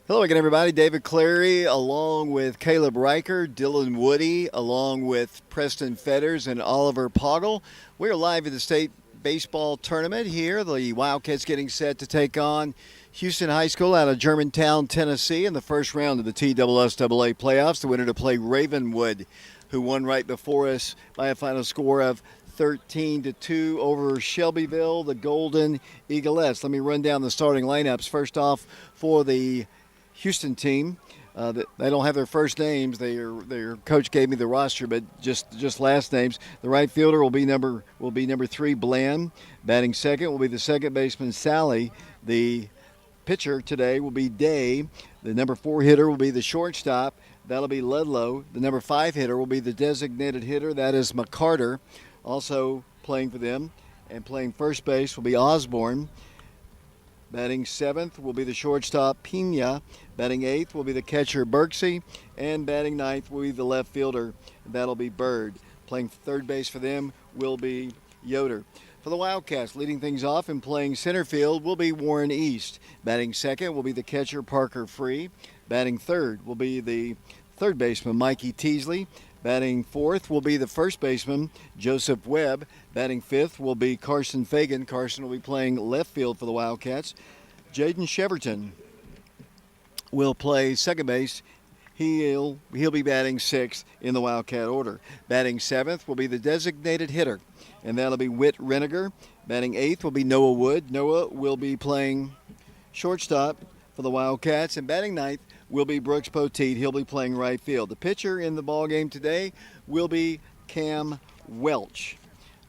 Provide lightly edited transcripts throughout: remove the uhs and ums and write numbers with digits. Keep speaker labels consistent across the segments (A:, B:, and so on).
A: Hello again, everybody. David Clary, along with Caleb Riker, Dylan Woody, along with Preston Fetters and Oliver Poggle. We are live at the state baseball tournament here. The Wildcats getting set to take on Houston High School out of Germantown, Tennessee, in the first round of the TSSAA playoffs. The winner to play Ravenwood, who won right before us by a final score of 13-2 over Shelbyville, the Golden Eaglettes. Let me run down the starting lineups. First off, for the Houston team, they don't have their first names. Their coach gave me the roster, but just last names. The right fielder will be number 3, Bland. Batting second will be the second baseman, Sally. The pitcher today will be Day. The number 4 hitter will be the shortstop. That'll be Ludlow. The number 5 hitter will be the designated hitter. That is McCarter. Also playing for them and playing first base will be Osborne. Batting 7th will be the shortstop, Pena. Batting 8th will be the catcher, Berksey. And batting 9th will be the left fielder. That'll be Bird. Playing third base for them will be Yoder. For the Wildcats, leading things off and playing center field will be Warren East. Batting second will be the catcher, Parker Free. Batting third will be the third baseman, Mikey Teasley. Batting fourth will be the first baseman, Joseph Webb. Batting fifth will be Carson Fagan. Carson will be playing left field for the Wildcats. Jaden Sheverton will play second base. He'll be batting sixth in the Wildcat order. Batting seventh will be the designated hitter, and that'll be Whit Reniger. Batting eighth will be Noah Wood. Noah will be playing shortstop for the Wildcats, and batting ninth will be Brooks Poteet. He'll be playing right field. The pitcher in the ball game today will be Cam Welch.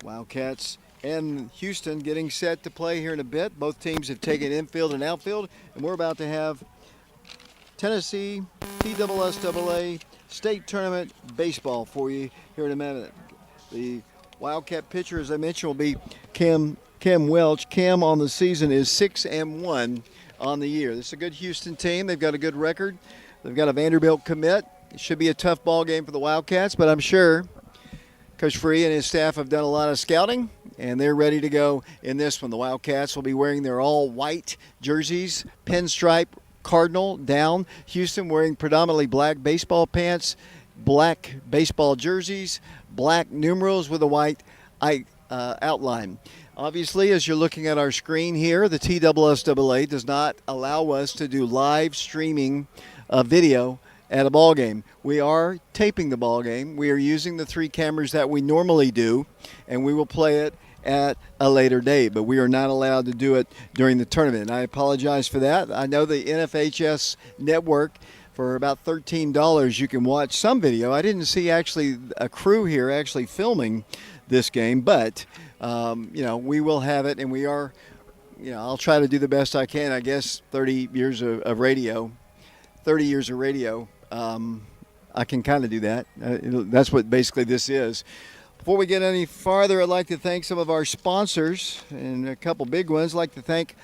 A: Wildcats and Houston getting set to play here in a bit. Both teams have taken infield and outfield, and we're about to have Tennessee TSSAA State Tournament baseball for you here in a minute. The Wildcat pitcher, as I mentioned, will be Cam Welch. Cam on the season is 6-1 on the year. This is a good Houston team. They've got a good record. They've got a Vanderbilt commit. It should be a tough ball game for the Wildcats, but I'm sure Coach Free and his staff have done a lot of scouting, and they're ready to go in this one. The Wildcats will be wearing their all-white jerseys, pinstripe cardinal down. Houston wearing predominantly black baseball pants, black baseball jerseys, black numerals with a white outline. Obviously, as you're looking at our screen here, the TSSAA does not allow us to do live streaming of video at a ball game. We are taping the ball game. We are using the 3 cameras that we normally do, and we will play it at a later date, but we are not allowed to do it during the tournament. And I apologize for that. I know the NFHS network, for about $13, you can watch some video. I didn't see actually a crew here actually filming this game, but we will have it, and we are, I'll try to do the best I can. I guess 30 years of radio, I can kind of do that. That's what basically this is. Before we get any farther, I'd like to thank some of our sponsors, and a couple big ones. I'd like to thank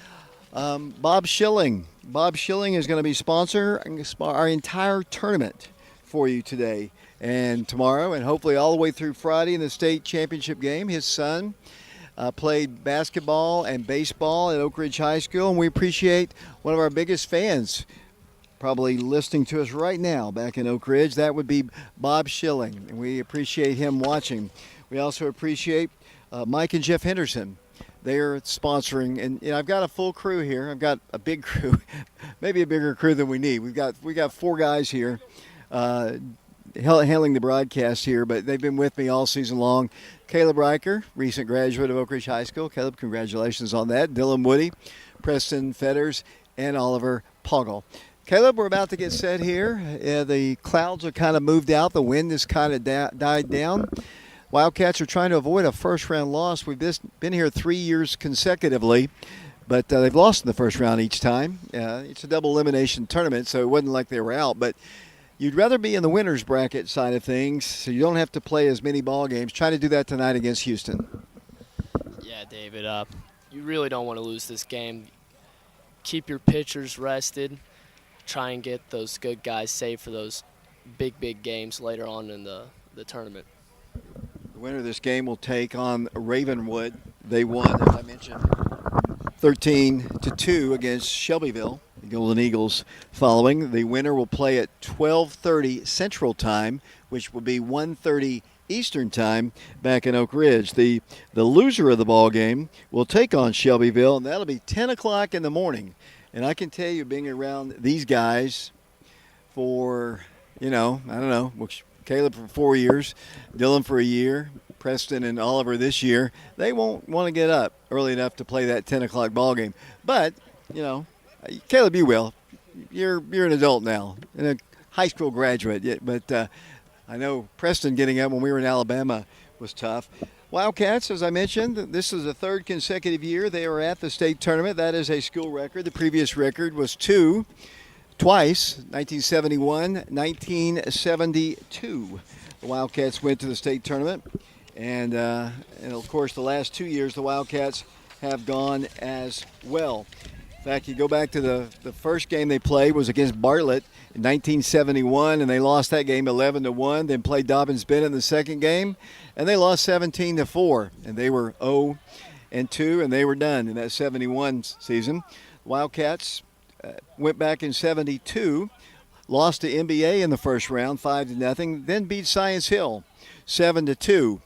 A: Bob Schilling. Bob Schilling is going to be sponsoring our entire tournament for you today and tomorrow, and hopefully all the way through Friday in the state championship game. His son played basketball and baseball at Oak Ridge High School, and we appreciate one of our biggest fans probably listening to us right now back in Oak Ridge. That would be Bob Schilling, and we appreciate him watching. We also appreciate Mike and Jeff Henderson. They're sponsoring, and I've got a full crew here. I've got a big crew, maybe a bigger crew than we need. We got 4 guys here handling the broadcast here, but they've been with me all season long. Caleb Riker, recent graduate of Oak Ridge High School. Caleb, congratulations on that. Dylan Woody, Preston Fetters, and Oliver Poggle. Caleb, we're about to get set here. The clouds are kind of moved out. The wind has kind of died down. Wildcats are trying to avoid a first-round loss. We've been here 3 years consecutively, but they've lost in the first round each time. It's a double elimination tournament, so it wasn't like they were out. But you'd rather be in the winner's bracket side of things, so you don't have to play as many ball games. Try to do that tonight against Houston.
B: Yeah, David, you really don't want to lose this game. Keep your pitchers rested. Try and get those good guys saved for those big games later on in the tournament.
A: The winner of this game will take on Ravenwood. They won, as I mentioned, 13-2 against Shelbyville. Golden Eagles following. The winner will play at 12:30 Central Time, which will be 1:30 Eastern Time back in Oak Ridge. The loser of the ball game will take on Shelbyville, and that'll be 10 o'clock in the morning. And I can tell you, being around these guys for, I don't know, Caleb for 4 years, Dylan for a year, Preston and Oliver this year, they won't want to get up early enough to play that 10 o'clock ball game. But, Caleb, you will. You're an adult now and a high school graduate. But I know Preston getting up when we were in Alabama was tough. Wildcats, as I mentioned, this is the third consecutive year they are at the state tournament. That is a school record. The previous record was twice, 1971, 1972. The Wildcats went to the state tournament. And of course, the last 2 years, the Wildcats have gone as well. In fact, you go back to the first game they played was against Bartlett in 1971, and they lost that game 11-1. Then played Dobbins-Bennett in the second game, and they lost 17-4. And they were 0-2, and they were done in that 71 season. Wildcats went back in 72, lost to NBA in the first round 5-0, then beat Science Hill 7-2.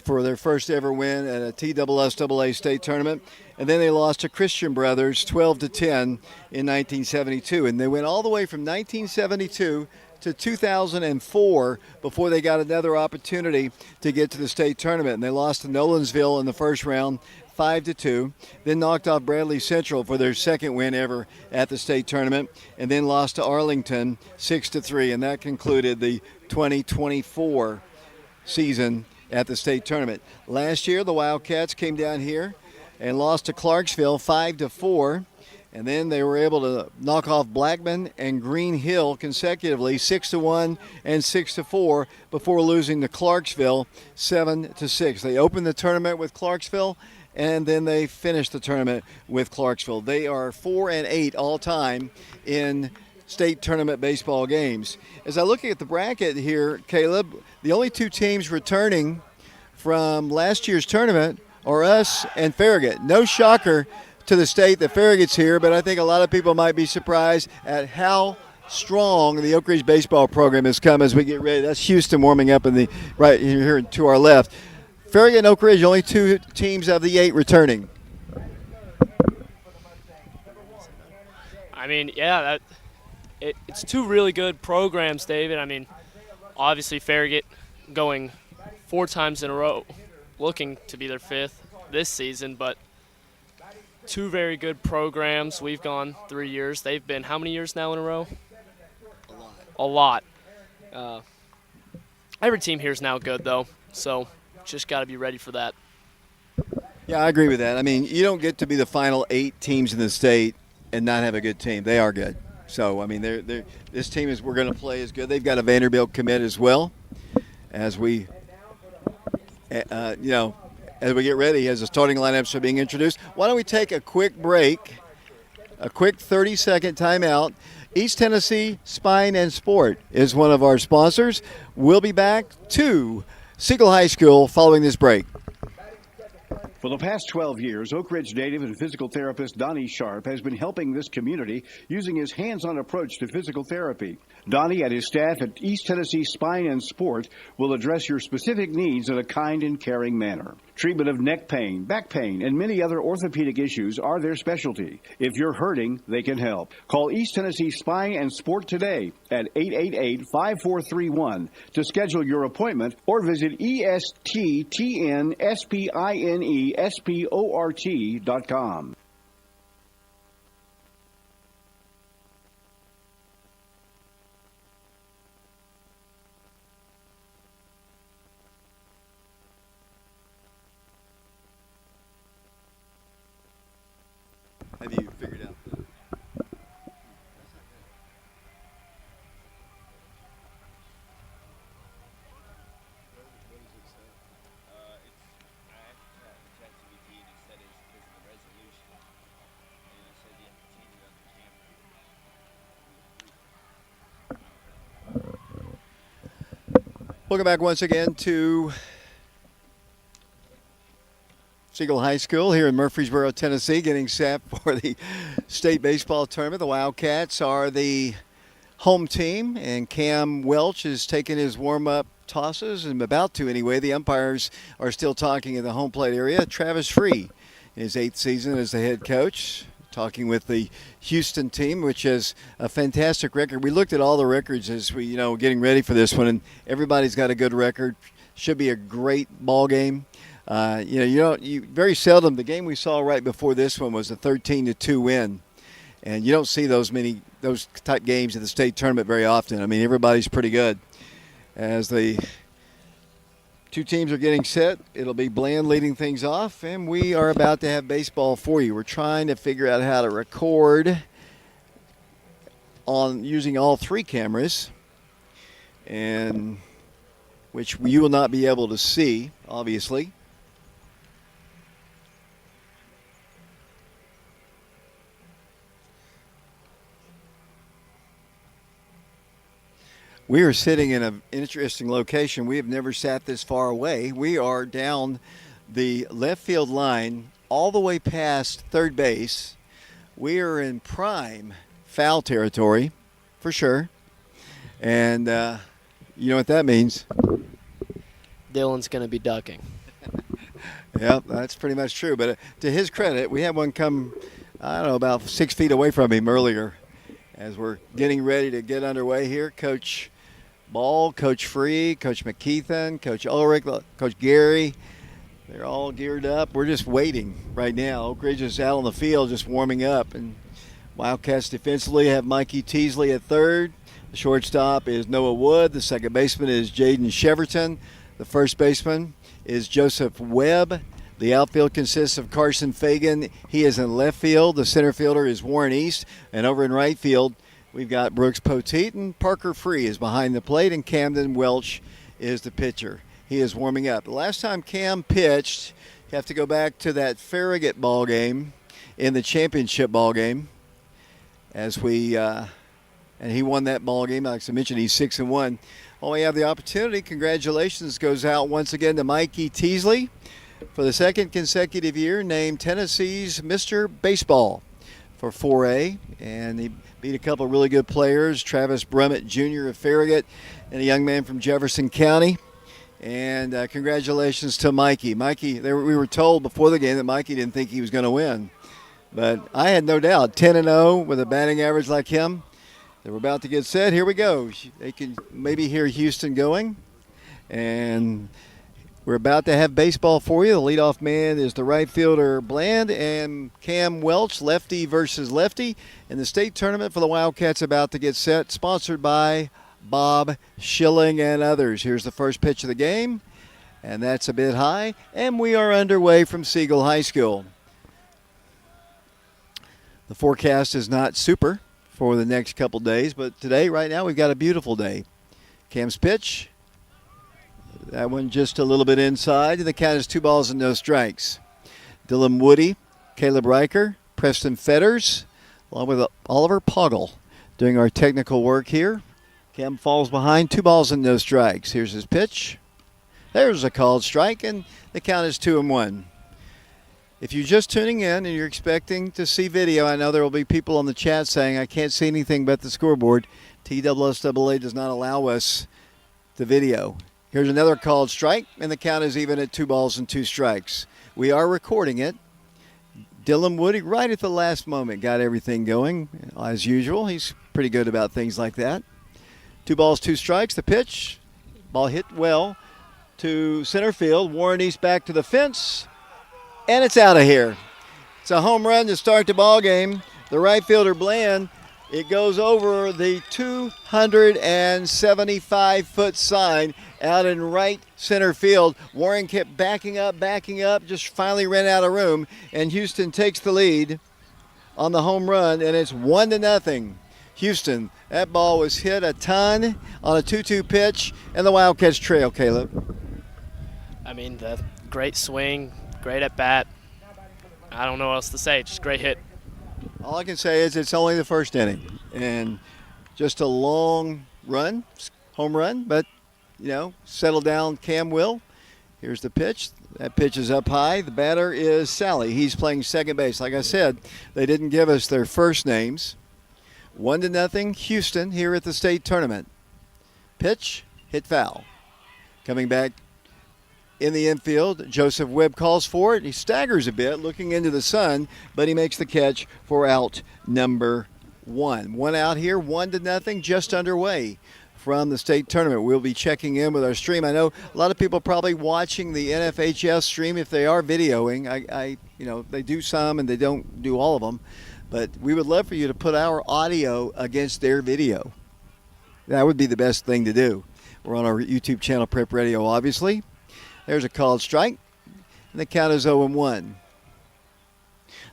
A: For their first ever win at a TSSAA state tournament. And then they lost to Christian Brothers 12-10 in 1972. And they went all the way from 1972 to 2004 before they got another opportunity to get to the state tournament. And they lost to Nolensville in the first round 5-2, then knocked off Bradley Central for their second win ever at the state tournament, and then lost to Arlington 6-3. And that concluded the 2024 season at the state tournament. Last year, the Wildcats came down here and lost to Clarksville 5-4, and then they were able to knock off Blackman and Green Hill consecutively 6-1 and 6-4 before losing to Clarksville 7-6. They opened the tournament with Clarksville, and then they finished the tournament with Clarksville. They are 4-8 all time in state tournament baseball games. As I look at the bracket here, Caleb, the only two teams returning from last year's tournament are us and Farragut. No shocker to the state that Farragut's here, but I think a lot of people might be surprised at how strong the Oak Ridge baseball program has come as we get ready. That's Houston warming up right here to our left. Farragut and Oak Ridge, only two teams of the 8 returning.
B: I mean, yeah, it's two really good programs, David. I mean, obviously Farragut going 4 times in a row, looking to be their 5th this season, but two very good programs. We've gone 3 years. They've been how many years now in a row? A lot. Every team here is now good, though, so just got to be ready for that.
A: Yeah, I agree with that. I mean, you don't get to be the final 8 teams in the state and not have a good team. They are good. So, I mean, this team we're going to play is good. They've got a Vanderbilt commit as well as we, as we get ready, as the starting lineups are being introduced. Why don't we take a quick break, a quick 30-second timeout. East Tennessee Spine and Sport is one of our sponsors. We'll be back to Siegel High School following this break.
C: For the past 12 years, Oak Ridge native and physical therapist Donnie Sharp has been helping this community using his hands-on approach to physical therapy. Donnie and his staff at East Tennessee Spine and Sport will address your specific needs in a kind and caring manner. Treatment of neck pain, back pain, and many other orthopedic issues are their specialty. If you're hurting, they can help. Call East Tennessee Spine and Sport today at 888-5431 to schedule your appointment or visit ESTTNSPINESPORT.com.
A: Have you figured out the... Welcome back once again to Siegel High School here in Murfreesboro, Tennessee, getting set for the state baseball tournament. The Wildcats are the home team, and Cam Welch is taking his warm-up tosses, and about to anyway. The umpires are still talking in the home plate area. Travis Free, in his 8th season as the head coach, talking with the Houston team, which has a fantastic record. We looked at all the records as we, getting ready for this one, and everybody's got a good record. Should be a great ball game. Very seldom. The game we saw right before this one was a 13-2 win, and you don't see those type games at the state tournament very often. I mean, everybody's pretty good. As the two teams are getting set, it'll be Bland leading things off, and we are about to have baseball for you. We're trying to figure out how to record on using all 3 cameras, and which you will not be able to see, obviously. We are sitting in an interesting location. We have never sat this far away. We are down the left field line all the way past third base. We are in prime foul territory, for sure. And you know what that means?
B: Dylan's going to be ducking.
A: Yep, that's pretty much true. But to his credit, we had one come, about 6 feet away from him earlier. As we're getting ready to get underway here, Coach Ball, Coach Free, Coach McKeithen, Coach Ulrich, Coach Gary, they're all geared up. We're just waiting right now. Oak Ridge is out on the field just warming up. And Wildcats defensively have Mikey Teasley at third. The shortstop is Noah Wood. The second baseman is Jaden Sheverton. The first baseman is Joseph Webb. The outfield consists of Carson Fagan. He is in left field. The center fielder is Warren East. And over in right field, we've got Brooks Poteet, and Parker Free is behind the plate, and Camden Welch is the pitcher. He is warming up. The last time Cam pitched, you have to go back to that Farragut ball game in the championship ball game. And he won that ball game. Like I mentioned, he's 6-1. While we have the opportunity, congratulations goes out once again to Mikey Teasley for the second consecutive year, named Tennessee's Mr. Baseball for 4A. And he beat a couple of really good players, Travis Brummett Jr. of Farragut and a young man from Jefferson County. And congratulations to Mikey. We were told before the game that Mikey didn't think he was going to win. But I had no doubt. 10-0 with a batting average like him. They were about to get set. Here we go. They can maybe hear Houston going. And we're about to have baseball for you. The leadoff man is the right fielder Bland, and Cam Welch, lefty versus lefty. And the state tournament for the Wildcats about to get set, sponsored by Bob Schilling and others. Here's the first pitch of the game, and that's a bit high. And we are underway from Siegel High School. The forecast is not super for the next couple days, but today, right now, we've got a beautiful day. Cam's pitch. That one just a little bit inside, and the count is 2 balls and no strikes. Dylan Woody, Caleb Riker, Preston Fetters, along with Oliver Poggle doing our technical work here. Cam falls behind, 2 balls and no strikes. Here's his pitch. There's a called strike, and the count is 2-1. If you're just tuning in and you're expecting to see video, I know there will be people on the chat saying, I can't see anything but the scoreboard. TSSAA does not allow us the video. Here's another called strike, and the count is even at 2 balls and 2 strikes. We are recording it. Dylan Woody, right at the last moment, got everything going. As usual, he's pretty good about things like that. 2 balls, 2 strikes. The pitch, ball hit well to center field. Warren East back to the fence, and it's out of here. It's a home run to start the ball game. The right fielder, Bland, it goes over the 275-foot sign out in right center field. Warren kept backing up, just finally ran out of room, and Houston takes the lead on the home run, and it's 1-0. Houston, that ball was hit a ton on a 2-2 pitch, and the Wildcats trail, Caleb.
B: I mean, the great swing, great at bat. I don't know what else to say, just great hit.
A: All I can say is it's only the first inning, and just a long run, home run, but, settle down Cam will. Here's the pitch. That pitch is up high. The batter is Sally. He's playing second base. Like I said, they didn't give us their first names. 1-0 Houston here at the state tournament. Pitch, hit foul. Coming back in the infield, Joseph Webb calls for it. He staggers a bit, looking into the sun, but he makes the catch for out number 1. 1 out here, 1-0, just underway from the state tournament. We'll be checking in with our stream. I know a lot of people probably watching the NFHS stream if they are videoing. They do some and they don't do all of them. But we would love for you to put our audio against their video. That would be the best thing to do. We're on our YouTube channel, Prep Radio, obviously. There's a called strike, and the count is 0-1.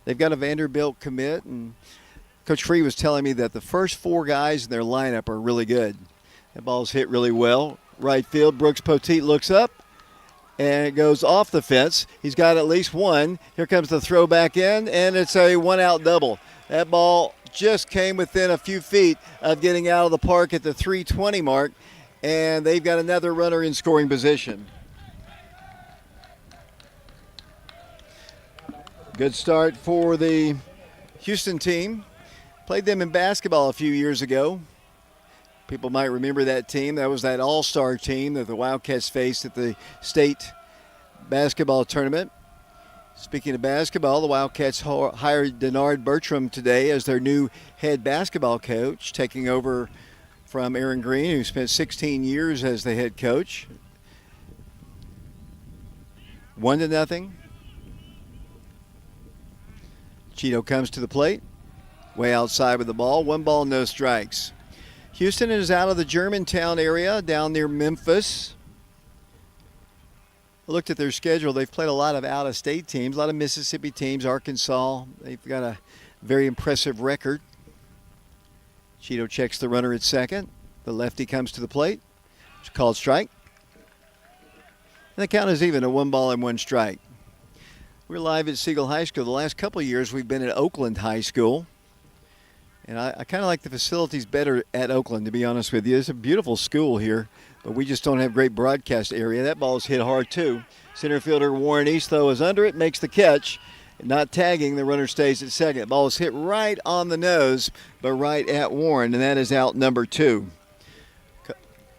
A: They've got a Vanderbilt commit, and Coach Free was telling me that the first 4 guys in their lineup are really good. That ball's hit really well. Right field, Brooks Poteet looks up, and it goes off the fence. He's got at least one. Here comes the throw back in, and it's a 1-out double. That ball just came within a few feet of getting out of the park at the 320 mark, and they've got another runner in scoring position. Good start for the Houston team. Played them in basketball a few years ago. People might remember that team. That was that all-star team that the Wildcats faced at the state basketball tournament. Speaking of basketball, the Wildcats hired Denard Bertram today as their new head basketball coach, taking over from Aaron Green, who spent 16 years as the head coach. 1-0. Cheeto comes to the plate, way outside with the ball. 1 ball, no strikes. Houston is out of the Germantown area, down near Memphis. I looked at their schedule. They've played a lot of out-of-state teams, a lot of Mississippi teams, Arkansas. They've got a very impressive record. Cheeto checks the runner at second. The lefty comes to the plate. It's a called strike. And the count is even, a 1 ball and 1 strike. We're live at Siegel High School. The last couple of years we've been at Oakland High School. And I kind of like the facilities better at Oakland, to be honest with you. It's a beautiful school here, but we just don't have great broadcast area. That ball is hit hard, too. Center fielder Warren East, though, is under it, makes the catch. Not tagging, the runner stays at second. The ball is hit right on the nose, but right at Warren, and that is out number 2.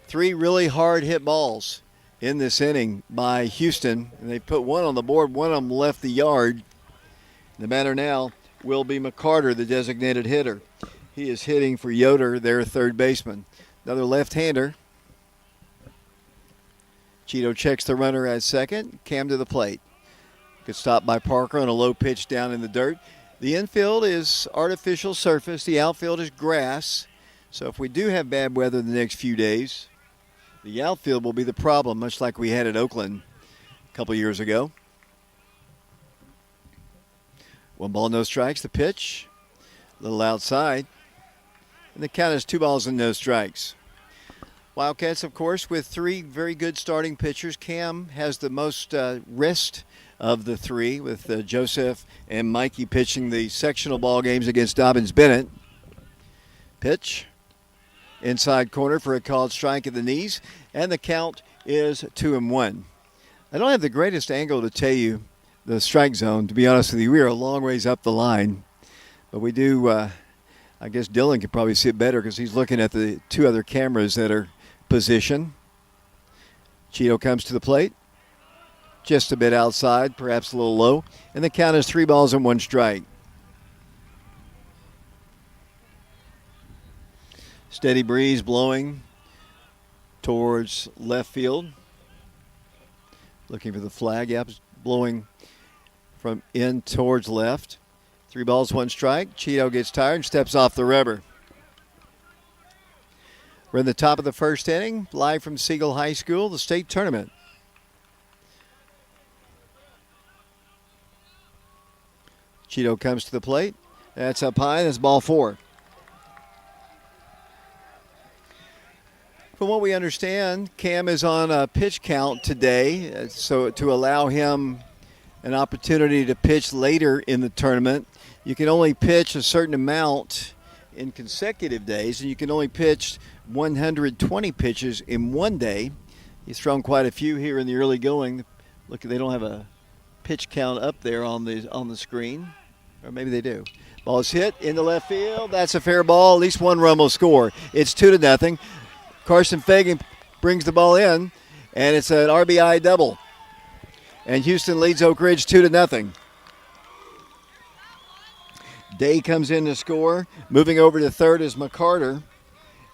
A: 3 really hard hit balls in this inning by Houston, and they put 1 on the board. 1 of them left the yard. The batter now will be McCarter, the designated hitter. He is hitting for Yoder, their third baseman. Another left-hander. Cheeto checks the runner at second. Cam to the plate. Good stop by Parker on a low pitch down in the dirt. The infield is artificial surface. The outfield is grass. So if we do have bad weather the next few days, the outfield will be the problem, much like we had at Oakland a couple years ago. 1 ball, no strikes. The pitch, a little outside. And the count is 2 balls and no strikes. Wildcats, of course, with 3 very good starting pitchers. Cam has the most rest of the 3, with Joseph and Mikey pitching the sectional ball games against Dobbins Bennett. Pitch, inside corner for a called strike at the knees, and the count is 2-1. I don't have the greatest angle to tell you the strike zone, to be honest with you. We are a long ways up the line, but we do, I guess Dylan could probably see it better because he's looking at the 2 other cameras that are positioned. Cheeto comes to the plate, just a bit outside, perhaps a little low, and the count is 3 balls and 1 strike. Steady breeze blowing towards left field. Looking for the flag. Yep, it's blowing from in towards left. 3 balls, 1 strike. Cheeto gets tired and steps off the rubber. We're in the top of the first inning, live from Siegel High School, the state tournament. Cheeto comes to the plate. That's up high. That's ball 4. From what we understand, Cam is on a pitch count today, so to allow him an opportunity to pitch later in the tournament. You can only pitch a certain amount in consecutive days, and you can only pitch 120 pitches in one day. He's thrown quite a few here in the early going. The Look, they don't have a pitch count up there on the screen, or maybe they do. Ball is hit into left field. That's a fair ball. At least one run will score. It's 2-0. Carson Fagan brings the ball in, and it's an RBI double. And Houston leads Oak Ridge 2-0. Day comes in to score. Moving over to third is McCarter.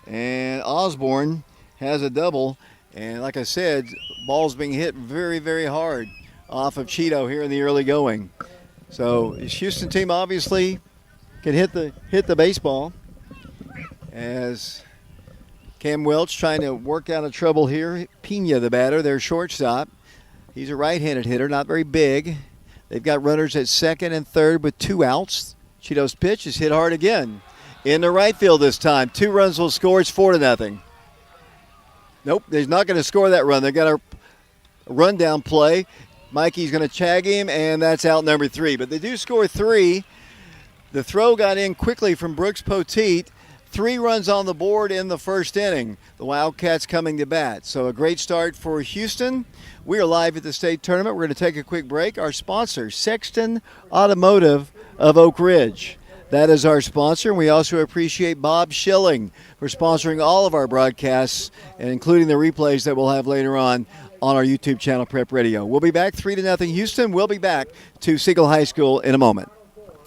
A: And Osborne has a double. And like I said, ball's being hit very, very hard off of Cheeto here in the early going. So his Houston team obviously can hit the baseball, as Cam Welch trying to work out of trouble here. Pena, the batter, their shortstop. He's a right-handed hitter, not very big. They've got runners at second and third with 2 outs. Cheeto's pitch is hit hard again. In the right field this time. 2 runs will score. It's 4-0. Nope, he's not going to score that run. They've got a rundown play. Mikey's going to tag him, and that's out number 3. But they do score 3. The throw got in quickly from Brooks Poteet. 3 runs on the board in the first inning. The Wildcats coming to bat. So a great start for Houston. We are live at the state tournament. We're going to take a quick break. Our sponsor, Sexton Automotive of Oak Ridge. That is our sponsor. We also appreciate Bob Schilling for sponsoring all of our broadcasts, and including the replays that we'll have later on our YouTube channel, Prep Radio. We'll be back 3-0 Houston. We'll be back to Siegel High School in a moment.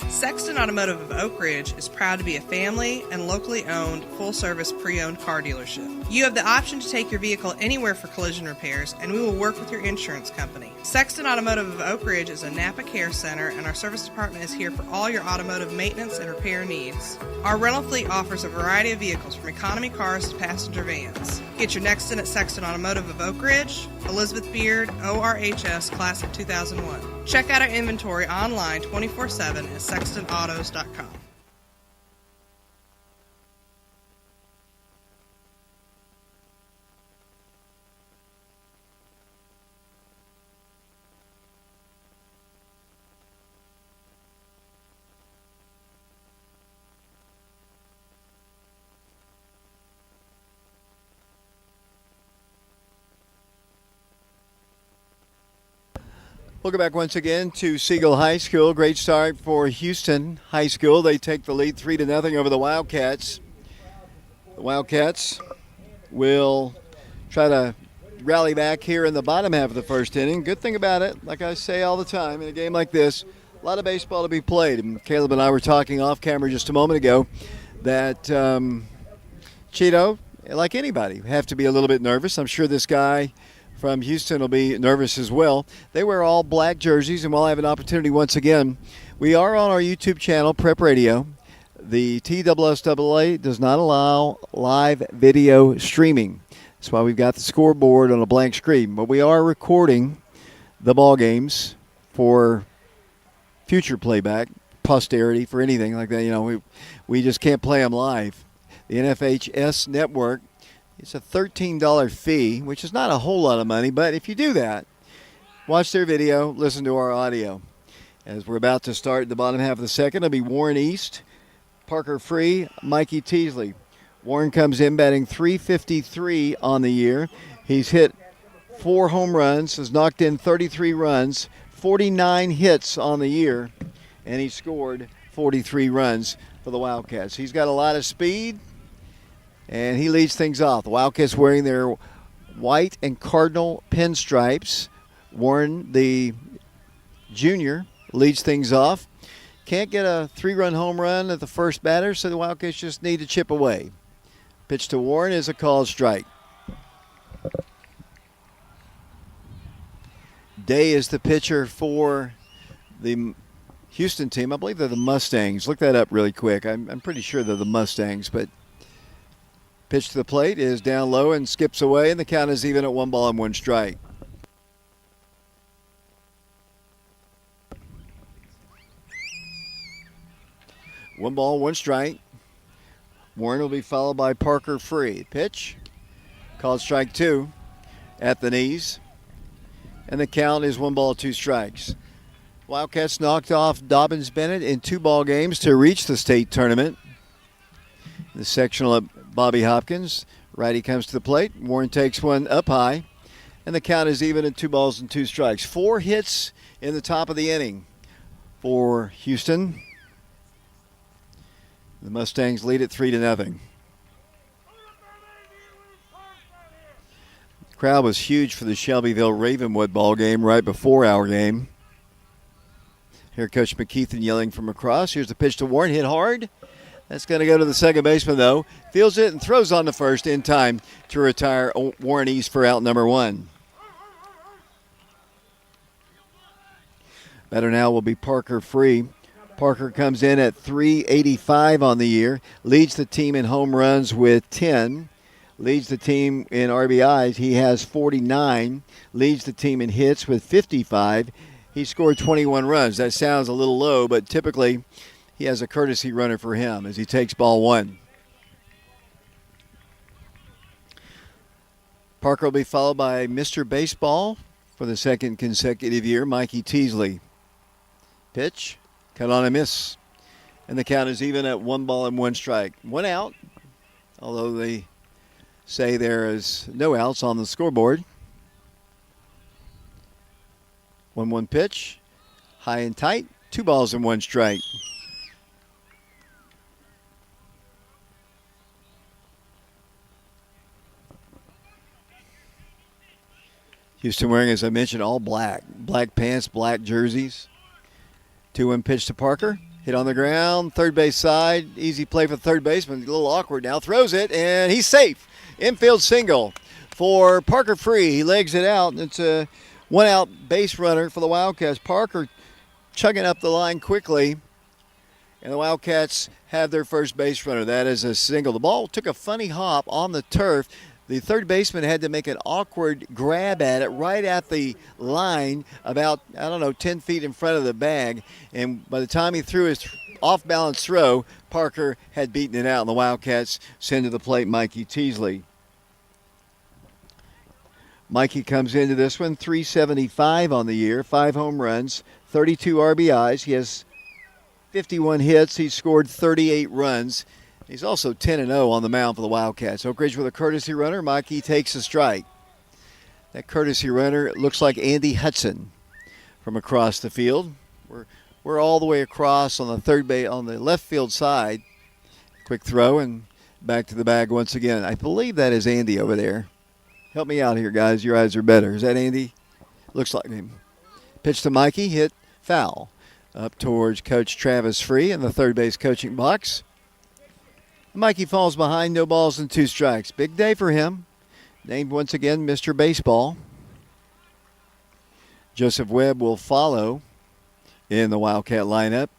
D: Sexton Automotive of Oak Ridge is proud to be a family and locally owned, full-service pre-owned car dealership. You have the option to take your vehicle anywhere for collision repairs, and we will work with your insurance company. Sexton Automotive of Oak Ridge is a Napa Care Center, and our service department is here for all your automotive maintenance and repair needs. Our rental fleet offers a variety of vehicles, from economy cars to passenger vans. Get your next in at Sexton Automotive of Oak Ridge, Elizabeth Beard, ORHS, Class of 2001. Check out our inventory online 24/7 at sextonautos.com.
A: Welcome back once again to Siegel High School. Great start for Houston High School. They take the lead 3-0 over the Wildcats. The Wildcats will try to rally back here in the bottom half of the first inning. Good thing about it, like I say all the time, in a game like this, a lot of baseball to be played. And Caleb and I were talking off camera just a moment ago that Cheeto, like anybody, have to be a little bit nervous. I'm sure this guy from Houston will be nervous as well. They wear all black jerseys, and we'll have an opportunity once again. We are on our YouTube channel, Prep Radio. The TSSAA does not allow live video streaming. That's why we've got the scoreboard on a blank screen. But we are recording the ball games for future playback, posterity, for anything like that. You know, we just can't play them live. The NFHS network, it's a $13 fee, which is not a whole lot of money, but if you do that, watch their video, listen to our audio. As we're about to start the bottom half of the second, it'll be Warren East, Parker Free, Mikey Teasley. Warren comes in batting .353 on the year. He's hit 4 home runs, has knocked in 33 runs, 49 hits on the year, and he scored 43 runs for the Wildcats. He's got a lot of speed, and he leads things off. The Wildcats wearing their white and cardinal pinstripes. Warren, the junior, leads things off. Can't get a 3-run home run at the first batter, so the Wildcats just need to chip away. Pitch to Warren is a called strike. Day is the pitcher for the Houston team. I believe they're the Mustangs. Look that up really quick. I'm pretty sure they're the Mustangs, but pitch to the plate is down low and skips away, and the count is even at 1-1 strike. One ball, one strike. Warren will be followed by Parker Free. Pitch, called strike 2 at the knees, and the count is 1-2 strikes. Wildcats knocked off Dobbins Bennett in 2 ball games to reach the state tournament. The sectional of Bobby Hopkins. Righty comes to the plate. Warren takes one up high. And the count is even at 2 balls and 2 strikes. 4 hits in the top of the inning for Houston. The Mustangs lead it 3-0. The crowd was huge for the Shelbyville Ravenwood ball game right before our game. Here Coach McKeithen yelling from across. Here's the pitch to Warren, hit hard. That's going to go to the second baseman, though. Fields it and throws on the first in time to retire Warren East for out number 1. Batter now will be Parker Free. Parker comes in at .385 on the year, leads the team in home runs with 10, leads the team in RBIs. He has 49, leads the team in hits with 55. He scored 21 runs. That sounds a little low, but typically he has a courtesy runner for him as he takes ball 1. Parker will be followed by Mr. Baseball for the second consecutive year, Mikey Teasley. Pitch, cut on a miss. And the count is even at 1 ball and 1 strike. 1 out, although they say there is no outs on the scoreboard. 1-1 pitch, high and tight, 2 balls and 1 strike. Houston wearing, as I mentioned, all black. Black pants, black jerseys. 2-1 pitch to Parker. Hit on the ground, third base side. Easy play for the third baseman. A little awkward now. Throws it, and he's safe. Infield single for Parker Free. He legs it out. It's a 1-out base runner for the Wildcats. Parker chugging up the line quickly, and the Wildcats have their first base runner. That is a single. The ball took a funny hop on the turf. The third baseman had to make an awkward grab at it right at the line about, 10 feet in front of the bag. And by the time he threw his off-balance throw, Parker had beaten it out, and the Wildcats send to the plate Mikey Teasley. Mikey comes into this one, .375 on the year, 5 home runs, 32 RBIs. He has 51 hits. He scored 38 runs. He's also 10-0 on the mound for the Wildcats. Oak Ridge with a courtesy runner. Mikey takes a strike. That courtesy runner looks like Andy Hudson from across the field. We're all the way across on the third base, on the left field side. Quick throw and back to the bag once again. I believe that is Andy over there. Help me out here, guys. Your eyes are better. Is that Andy? Looks like him. Pitch to Mikey, hit foul. Up towards Coach Travis Free in the third base coaching box. Mikey falls behind, no balls and 2 strikes. Big day for him. Named once again Mr. Baseball. Joseph Webb will follow in the Wildcat lineup.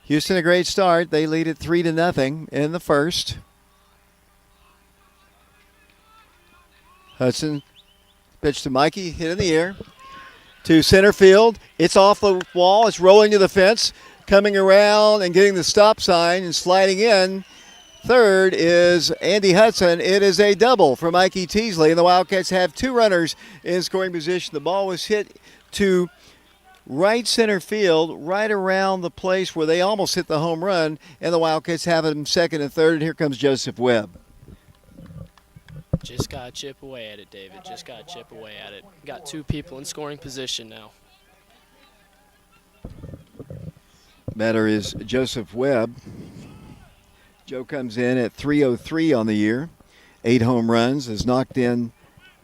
A: Houston, a great start. They lead it 3-0 in the first. Hudson, pitch to Mikey, hit in the air. To center field. It's off the wall. It's rolling to the fence. Coming around and getting the stop sign and sliding in. Third is Andy Hudson. It is a double for Mikey Teasley, and the Wildcats have 2 runners in scoring position. The ball was hit to right center field, right around the place where they almost hit the home run, and the Wildcats have him second and third, and here comes Joseph Webb.
B: Just got to chip away at it, David. Just got to chip away at it. Got 2 people in scoring position now.
A: Batter is Joseph Webb. Joe comes in at .303 on the year. 8 home runs, has knocked in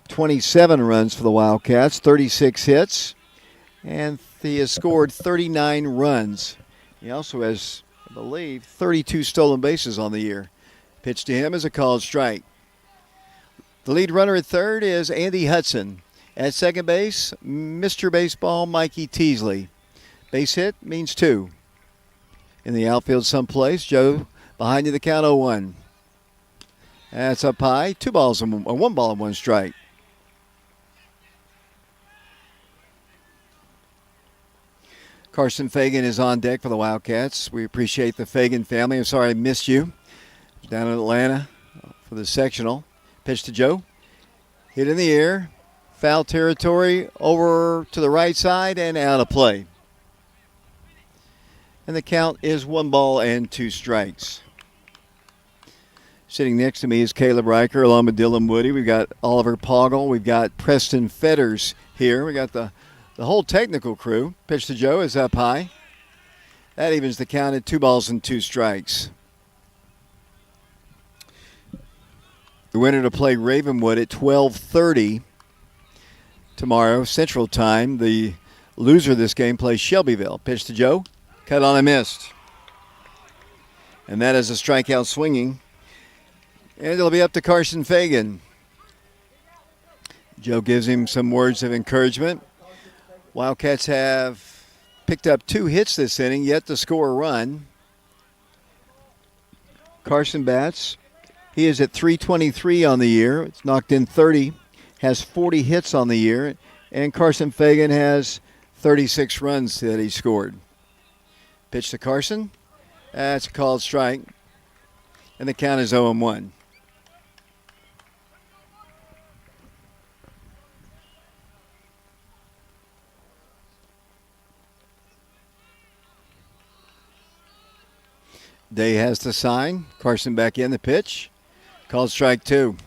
A: 27 runs for the Wildcats, 36 hits, and he has scored 39 runs. He also has, I believe, 32 stolen bases on the year. Pitch to him is a called strike. The lead runner at third is Andy Hudson. At second base, Mr. Baseball, Mikey Teasley. Base hit means 2. In the outfield someplace, Joe behind you the count 0-1. That's up high. 1 ball and 1 strike. Carson Fagan is on deck for the Wildcats. We appreciate the Fagan family. I'm sorry I missed you down in Atlanta for the sectional. Pitch to Joe. Hit in the air. Foul territory over to the right side and out of play. And the count is 1 ball and 2 strikes. Sitting next to me is Caleb Riker along with Dylan Woody. We've got Oliver Poggle. We've got Preston Fetters here. We got the whole technical crew. Pitch to Joe is up high. That evens the count at 2 balls and 2 strikes. The winner to play Ravenwood at 12:30 tomorrow, Central Time. The loser of this game plays Shelbyville. Pitch to Joe. Cut on and missed. And that is a strikeout swinging. And it'll be up to Carson Fagan. Joe gives him some words of encouragement. Wildcats have picked up 2 hits this inning, yet to score a run. Carson bats. He is at .323 on the year. It's knocked in 30, has 40 hits on the year, and Carson Fagan has 36 runs that he scored. Pitch to Carson. That's a called strike, and the count is 0-1. Day has to sign. Carson back in the pitch. Called strike 2.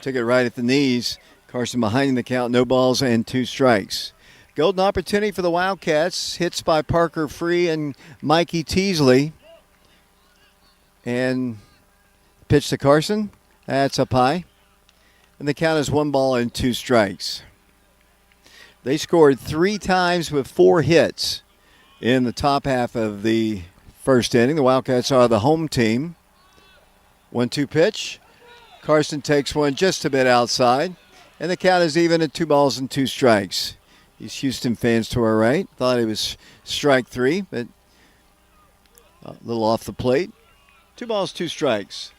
A: Took it right at the knees. Carson behind in the count. No balls and 2 strikes. Golden opportunity for the Wildcats. Hits by Parker Free and Mikey Teasley. And pitch to Carson. That's up high. And the count is 1 ball and 2 strikes. They scored 3 times with 4 hits in the top half of the first inning. The Wildcats are the home team. 1-2 pitch. Carson takes one just a bit outside. And the count is even at 2 balls and 2 strikes. These Houston fans to our right thought it was strike 3, but a little off the plate. 2 balls, 2 strikes.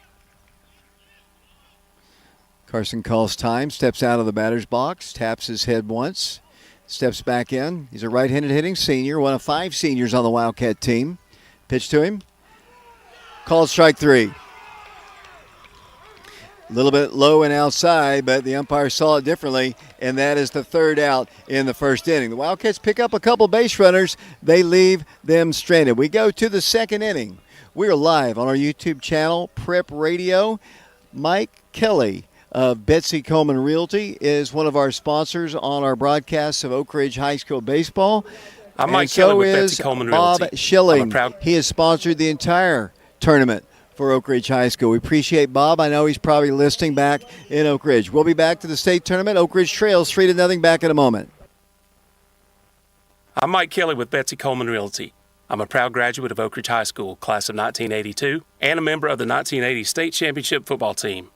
A: Carson calls time, steps out of the batter's box, taps his head once, steps back in. He's a right-handed hitting senior, one of 5 seniors on the Wildcat team. Pitch to him. Called strike 3. A little bit low and outside, but the umpire saw it differently, and that is the 3rd out in the first inning. The Wildcats pick up a couple base runners. They leave them stranded. We go to the 2nd inning. We are live on our YouTube channel, Prep Radio. Mike Kelly of Betsy Coleman Realty is one of our sponsors on our broadcasts of Oak Ridge High School baseball.
E: I'm Mike
A: and
E: Kelly
A: so
E: with
A: is
E: Betsy Coleman
A: Bob
E: Realty.
A: Schilling. He has sponsored the entire tournament for Oak Ridge High School. We appreciate Bob. I know he's probably listening back in Oak Ridge. We'll be back to the state tournament. Oak Ridge trails 3-0 back in a moment.
E: I'm Mike Kelly with Betsy Coleman Realty. I'm a proud graduate of Oak Ridge High School, class of 1982, and a member of the 1980 state championship football team.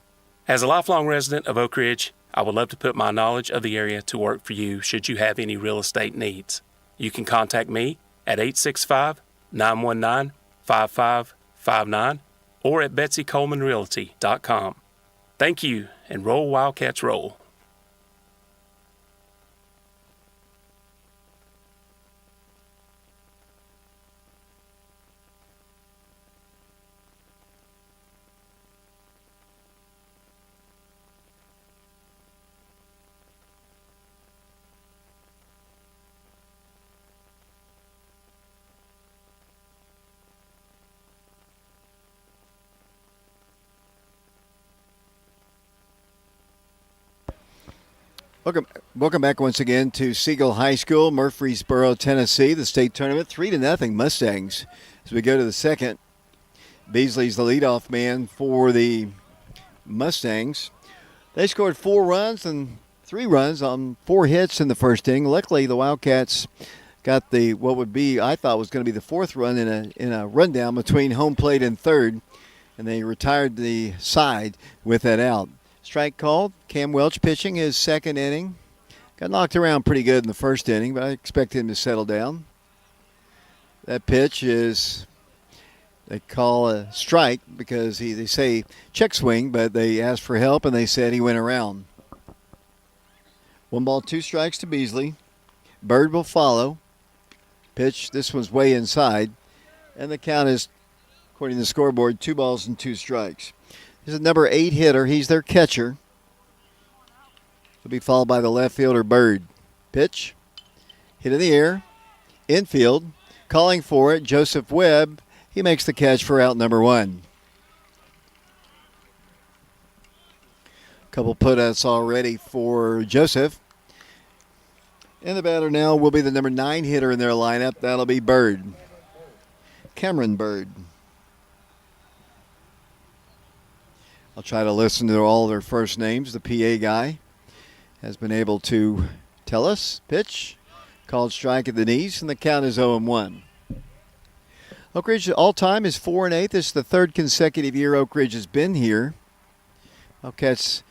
E: As a lifelong resident of Oak Ridge, I would love to put my knowledge of the area to work for you should you have any real estate needs. You can contact me at 865-919-5559 or at BetsyColemanRealty.com. Thank you, and roll Wildcats roll.
A: Welcome back once again to Siegel High School, Murfreesboro, Tennessee. The state tournament, 3-0 Mustangs. As we go to the 2nd, Beasley's the leadoff man for the Mustangs. They scored 4 runs and 3 runs on 4 hits in the first inning. Luckily, the Wildcats got what would be, I thought was going to be the 4th run in a rundown between home plate and third, and they retired the side with that out. Strike called. Cam Welch pitching his 2nd inning. Got knocked around pretty good in the first inning, but I expect him to settle down. That pitch is, they call a strike because they say check swing, but they asked for help and they said he went around. 1 ball, 2 strikes to Beasley. Bird will follow. Pitch, this one's way inside. And the count is, according to the scoreboard, 2 balls and 2 strikes. He's a number 8 hitter. He's their catcher. He'll be followed by the left fielder, Bird. Pitch. Hit in the air. Infield. Calling for it, Joseph Webb. He makes the catch for out number 1. Couple putouts already for Joseph. And the batter now will be the number 9 hitter in their lineup. That'll be Bird. Cameron Bird. I'll try to listen to all their first names. The PA guy has been able to tell us. Pitch. Called strike at the knees, and the count is 0-1. Oak Ridge all-time is 4-8. This is the third consecutive year Oak Ridge has been here. Hellcats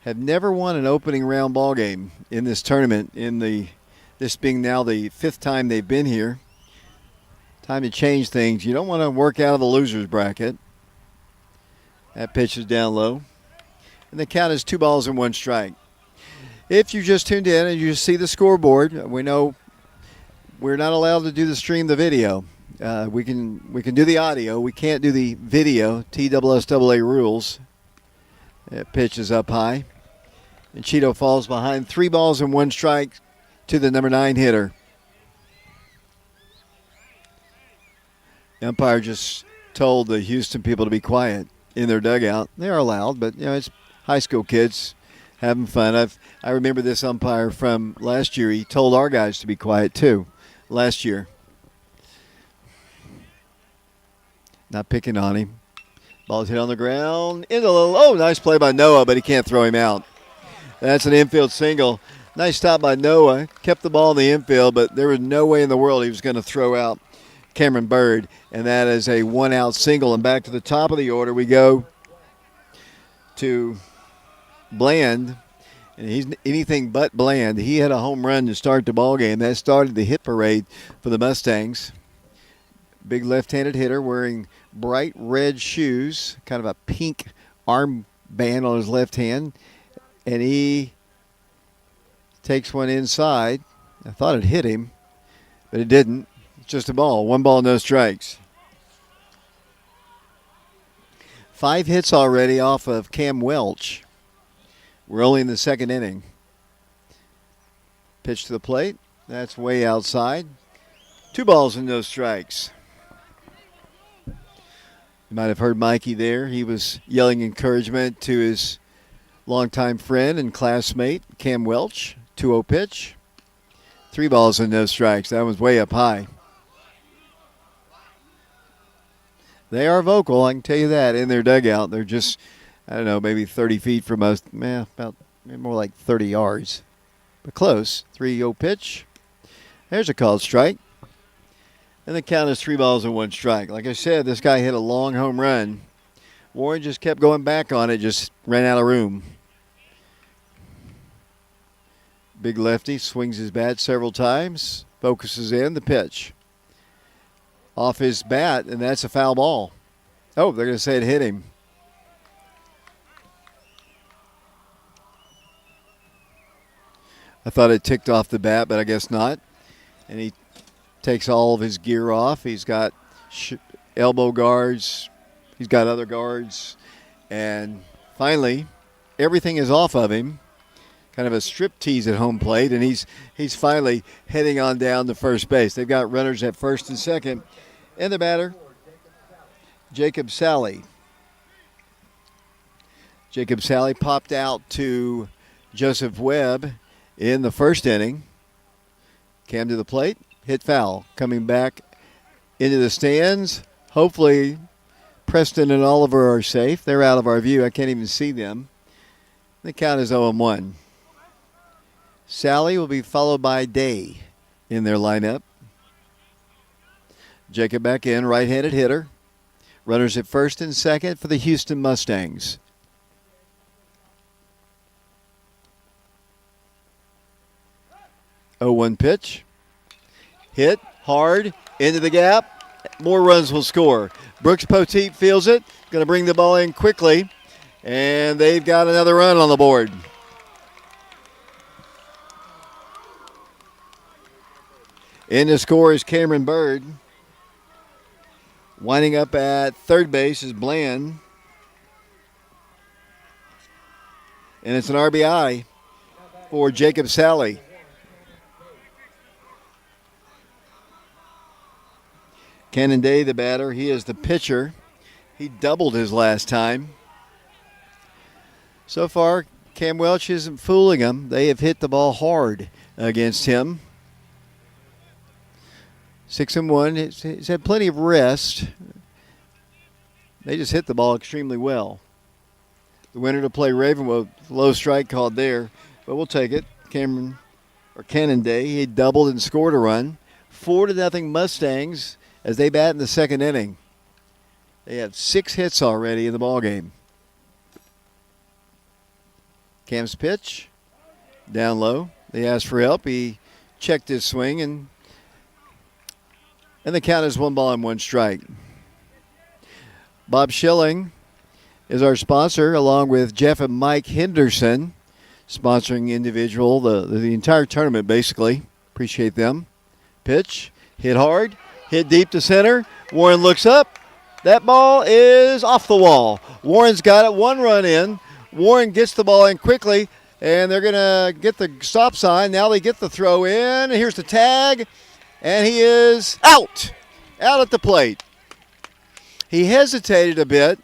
A: have never won an opening round ball game in this tournament, this being now the 5th time they've been here. Time to change things. You don't want to work out of the loser's bracket. That pitch is down low. And the count is 2 balls and 1 strike. If you just tuned in and you see the scoreboard, we know we're not allowed to do the video. We can do the audio. We can't do the video. TSSAA rules. That pitch is up high. And Cheeto falls behind. 3 balls and 1 strike to the number 9 hitter. The umpire just told the Houston people to be quiet in their dugout. They are loud, but it's high school kids having fun. I remember this umpire from last year. He told our guys to be quiet too last year. Not picking on him. Ball's hit on the ground. Nice play by Noah, but he can't throw him out. That's an infield single. Nice stop by Noah. Kept the ball in the infield, but there was no way in the world he was going to throw out Cameron Bird. And that is a 1-out single. And back to the top of the order we go to Bland. And he's anything but bland. He had a home run to start the ball game. That started the hit parade for the Mustangs. Big left-handed hitter wearing bright red shoes, kind of a pink armband on his left hand. And he takes one inside. I thought it hit him, but it didn't. It's just a ball. 1 ball, no strikes. 5 hits already off of Cam Welch. We're only in the 2nd inning. Pitch to the plate. That's way outside. 2 balls and no strikes. You might have heard Mikey there. He was yelling encouragement to his longtime friend and classmate, Cam Welch. 2-0 pitch. 3 balls and no strikes. That was way up high. They are vocal, I can tell you that, in their dugout. They're just, maybe 30 feet from us. About more like 30 yards. But close. 3-0 pitch. There's a called strike. And the count is 3 balls and 1 strike. Like I said, this guy hit a long home run. Warren just kept going back on it, just ran out of room. Big lefty swings his bat several times, focuses in the pitch. Off his bat, and that's a foul ball. Oh, they're going to say it hit him. I thought it ticked off the bat, but I guess not. And he takes all of his gear off. He's got elbow guards. He's got other guards. And finally, everything is off of him. Kind of a strip tease at home plate, and he's finally heading on down to first base. They've got runners at first and second. And the batter, Jacob Sally. Jacob Sally popped out to Joseph Webb in the 1st inning. Cam to the plate, hit foul. Coming back into the stands. Hopefully Preston and Oliver are safe. They're out of our view. I can't even see them. The count is 0-1. Sally will be followed by Day in their lineup. Jacob back in, right-handed hitter. Runners at first and second for the Houston Mustangs. Oh, 1 pitch. Hit hard into the gap. More runs will score. Brooks Poteet fields it. Going to bring the ball in quickly. And they've got another run on the board. In the score is Cameron Bird. Winding up at third base is Bland. And it's an RBI for Jacob Sally. Cannon Day, the batter. He is the pitcher. He doubled his last time. So far, Cam Welch isn't fooling them. They have hit the ball hard against him. 6-1. He's had plenty of rest. They just hit the ball extremely well. The winner to play Ravenwood, low strike called there, but we'll take it. Cannon Day, he doubled and scored a run. 4-0 Mustangs as they bat in the second inning. They have 6 hits already in the ballgame. Cam's pitch, down low. They asked for help. He checked his swing, and the count is 1-1 strike. Bob Schilling is our sponsor, along with Jeff and Mike Henderson, sponsoring individual, the entire tournament, basically. Appreciate them. Pitch, hit hard, hit deep to center. Warren looks up. That ball is off the wall. Warren's got it, 1 run in. Warren gets the ball in quickly, and they're going to get the stop sign. Now they get the throw in. Here's the tag, and he is out at the plate. He hesitated a bit.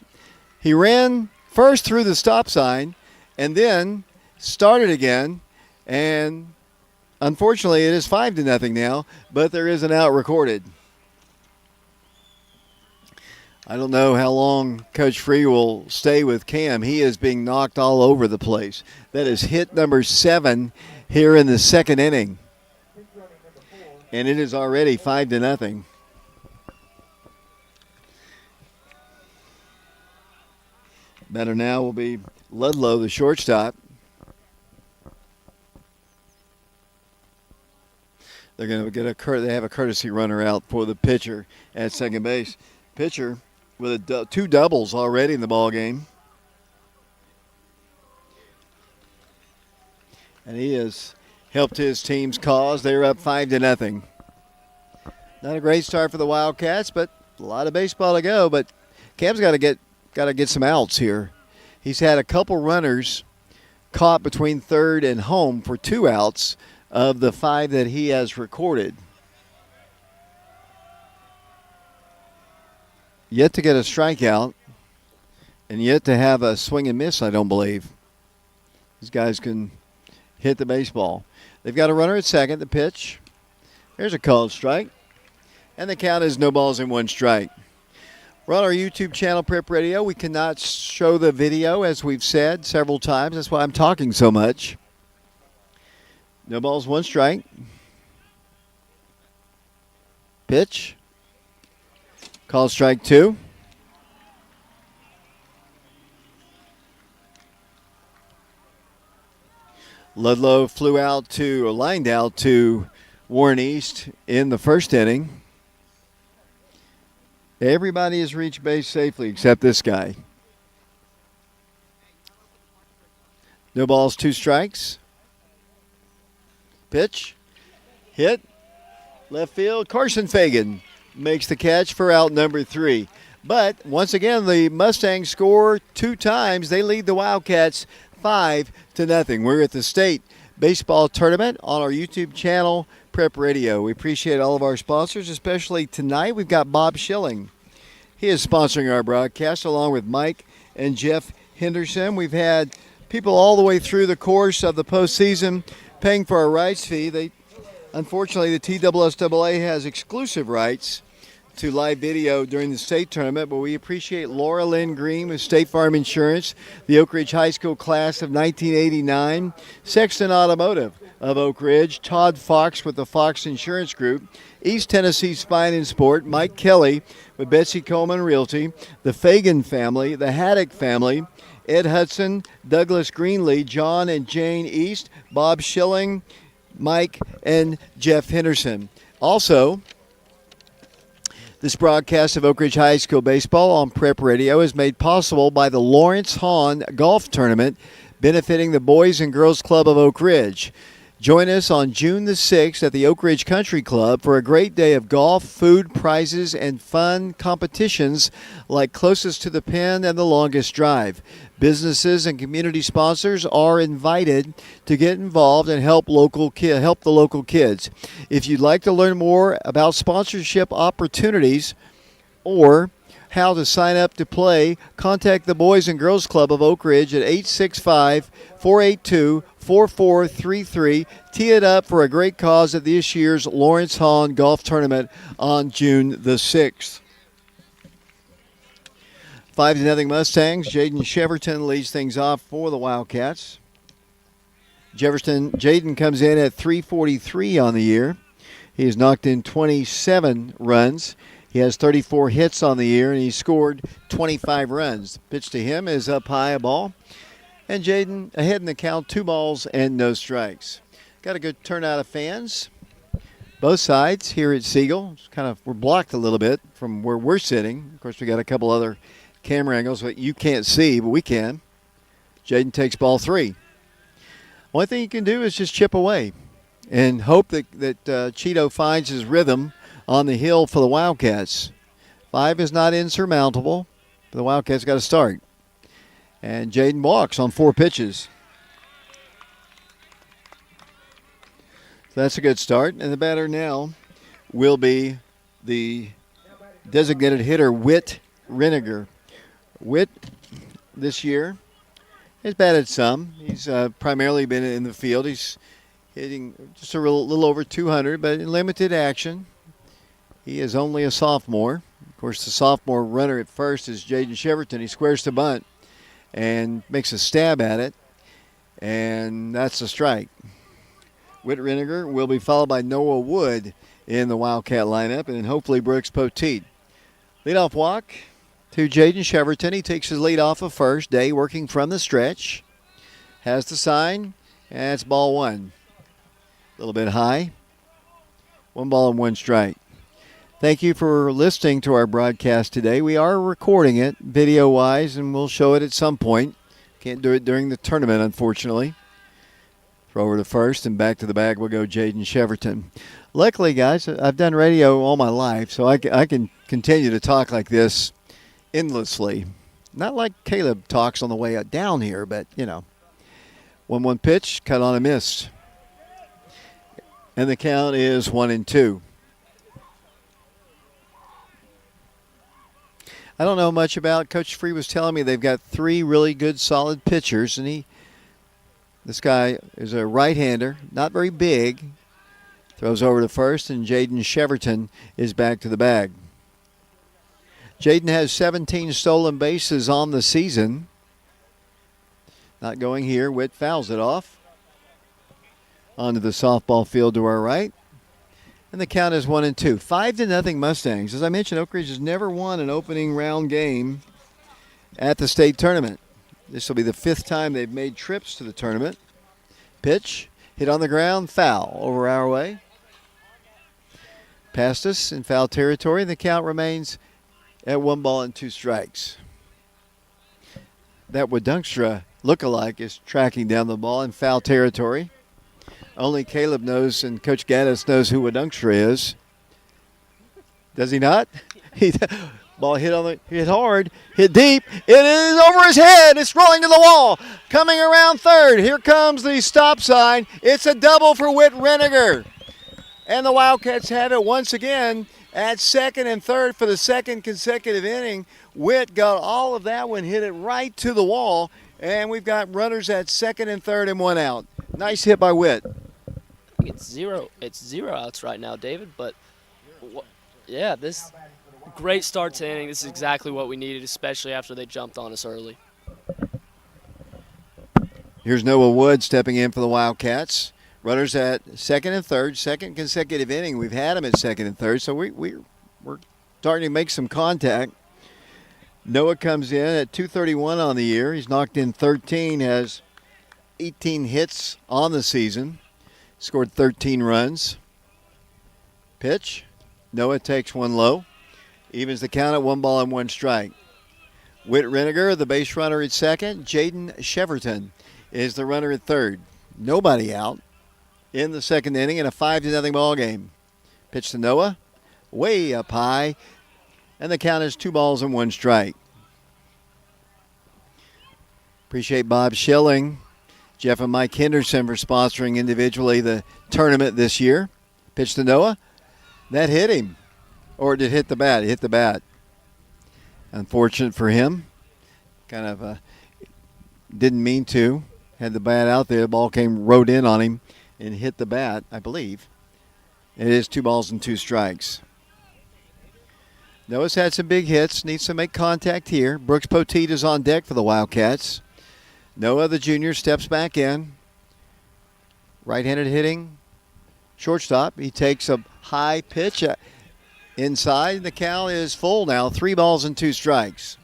A: He ran first through the stop sign and then started again, and unfortunately it is 5-0 now, but there is an out recorded. I don't know how long Coach Free will stay with Cam. He is being knocked all over the place. That is hit number 7 here in the second inning. And it is already 5-0. Better now will be Ludlow, the shortstop. They're going to get they have a courtesy runner out for the pitcher at second base. Pitcher with 2 doubles already in the ball game. And he has helped his team's cause. They're up 5-0. Not a great start for the Wildcats, but a lot of baseball to go. But Cam's got to get some outs here. He's had a couple runners caught between third and home for 2 outs of the 5 that he has recorded. Yet to get a strikeout, and yet to have a swing and miss, I don't believe. These guys can hit the baseball. They've got a runner at second. The pitch. There's a called strike. And the count is no balls and 1 strike. We're on our YouTube channel, Prep Radio. We cannot show the video, as we've said several times. That's why I'm talking so much. No balls, 1 strike. Pitch. Call strike 2. Ludlow lined out to Warren East in the first inning. Everybody has reached base safely except this guy. No balls, 2 strikes. Pitch. Hit. Left field. Carson Fagan makes the catch for out number 3. But once again, the Mustangs score 2 times. They lead the Wildcats 5-0. We're at the state baseball tournament on our YouTube channel, Prep Radio. We appreciate all of our sponsors, especially tonight. We've got Bob Schilling. He is sponsoring our broadcast along with Mike and Jeff Henderson. We've had people all the way through the course of the postseason paying for a rights fee. Unfortunately, the TSSAA has exclusive rights to live video during the state tournament, but we appreciate Laura Lynn Green with State Farm Insurance, the Oak Ridge High School class of 1989, Sexton Automotive of Oak Ridge, Todd Fox with the Fox Insurance Group, East Tennessee Spine and Sport, Mike Kelly with Betsy Coleman Realty, the Fagan family, the Haddock family, Ed Hudson, Douglas Greenlee, John and Jane East, Bob Schilling, Mike and Jeff Henderson. Also, this broadcast of Oak Ridge High School baseball on Prep Radio is made possible by the Lawrence Hahn Golf Tournament, benefiting the Boys and Girls Club of Oak Ridge. Join us on June the 6th at the Oak Ridge Country Club for a great day of golf, food, prizes, and fun competitions like Closest to the Pin and the Longest Drive. Businesses and community sponsors are invited to get involved and help the local kids. If you'd like to learn more about sponsorship opportunities or how to sign up to play, contact the Boys and Girls Club of Oak Ridge at 865-482-4433. Tee it up for a great cause at this year's Lawrence Hahn Golf Tournament on June the 6th. 5-0 Mustangs. Jaden Cheverton leads things off for the Wildcats. Jaden comes in at 343 on the year. He has knocked in 27 runs. He has 34 hits on the year, and he scored 25 runs. The pitch to him is up high, a ball. And Jaden ahead in the count, 2 balls and no strikes. Got a good turnout of fans. Both sides here at Siegel. We're blocked a little bit from where we're sitting. Of course, we got a couple other camera angles that you can't see, but we can. Jaden takes ball 3. Only thing you can do is just chip away and hope that Cheeto finds his rhythm on the hill for the Wildcats. 5 is not insurmountable, but the Wildcats got to start. And Jaden walks on 4 pitches. So that's a good start. And the batter now will be the designated hitter, Whit Reniger. Whit, this year, has batted some. He's primarily been in the field. He's hitting just a little over 200, but in limited action. He is only a sophomore. Of course, the sophomore runner at first is Jaden Cheverton. He squares the bunt and makes a stab at it, and that's a strike. Whit Reniger will be followed by Noah Wood in the Wildcat lineup, and then hopefully Brooks Poteet. Leadoff walk to Jaden Cheverton. He takes his lead off of first. Day working from the stretch. Has the sign, and it's ball 1. A little bit high. 1 ball and 1 strike. Thank you for listening to our broadcast today. We are recording it video-wise, and we'll show it at some point. Can't do it during the tournament, unfortunately. Throw over to first, and back to the bag will go Jaden Cheverton. Luckily, guys, I've done radio all my life, so I can continue to talk like this endlessly. Not like Caleb talks on the way down here, but, 1-1 pitch, cut on a miss. And the count is 1-2. I don't know much about. Coach Free was telling me they've got 3 really good, solid pitchers, and this guy is a right-hander, not very big. Throws over to first, and Jaden Cheverton is back to the bag. Jaden has 17 stolen bases on the season. Not going here. Witt fouls it off. Onto the softball field to our right. And the count is 1-2. 5-0 Mustangs. As I mentioned, Oak Ridge has never won an opening round game at the state tournament. This will be the 5th time they've made trips to the tournament. Pitch, hit on the ground, foul over our way. Past us in foul territory. The count remains at 1 ball and 2 strikes. That Wodunstra lookalike is tracking down the ball in foul territory. Only Caleb knows, and Coach Gaddis knows who Wodunstra is. Does he not? Ball hit hard, hit deep. It is over his head. It's rolling to the wall. Coming around third. Here comes the stop sign. It's a double for Whit Reniger. And the Wildcats have it once again at second and third for the 2nd consecutive inning. Whit got all of that one, hit it right to the wall. And we've got runners at 2nd and 3rd and 1 out. Nice hit by Whit.
B: I think it's 0 outs right now, David. But, this great start to inning. This is exactly what we needed, especially after they jumped on us early.
A: Here's Noah Wood stepping in for the Wildcats. Runners at 2nd and 3rd, 2nd consecutive inning. We've had them at 2nd and 3rd, so we're starting to make some contact. Noah comes in at 231 on the year. He's knocked in 13, has 18 hits on the season, scored 13 runs. Pitch. Noah takes one low. Evens the count at 1 ball and 1 strike. Whit Reniger, the base runner at 2nd. Jaden Cheverton is the runner at 3rd. Nobody out in the 2nd inning in a 5-0 ball game. Pitch to Noah, way up high, and the count is 2 balls and 1 strike. Appreciate Bob Schilling, Jeff and Mike Henderson for sponsoring individually the tournament this year. Pitch to Noah, that hit him. Or did it hit the bat? It hit the bat. Unfortunate for him. Kind of didn't mean to. Had the bat out there. The ball rode in on him and hit the bat, I believe. It is 2 balls and 2 strikes. Noah's had some big hits. Needs to make contact here. Brooks Poteet is on deck for the Wildcats. Noah, the junior, steps back in. Right-handed hitting. Shortstop. He takes a high pitch inside. The count is full now. 3 balls and 2 strikes.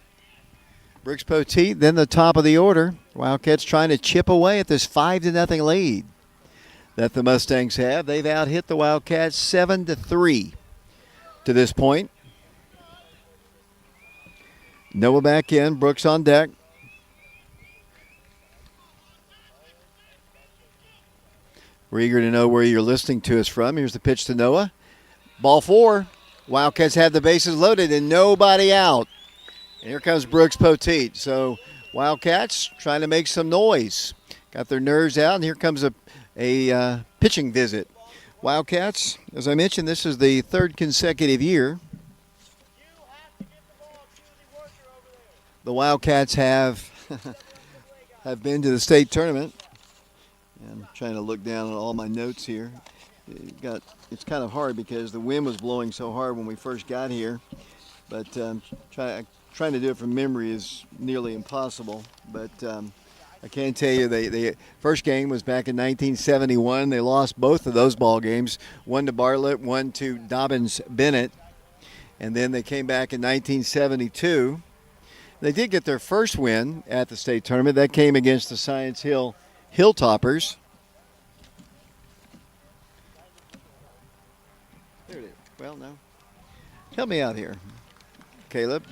A: Brooks Poteet, then the top of the order. Wildcats trying to chip away at this 5-0 lead that the Mustangs have. They've out-hit the Wildcats 7-3 to this point. Noah back in. Brooks on deck. We're eager to know where you're listening to us from. Here's the pitch to Noah. Ball 4. Wildcats have the bases loaded and nobody out. And here comes Brooks Poteet. So Wildcats trying to make some noise. Got their nerves out, and here comes a pitching visit. Wildcats, as I mentioned, this is the 3rd consecutive year the Wildcats have been to the state tournament. I'm trying to look down at all my notes here. It's kind of hard because the wind was blowing so hard when we first got here. But trying to do it from memory is nearly impossible. But I can tell you the first game was back in 1971. They lost both of those ball games, one to Bartlett, one to Dobbins-Bennett. And then they came back in 1972. They did get their first win at the state tournament. That came against the Science Hill Hilltoppers. There it is. Well, no. Help me out here, Caleb.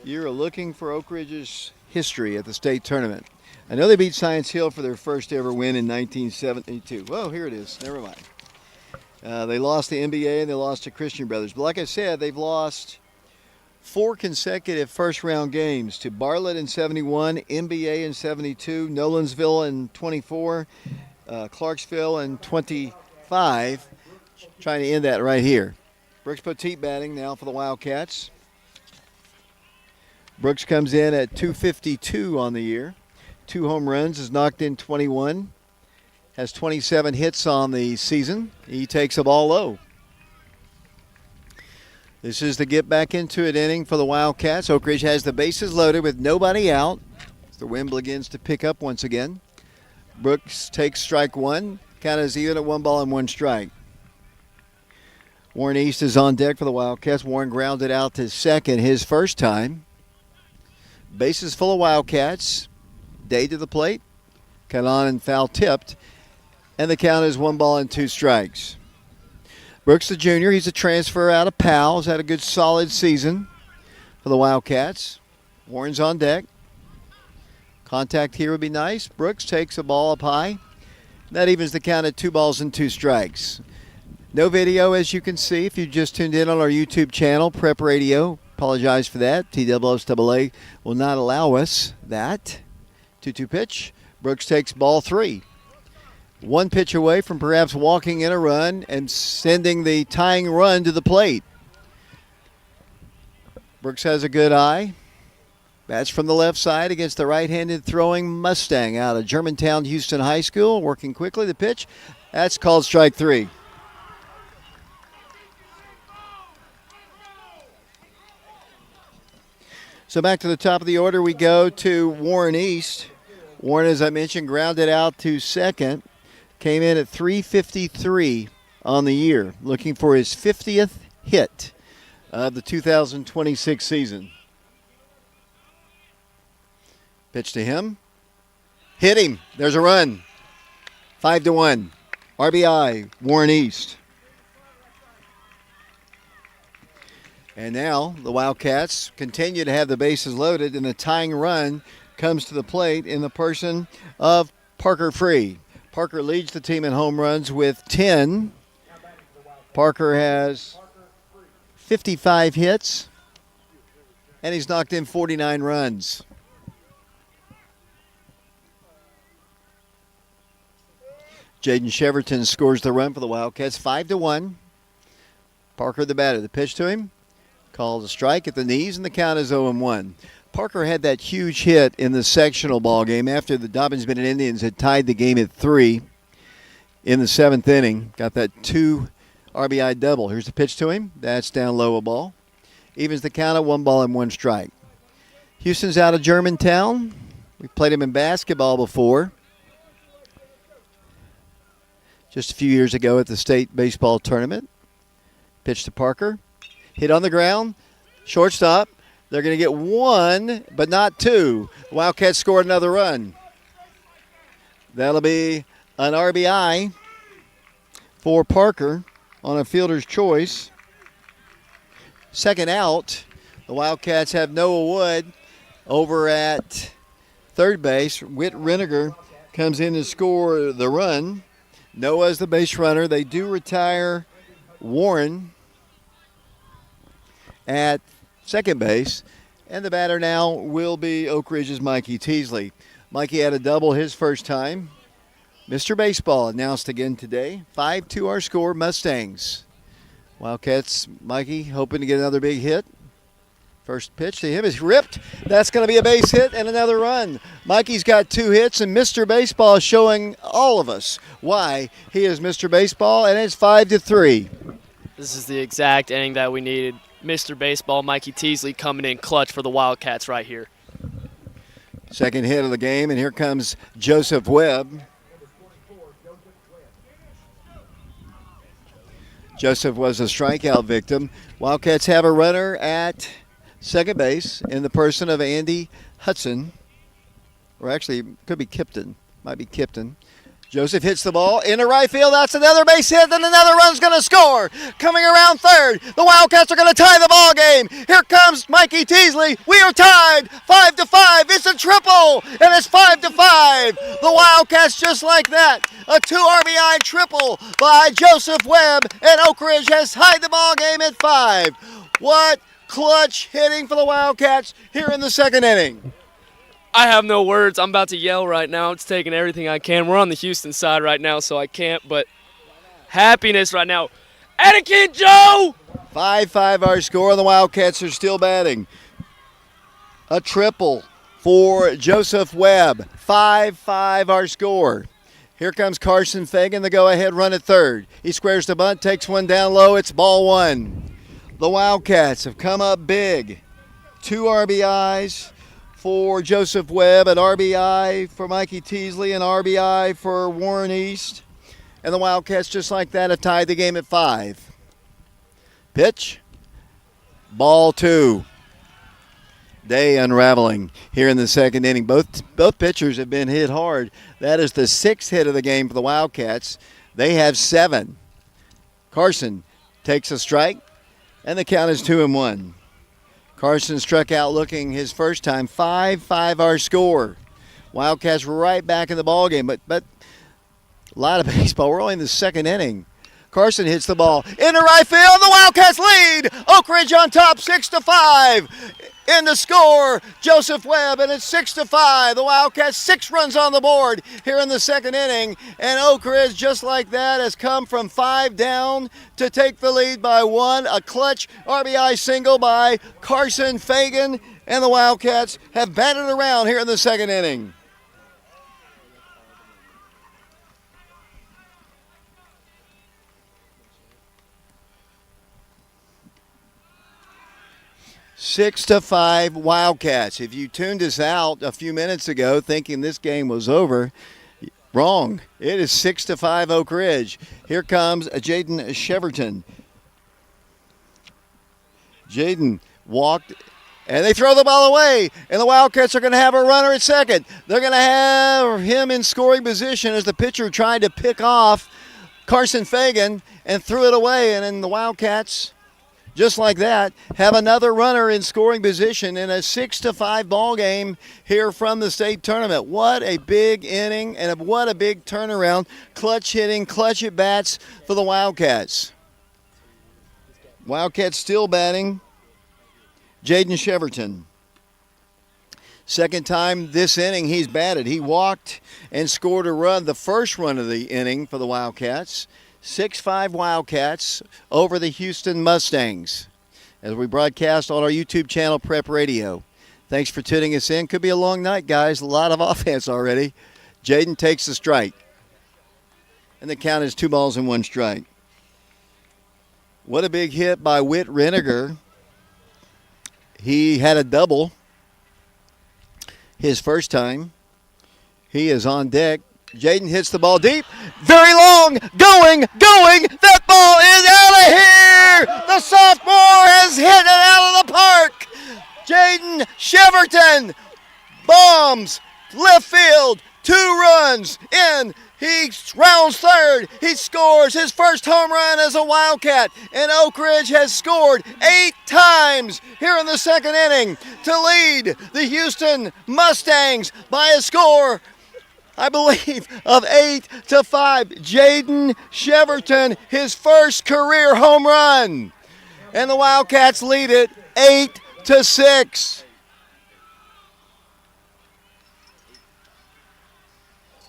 A: You're looking for Oak Ridge's history at the state tournament. I know they beat Science Hill for their first ever win in 1972. Whoa, here it is. Never mind. They lost the NBA and they lost to Christian Brothers. But like I said, they've lost 4 consecutive first-round games to Bartlett in 71, NBA in 72, Nolensville in 24, Clarksville in 25. Trying to end that right here. Brooks Poteet batting now for the Wildcats. Brooks comes in at .252 on the year. 2 home runs, has knocked in 21, has 27 hits on the season. He takes a ball low. This is the get back into it inning for the Wildcats. Oak Ridge has the bases loaded with nobody out. The wind begins to pick up once again. Brooks takes strike 1. Count is even at 1 ball and 1 strike. Warren East is on deck for the Wildcats. Warren grounded out to second his first time. Bases full of Wildcats. Day to the plate. Cut on and foul tipped. And the count is 1 ball and 2 strikes. Brooks, the junior, he's a transfer out of Powell. Has had a good solid season for the Wildcats. Warren's on deck. Contact here would be nice. Brooks takes a ball up high. That evens the count at 2 balls and 2 strikes. No video, as you can see, if you just tuned in on our YouTube channel, Prep Radio. Apologize for that. TSSAA will not allow us that. 2-2 pitch. Brooks takes ball 3. 1 pitch away from perhaps walking in a run and sending the tying run to the plate. Brooks has a good eye. Bats from the left side against the right-handed throwing Mustang out of Germantown Houston High School. Working quickly, the pitch. That's called strike 3. So back to the top of the order we go to Warren East. Warren, as I mentioned, grounded out to second. Came in at .353 on the year, looking for his 50th hit of the 2026 season. Pitch to him. Hit him. There's a run. 5-1. RBI, Warren East. And now the Wildcats continue to have the bases loaded, and the tying run comes to the plate in the person of Parker Free. Parker leads the team in home runs with 10. Parker has 55 hits, and he's knocked in 49 runs. Jaden Cheverton scores the run for the Wildcats, 5-1. Parker the batter. The pitch to him. Called a strike at the knees, and the count is 0-1. Parker had that huge hit in the sectional ball game after the Dobyns Bennett Indians had tied the game at 3 in the 7th inning. Got that 2 RBI double. Here's the pitch to him. That's down low, a ball. Evens the count at 1-1 strike. Houston's out of Germantown. We played him in basketball before. Just a few years ago at the state baseball tournament. Pitch to Parker. Hit on the ground. Shortstop. They're going to get 1, but not 2. Wildcats scored another run. That'll be an RBI for Parker on a fielder's choice. Second out. The Wildcats have Noah Wood over at third base. Whit Reniger comes in to score the run. Noah's the base runner. They do retire Warren at second base. And the batter now will be Oak Ridge's Mikey Teasley. Mikey had a double his first time. Mr. Baseball announced again today. 5-2 our score, Mustangs. Wildcats, Mikey hoping to get another big hit. First pitch to him is ripped. That's going to be a base hit and another run. Mikey's got 2 hits, and Mr. Baseball is showing all of us why he is Mr. Baseball, and it's 5-3.
B: This is the exact inning that we needed. Mr. Baseball, Mikey Teasley, coming in clutch for the Wildcats right here.
A: Second hit of the game, and here comes Joseph Webb. Joseph was a strikeout victim. Wildcats have a runner at second base in the person of Andy Hudson. Or actually, it could be Kipton. Might be Kipton. Joseph hits the ball into right field. That's another base hit, and another run's going to score. Coming around third, the Wildcats are going to tie the ball game. Here comes Mikey Teasley. We are tied 5-5. It's a triple, and it's 5-5. The Wildcats, just like that, a 2 RBI triple by Joseph Webb, and Oak Ridge has tied the ball game at 5. What clutch hitting for the Wildcats here in the second inning.
B: I have no words. I'm about to yell right now. It's taking everything I can. We're on the Houston side right now, so I can't, but happiness right now. Anakin Joe!
A: 5-5 our score, and the Wildcats are still batting. A triple for Joseph Webb. 5-5 our score. Here comes Carson Fagan, the go-ahead run at third. He squares the bunt, takes one down low. It's ball 1. The Wildcats have come up big. 2 RBIs for Joseph Webb, an RBI for Mikey Teasley, an RBI for Warren East. And the Wildcats, just like that, have tied the game at 5. Pitch. Ball 2. Day unraveling here in the second inning. Both pitchers have been hit hard. That is the 6th hit of the game for the Wildcats. They have 7. Carson takes a strike, and the count is 2-1. Carson struck out looking his first time. 5-5 our score. Wildcats right back in the ballgame, but a lot of baseball. We're only in the second inning. Carson hits the ball into right field. The Wildcats lead. Oak Ridge on top, 6-5. In the score, Joseph Webb, and it's 6-5. The Wildcats 6 runs on the board here in the second inning, and Oak Ridge, just like that, has come from 5 down to take the lead by 1. A clutch RBI single by Carson Fagan, and the Wildcats have batted around here in the second inning. Six to 5 Wildcats. If you tuned us out a few minutes ago thinking this game was over, wrong. It is 6-5 Oak Ridge. Here comes Jaden Cheverton. Jaden walked, and they throw the ball away, and the Wildcats are going to have a runner at second. They're going to have him in scoring position as the pitcher tried to pick off Carson Fagan and threw it away, and then the Wildcats, just like that, have another runner in scoring position in a 6-5 ball game here from the state tournament. What a big inning, and what a big turnaround. Clutch hitting, clutch at bats for the Wildcats. Wildcats still batting. Jaden Cheverton. Second time this inning he's batted. He walked and scored a run, the first run of the inning for the Wildcats. 6-5 Wildcats over the Houston Mustangs. as we broadcast on our YouTube channel, Prep Radio. Thanks for tuning us in. Could be a long night, guys. A lot of offense already. Jaden takes the strike. And the count is 2 balls and 1 strike. What a big hit by Whit Reniger. He had a double his first time. He is on deck. Jaden hits the ball deep. Very long. Going. That ball is out of here. The sophomore has hit it out of the park. Jaden Cheverton bombs left field. 2 runs in. He rounds third. He scores his first home run as a Wildcat. And Oak Ridge has scored 8 times here in the second inning to lead the Houston Mustangs by a score, I believe, of 8-5. Jaden Cheverton, his first career home run. And the Wildcats lead it 8-6.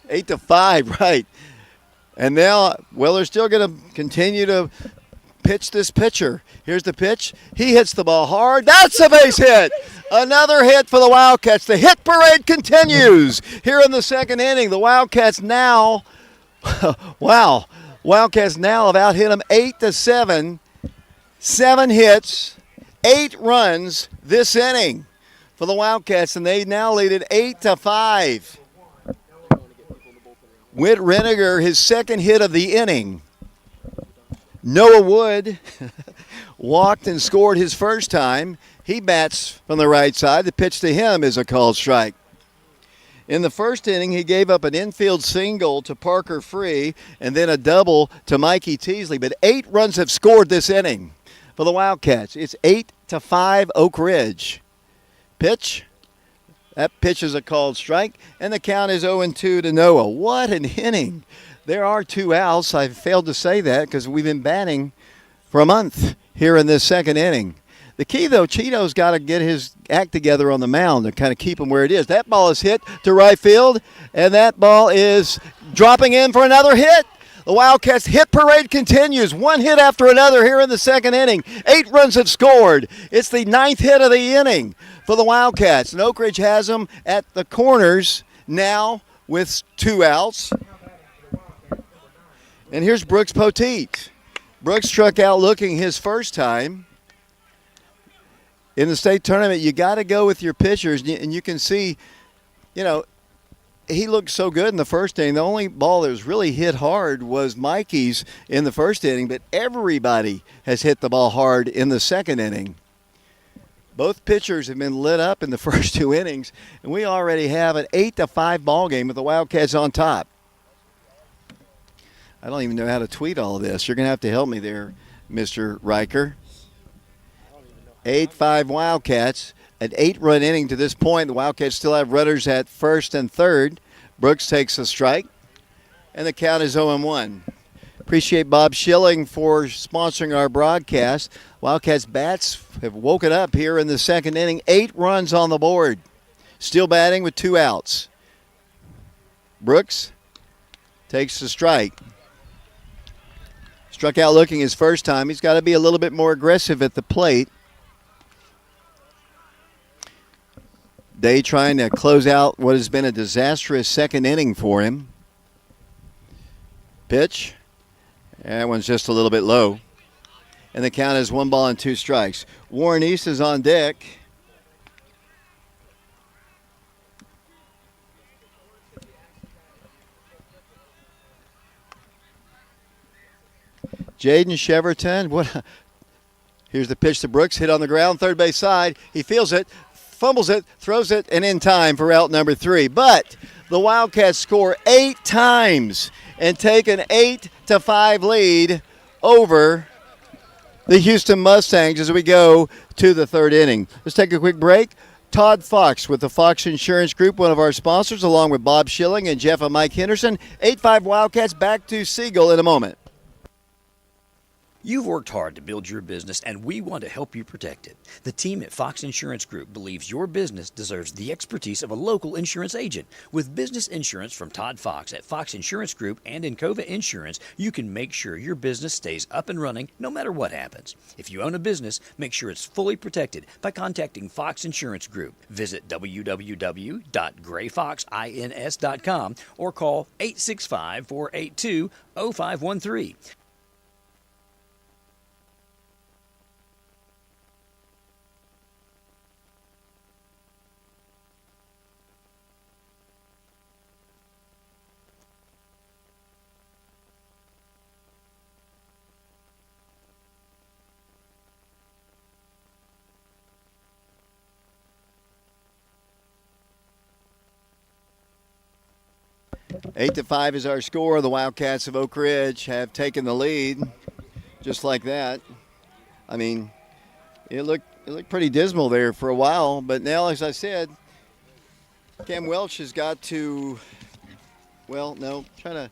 A: 8-5, right. And now, well, they're still going to continue to pitch this pitcher. Here's the pitch. He hits the ball hard. That's a base hit. Another hit for the Wildcats. The hit parade continues here in the second inning. The Wildcats now, wow, Wildcats now have out-hit them 8-7. 7 hits, 8 runs this inning for the Wildcats, and they now lead it 8-5. Whit Reniger, his second hit of the inning. Noah Wood walked and scored his first time. He bats from the right side. The pitch to him is a called strike. In the first inning, he gave up an infield single to Parker Free and then a double to Mikey Teasley. But 8 runs have scored this inning for the Wildcats. It's 8-5 Oak Ridge. Pitch. That pitch is a called strike, and the count is 0-2 to Noah. What an inning. There are 2 outs. I failed to say that because we've been batting for a month here in this second inning. The key, though, Cheeto's got to get his act together on the mound to kind of keep him where it is. That ball is hit to right field, and that ball is dropping in for another hit. The Wildcats hit parade continues. 1 hit after another here in the second inning. 8 runs have scored. It's the 9th hit of the inning for the Wildcats. And Oak Ridge has them at the corners now with 2 outs. And here's Brooks Poteet. Brooks struck out looking his first time. In the state tournament, you got to go with your pitchers. And you can see, you know, he looked so good in the first inning. The only ball that was really hit hard was Mikey's in the first inning, but everybody has hit the ball hard in the second inning. Both pitchers have been lit up in the first 2 innings, and we already have an 8-5 ball game with the Wildcats on top. I don't even know how to tweet all of this. You're going to have to help me there, Mr. Riker. 8-5 Wildcats. An 8-run inning to this point. The Wildcats still have runners at first and third. Brooks takes a strike, and the count is 0-1. Appreciate Bob Schilling for sponsoring our broadcast. Wildcats bats have woken up here in the second inning. 8 runs on the board. Still batting with 2 outs. Brooks takes the strike. Struck out looking his first time. He's got to be a little bit more aggressive at the plate. Day trying to close out what has been a disastrous second inning for him. Pitch. That one's just a little bit low. And the count is 1 ball and 2 strikes. Warren East is on deck. Jaden Cheverton. Here's the pitch to Brooks. Hit on the ground, third base side. He feels it. Fumbles it, throws it, and in time for out number 3. But the Wildcats score 8 times and take an 8-5 lead over the Houston Mustangs as we go to the third inning. Let's take a quick break. Todd Fox with the Fox Insurance Group, one of our sponsors, along with Bob Schilling and Jeff and Mike Henderson. 8-5 Wildcats, back to Siegel in a moment.
F: You've worked hard to build your business, and we want to help you protect it. The team at Fox Insurance Group believes your business deserves the expertise of a local insurance agent. With business insurance from Todd Fox at Fox Insurance Group and Encova Insurance, you can make sure your business stays up and running no matter what happens. If you own a business, make sure it's fully protected by contacting Fox Insurance Group. Visit www.grayfoxins.com or call 865-482-0513.
A: Eight to 5 is our score. The Wildcats of Oak Ridge have taken the lead, just like that. I mean, it looked pretty dismal there for a while, but now, as I said, Cam Welch has got to, try to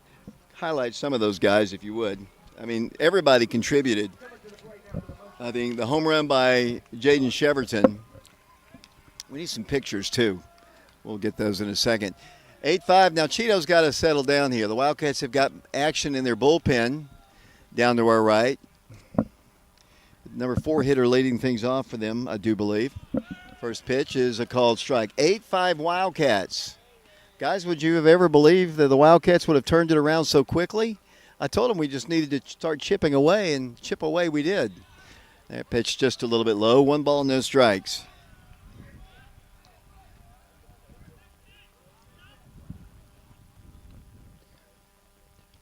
A: highlight some of those guys if you would. I mean, everybody contributed. I think the home run by Jaden Cheverton. We need some pictures too. We'll get those in a second. 8-5. Now, Cheeto's got to settle down here. The Wildcats have got action in their bullpen down to our right. Number 4 hitter leading things off for them, I do believe. First pitch is a called strike. 8-5 Wildcats. Guys, would you have ever believed that the Wildcats would have turned it around so quickly? I told them we just needed to start chipping away, and chip away we did. That pitch just a little bit low. 1 ball, no strikes.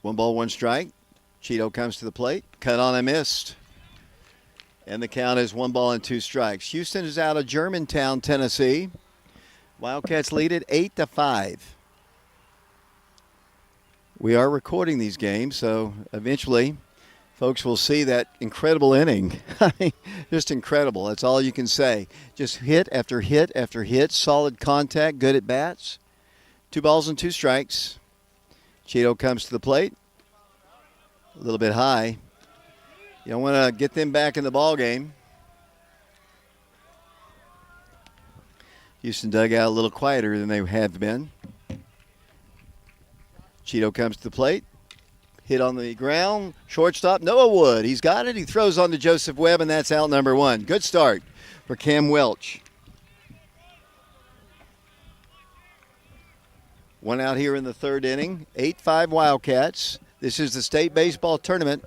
A: One ball, one strike. Cheeto comes to the plate. Cut on and missed. And the count is 1 ball and 2 strikes. Houston is out of Germantown, Tennessee. Wildcats lead it 8-5. We are recording these games, so eventually folks will see that incredible inning. I mean, just incredible. That's all you can say. Just hit after hit after hit. Solid contact, good at bats. 2 balls and 2 strikes. Cheeto comes to the plate. A little bit high. You don't want to get them back in the ball game. Houston dugout a little quieter than they have been. Cheeto comes to the plate. Hit on the ground. Shortstop, Noah Wood. He's got it. He throws on to Joseph Webb, and that's out number 1. Good start for Cam Welch. 1 out here in the 3rd inning. 8-5 Wildcats. This is the state baseball tournament.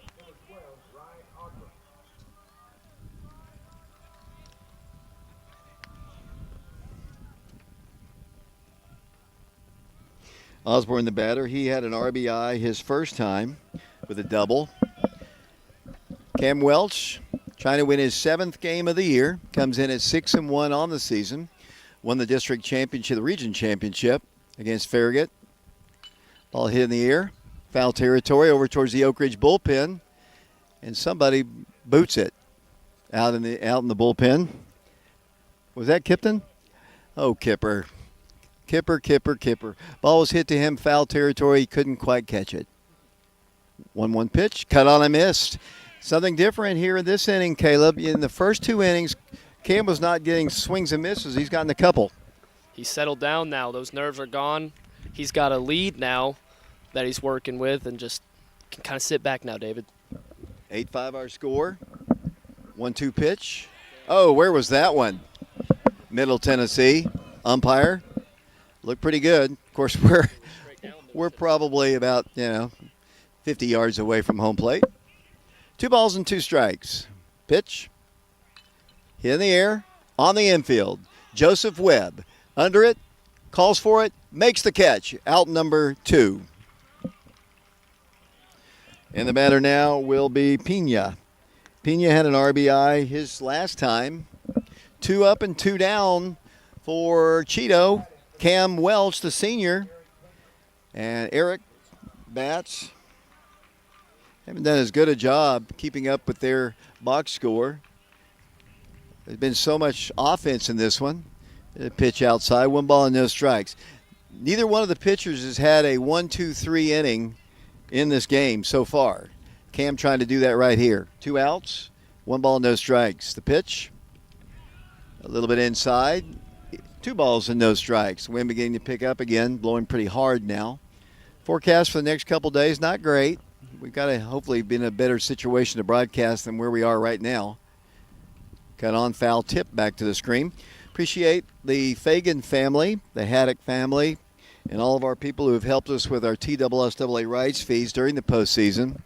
A: Osborne, the batter, he had an RBI his first time with a double. Cam Welch trying to win his 7th game of the year. Comes in at 6-1 on the season. Won the district championship, the region championship against Farragut. Ball hit in the air. Foul territory over towards the Oak Ridge bullpen. And somebody boots it out in the bullpen. Was that Kipton? Oh, Kipper. Kipper. Ball was hit to him, foul territory. He couldn't quite catch it. 1-1 pitch, cut on and missed. Something different here in this inning, Caleb. In the first 2 innings, Cam was not getting swings and misses. He's gotten a couple.
B: He's settled down now. Those nerves are gone. He's got a lead now that he's working with and just can kind of sit back now, David.
A: 8-5 our score. 1-2 pitch. Oh, where was that one? Middle Tennessee. Umpire. Looked pretty good. Of course, we're probably about, 50 yards away from home plate. 2 balls and 2 strikes. Pitch. Hit in the air. On the infield. Joseph Webb. Under it. Calls for it. Makes the catch. Out number 2. And the batter now will be Pena. Pena had an RBI his last time. 2 up and 2 down for Cheeto. Cam Welch, the senior, and Eric Batts haven't done as good a job keeping up with their box score. There's been so much offense in this one. A pitch outside, 1 ball and no strikes. Neither one of the pitchers has had a 1-2-3 inning in this game so far. Cam trying to do that right here. 2 outs, 1 ball, no strikes. The pitch, a little bit inside. 2 balls and no strikes. Wind beginning to pick up again, blowing pretty hard now. Forecast for the next couple days, not great. We've got to hopefully be in a better situation to broadcast than where we are right now. Got on foul tip back to the screen. Appreciate the Fagan family, the Haddock family, and all of our people who have helped us with our TSSAA rights fees during the postseason.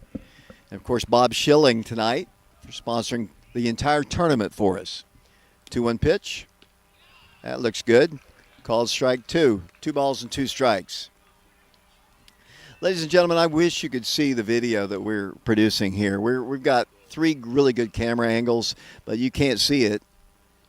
A: And, of course, Bob Schilling tonight for sponsoring the entire tournament for us. 2-1 pitch. That looks good. Called strike 2. 2 balls and 2 strikes. Ladies and gentlemen, I wish you could see the video that we're producing here. We've got 3 really good camera angles, but you can't see it.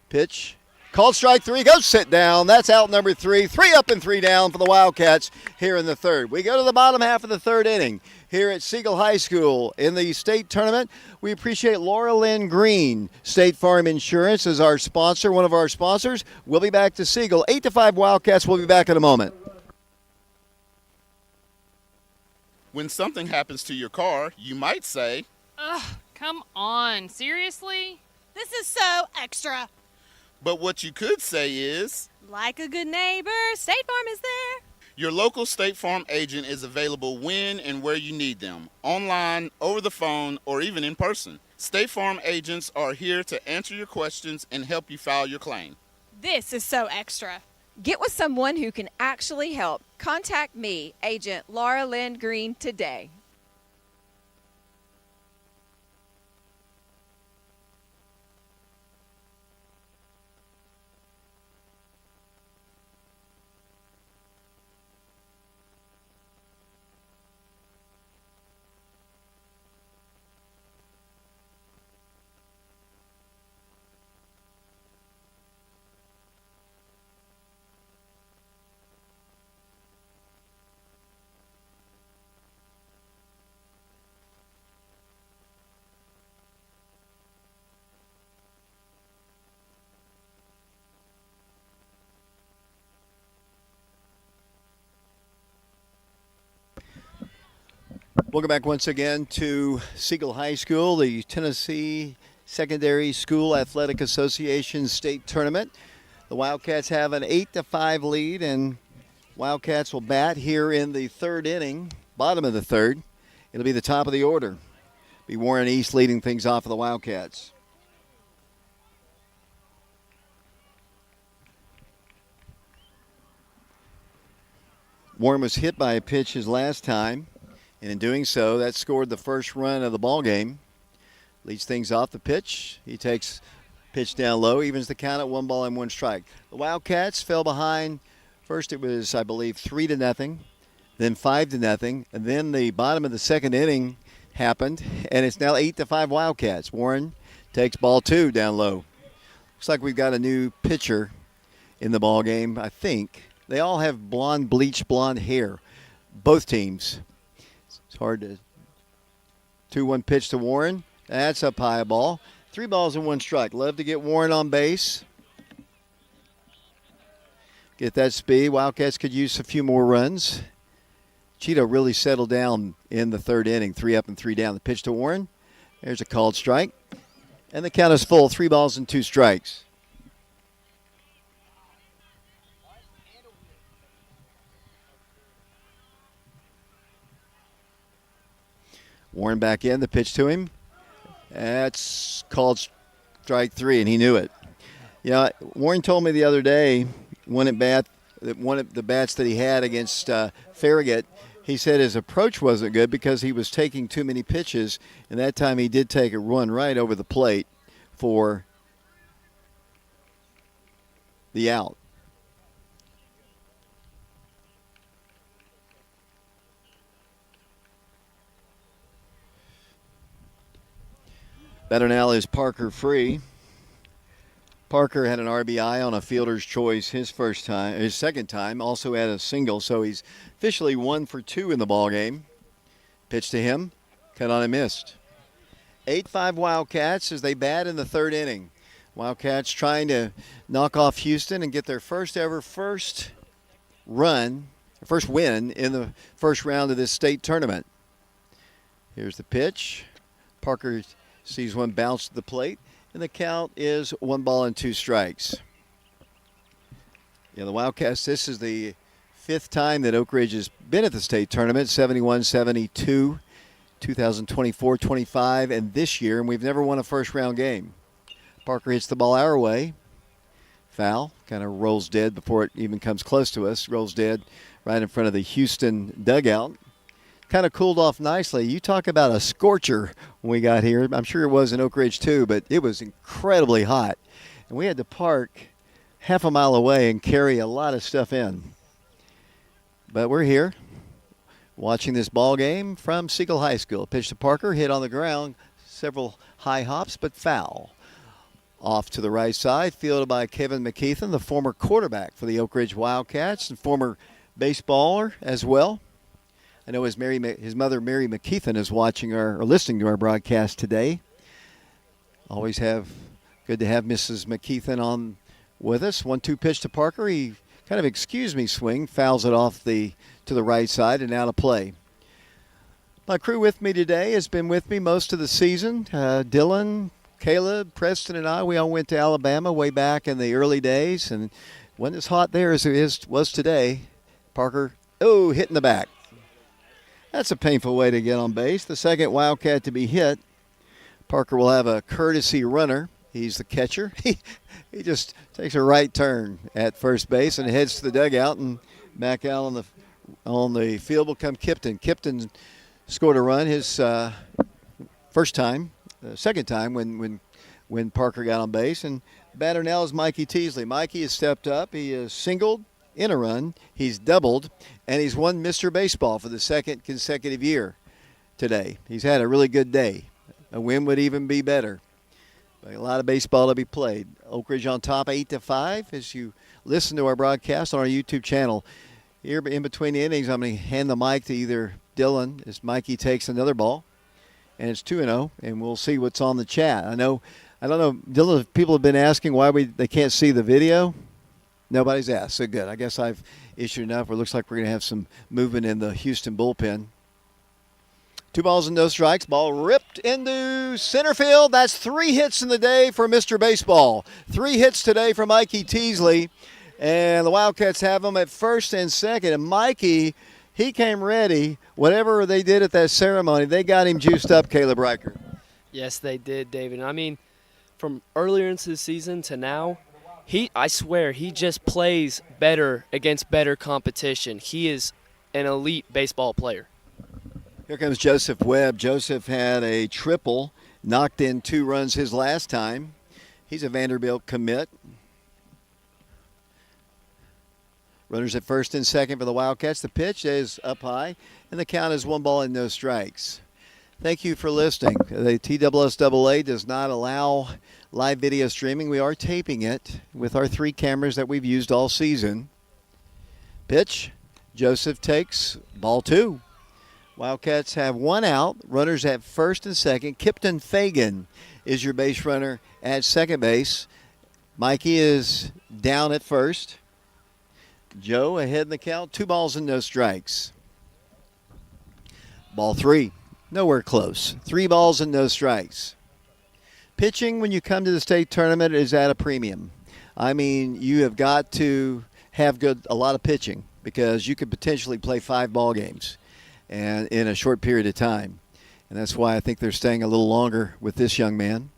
A: Pitch. Called strike 3. Go sit down. That's out number 3. 3 up and 3 down for the Wildcats here in the third. We go to the bottom half of the third inning here at Siegel High School in the state tournament. We appreciate Laura Lynn Green, State Farm Insurance, as our sponsor, one of our sponsors. We'll be back to Siegel. 8-5 Wildcats. We'll be back in a moment.
G: When something happens to your car, you might say,
H: Ugh, come on, seriously?
I: This is so extra.
G: but what you could say is,
I: Like a good neighbor, State Farm is there.
G: your local State Farm agent is available when and where you need them, online, over the phone, or even in person. State Farm agents are here to answer your questions and help you file your claim.
I: This is so extra.
J: Get with someone who can actually help. Contact me, Agent Laura Lynn Green, today.
A: Welcome back once again to Siegel High School, the Tennessee Secondary School Athletic Association State Tournament. The Wildcats have an 8-5 lead, and Wildcats will bat here in the third inning, bottom of the third. It'll be the top of the order. Be Warren East leading things off for the Wildcats. Warren was hit by a pitch his last time. And in doing so, that scored the first run of the ball game. Leads things off the pitch. He takes pitch down low, evens the count at 1 ball and 1 strike. The Wildcats fell behind. First it was, I believe, 3-0, then 5-0, and then the bottom of the second inning happened, and it's now 8-5 Wildcats. Warren takes ball 2 down low. Looks like we've got a new pitcher in the ball game, I think. They all have bleached blonde hair, both teams. It's hard to. 2-1 pitch to Warren. That's up high a ball. 3 balls and 1 strike. Love to get Warren on base. Get that speed. Wildcats could use a few more runs. Cheeto really settled down in the third inning. 3 up and 3 down. The pitch to Warren. There's a called strike. And the count is full. 3 balls and 2 strikes. Warren back in, the pitch to him. That's called strike 3, and he knew it. Yeah, Warren told me the other day, one of the bats that he had against Farragut, he said his approach wasn't good because he was taking too many pitches, and that time he did take a run right over the plate for the out. Batter now is Parker Free. Parker had an RBI on a fielder's choice his second time. Also had a single, so he's officially 1 for 2 in the ball game. Pitch to him, cut on and missed. 8-5 Wildcats as they bat in the third inning. Wildcats trying to knock off Houston and get their first win in the first round of this state tournament. Here's the pitch. Parker sees one bounce to the plate, and the count is 1 ball and 2 strikes. Yeah, the Wildcats, this is the 5th time that Oak Ridge has been at the state tournament, 71, 72, 2024, 25, and this year, and we've never won a first-round game. Parker hits the ball our way. Foul, kind of rolls dead before it even comes close to us. Rolls dead right in front of the Houston dugout. Kind of cooled off nicely. You talk about a scorcher when we got here. I'm sure it was in Oak Ridge too, but it was incredibly hot. And we had to park half a mile away and carry a lot of stuff in. But we're here watching this ball game from Siegel High School. Pitch to Parker, hit on the ground, several high hops, but foul. Off to the right side, fielded by Kevin McKeithen, the former quarterback for the Oak Ridge Wildcats and former baseballer as well. I know his mother, Mary McKeithen, is watching or listening to our broadcast today. Always good to have Mrs. McKeithen on with us. 1-2 pitch to Parker. He kind of excuse me swing, fouls it off to the right side and out of play. My crew with me today has been with me most of the season. Dylan, Caleb, Preston, and I, we all went to Alabama way back in the early days, and wasn't as hot there as it was today. Parker, hitting the back. That's a painful way to get on base. The second Wildcat to be hit. Parker will have a courtesy runner. He's the catcher. He just takes a right turn at first base and heads to the dugout, and back out on the field will come Kipton. Kipton scored a run his second time when Parker got on base, and batter now is Mikey Teasley. Mikey has stepped up. He has singled in a run. He's doubled, and he's won Mr. Baseball for the second consecutive year today. He's had a really good day. A win would even be better. But a lot of baseball to be played. Oak Ridge on top 8-5 as you listen to our broadcast on our YouTube channel. Here in between the innings, I'm going to hand the mic to either Dylan as Mikey takes another ball. And it's 2-0, and we'll see what's on the chat. I don't know, Dylan, if people have been asking why they can't see the video. Nobody's asked, so good. I guess I've issued enough where it looks like we're going to have some movement in the Houston bullpen. 2 balls and no strikes. Ball ripped into center field. That's 3 hits in the day for Mr. Baseball. 3 hits today for Mikey Teasley. And the Wildcats have him at first and second. And Mikey, he came ready. Whatever they did at that ceremony, they got him juiced up, Caleb Riker.
B: Yes, they did, David. I mean, from earlier into the season to now, I swear, he just plays better against better competition. He is an elite baseball player.
A: Here comes Joseph Webb. Joseph had a triple, knocked in 2 runs his last time. He's a Vanderbilt commit. Runners at first and second for the Wildcats. The pitch is up high, and the count is 1 ball and no strikes. Thank you for listening. The TSSAA does not allow live video streaming. We are taping it with our 3 cameras that we've used all season. Pitch. Joseph takes ball 2. Wildcats have 1 out. Runners at first and second. Kipton Fagan is your base runner at second base. Mikey is down at first. Joe ahead in the count. 2 balls and no strikes. Ball 3. Nowhere close. 3 balls and no strikes. Pitching when you come to the state tournament is at a premium. I mean, you have got to have a lot of pitching because you could potentially play 5 ball games and in a short period of time. And that's why I think they're staying a little longer with this young man.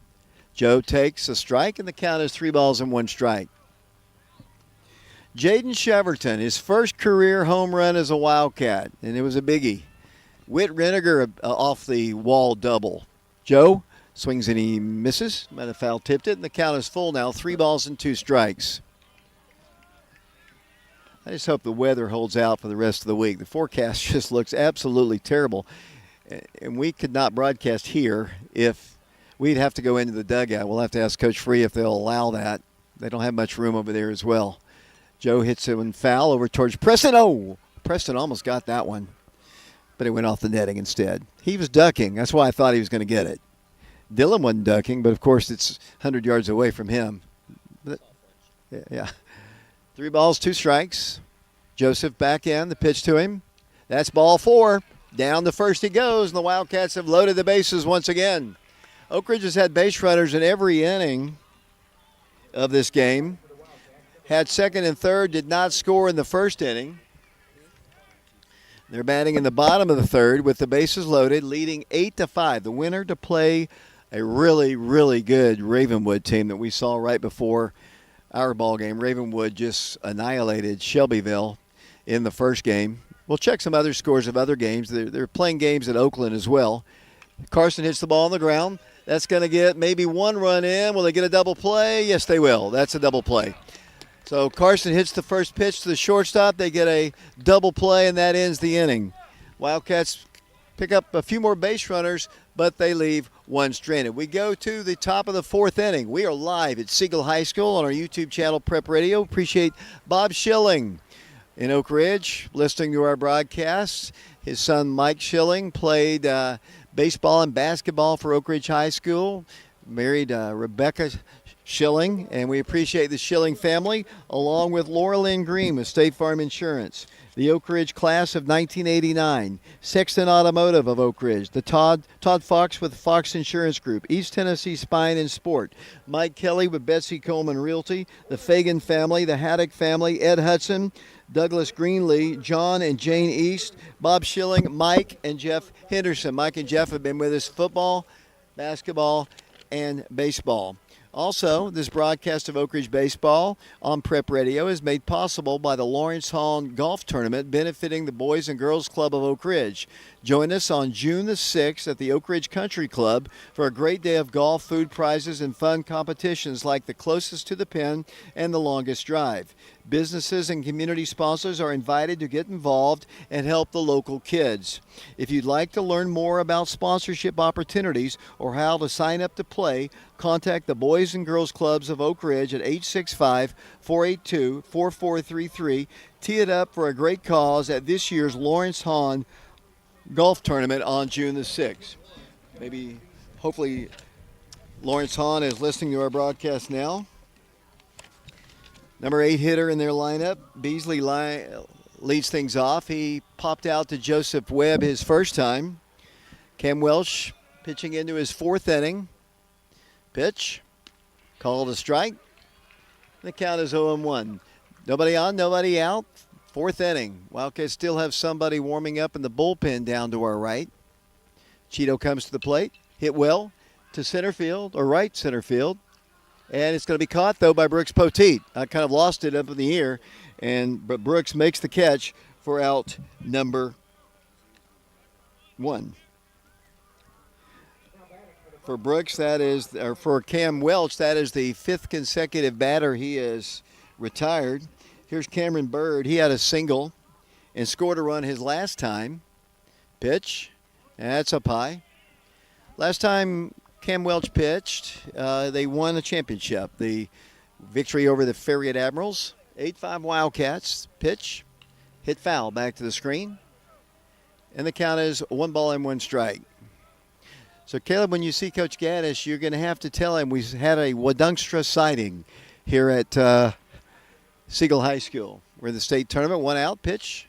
A: Joe takes a strike, and the count is 3 balls and 1 strike. Jaden Cheverton, his first career home run as a Wildcat, and it was a biggie. Whit Reniger off the wall double. Joe swings and he misses. Might have foul tipped it, and the count is full now. 3 balls and 2 strikes. I just hope the weather holds out for the rest of the week. The forecast just looks absolutely terrible. And we could not broadcast here if we'd have to go into the dugout. We'll have to ask Coach Free if they'll allow that. They don't have much room over there as well. Joe hits it and foul over towards Preston. Oh, Preston almost got that one, but it went off the netting instead. He was ducking. That's why I thought he was going to get it. Dylan wasn't ducking, but of course it's 100 yards away from him. But, yeah. 3 balls, 2 strikes. Joseph back in. The pitch to him. That's ball 4. Down the first he goes, and the Wildcats have loaded the bases once again. Oak Ridge has had base runners in every inning of this game. Had second and third, did not score in the first inning. They're batting in the bottom of the third with the bases loaded, leading 8-5. The winner to play a really, really good Ravenwood team that we saw right before our ball game. Ravenwood just annihilated Shelbyville in the first game. We'll check some other scores of other games. They're playing games at Oakland as well. Carson hits the ball on the ground. That's going to get maybe one run in. Will they get a double play? Yes, they will. That's a double play. So Carson hits the first pitch to the shortstop. They get a double play, and that ends the inning. Wildcats pick up a few more base runners, but they leave one stranded. We go to the top of the fourth inning. We are live at Siegel High School on our YouTube channel, Prep Radio. Appreciate Bob Schilling in Oak Ridge listening to our broadcasts. His son Mike Schilling played baseball and basketball for Oak Ridge High School. Married Rebecca Schilling, and we appreciate the Schilling family, along with Laura Lynn Green with State Farm Insurance. The Oak Ridge class of 1989, Sexton Automotive of Oak Ridge, the Todd Fox with Fox Insurance Group, East Tennessee Spine and Sport, Mike Kelly with Betsy Coleman Realty, the Fagan family, the Haddock family, Ed Hudson, Douglas Greenlee, John and Jane East, Bob Schilling, Mike and Jeff Henderson. Mike and Jeff have been with us football, basketball, and baseball. Also, this broadcast of Oak Ridge Baseball on Prep Radio is made possible by the Lawrence Hahn Golf Tournament benefiting the Boys and Girls Club of Oak Ridge. Join us on June the 6th at the Oak Ridge Country Club for a great day of golf, food prizes, and fun competitions like the closest to the pin and the longest drive. Businesses and community sponsors are invited to get involved and help the local kids. If you'd like to learn more about sponsorship opportunities or how to sign up to play, contact the Boys and Girls Clubs of Oak Ridge at 865-482-4433. Tee it up for a great cause at this year's Lawrence Hahn Golf Tournament on June the 6th. Hopefully, Lawrence Hahn is listening to our broadcast now. Number 8 hitter in their lineup, Beasley leads things off. He popped out to Joseph Webb his first time. Cam Welch pitching into his fourth inning. Pitch, called a strike. The count is 0-1. Nobody on, nobody out. Fourth inning. Wildcats still have somebody warming up in the bullpen down to our right. Cheeto comes to the plate, hit well to center field, or right center field. And it's going to be caught, though, by Brooks Poteet. I kind of lost it up in the air, but Brooks makes the catch for out number 1. For Brooks, for Cam Welch, that is the 5th consecutive batter he has retired. Here's Cameron Bird. He had a single and scored a run his last time. Pitch, and that's up high. Last time Cam Welch pitched, they won a championship. The victory over the Farragut Admirals. 8-5 Wildcats. Pitch, hit foul back to the screen. And the count is 1-1 strike. So, Caleb, when you see Coach Gaddis, you're going to have to tell him we had a Wadunstra sighting here at Siegel High School. We're in the state tournament. 1 out, pitch.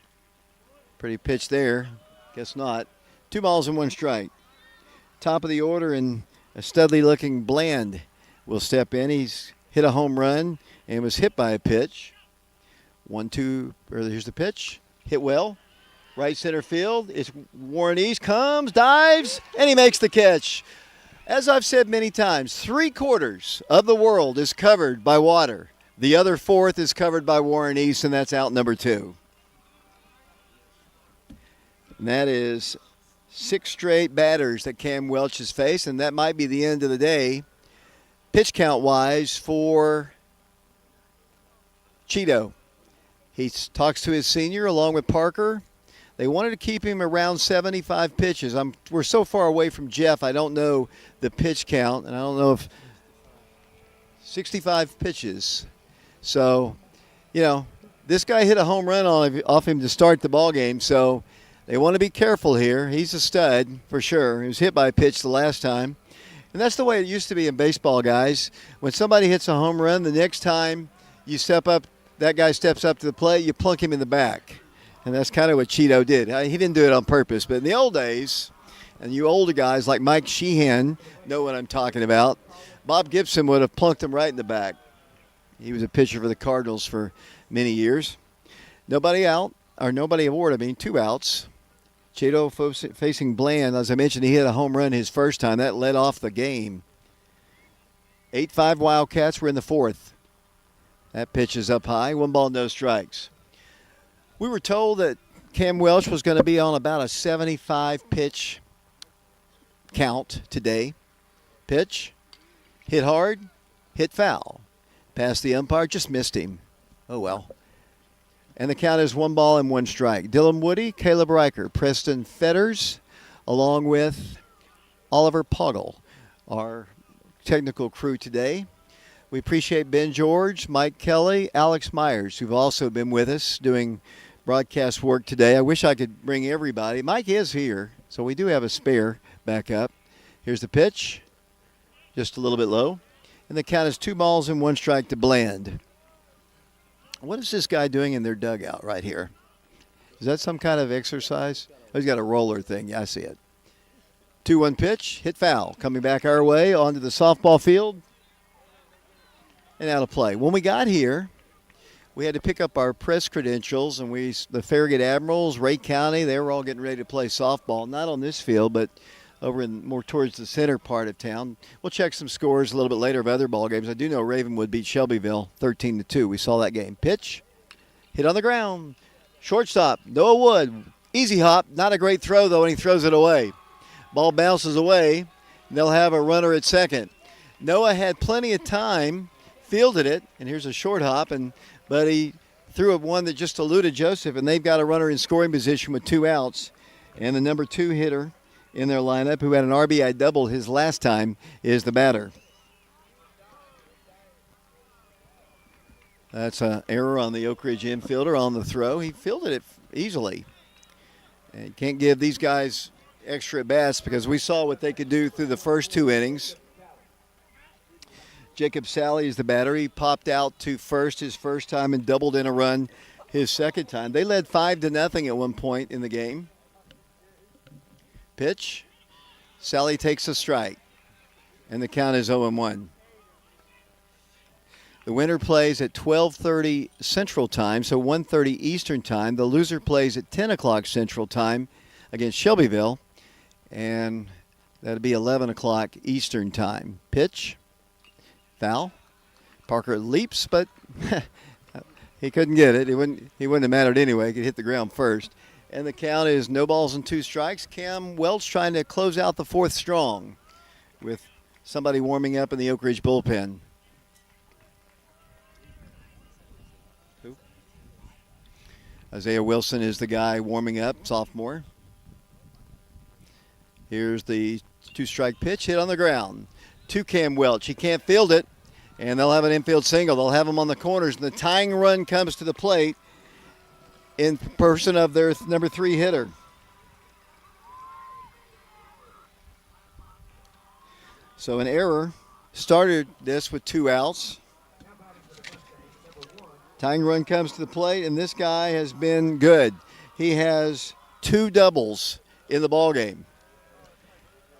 A: Pretty pitch there. Guess not. 2-1 strike. Top of the order, and a studly-looking Bland will step in. He's hit a home run and was hit by a pitch. 1-2, here's the pitch. Hit well. Right center field. It's Warren East. Comes, dives, and he makes the catch. As I've said many times, 3/4 of the world is covered by water. The other 1/4 is covered by Warren East, and that's out number 2. And that is 6 straight batters that Cam Welch has faced, and that might be the end of the day, pitch count-wise, for Cheeto. He talks to his senior along with Parker. They wanted to keep him around 75 pitches. We're so far away from Jeff, I don't know the pitch count, and I don't know if 65 pitches. So, this guy hit a home run off him to start the ball game, so they want to be careful here. He's a stud for sure. He was hit by a pitch the last time. And that's the way it used to be in baseball, guys. When somebody hits a home run, the next time you step up, that guy steps up to the plate, you plunk him in the back. And that's kind of what Cheeto did. He didn't do it on purpose, but in the old days, and you older guys like Mike Sheehan know what I'm talking about, Bob Gibson would have plunked him right in the back. He was a pitcher for the Cardinals for many years. Nobody aboard, 2 outs. Cheeto facing Bland. As I mentioned, he hit a home run his first time. That led off the game. 8-5 Wildcats. We're in the 4th. That pitch is up high. 1 ball, no strikes. We were told that Cam Welch was going to be on about a 75 pitch count today. Pitch, hit hard, hit foul. Past the umpire, just missed him. Oh, well. And the count is 1 ball and 1 strike. Dylan Woody, Caleb Riker, Preston Fetters, along with Oliver Poggle, our technical crew today. We appreciate Ben George, Mike Kelly, Alex Myers, who've also been with us doing broadcast work today. I wish I could bring everybody. Mike is here, so we do have a spare back up. Here's the pitch, just a little bit low. And the count is 2 balls and 1 strike to Bland. What is this guy doing in their dugout right here? Is that some kind of exercise? Oh, he's got a roller thing. Yeah, I see it. 2-1 pitch, hit foul. Coming back our way onto the softball field and out of play. When we got here, we had to pick up our press credentials, and the Farragut Admirals, Ray County, they were all getting ready to play softball. Not on this field, but over more towards the center part of town. We'll check some scores a little bit later of other ball games. I do know Ravenwood beat Shelbyville 13-2. We saw that game. Pitch, hit on the ground. Shortstop, Noah Wood. Easy hop. Not a great throw, though, and he throws it away. Ball bounces away, and they'll have a runner at second. Noah had plenty of time, fielded it, and here's a short hop, but he threw one that just eluded Joseph, and they've got a runner in scoring position with 2 outs. And the number 2 hitter in their lineup, who had an RBI double his last time, is the batter. That's an error on the Oak Ridge infielder on the throw. He fielded it easily. And can't give these guys extra at-bats because we saw what they could do through the first 2 innings. Jacob Sally is the batter. He popped out to first his first time and doubled in a run his second time. They led 5-0 at one point in the game. Pitch. Sally takes a strike, and the count is 0-1. The winner plays at 12:30 Central Time, so 1:30 Eastern Time. The loser plays at 10 o'clock Central Time against Shelbyville, and that'll be 11 o'clock Eastern Time. Pitch. Foul. Parker leaps, but he couldn't get it. He wouldn't have mattered anyway. He could hit the ground first. And the count is 0 balls and 2 strikes. Cam Welch trying to close out the 4th strong with somebody warming up in the Oak Ridge bullpen. Who? Isaiah Wilson is the guy warming up, sophomore. Here's the 2-strike pitch, hit on the ground to Cam Welch. He can't field it, and they'll have an infield single. They'll have him on the corners, and the tying run comes to the plate in person of their number 3 hitter. So an error started this with 2 outs. Tying run comes to the plate, and this guy has been good. He has 2 doubles in the ballgame.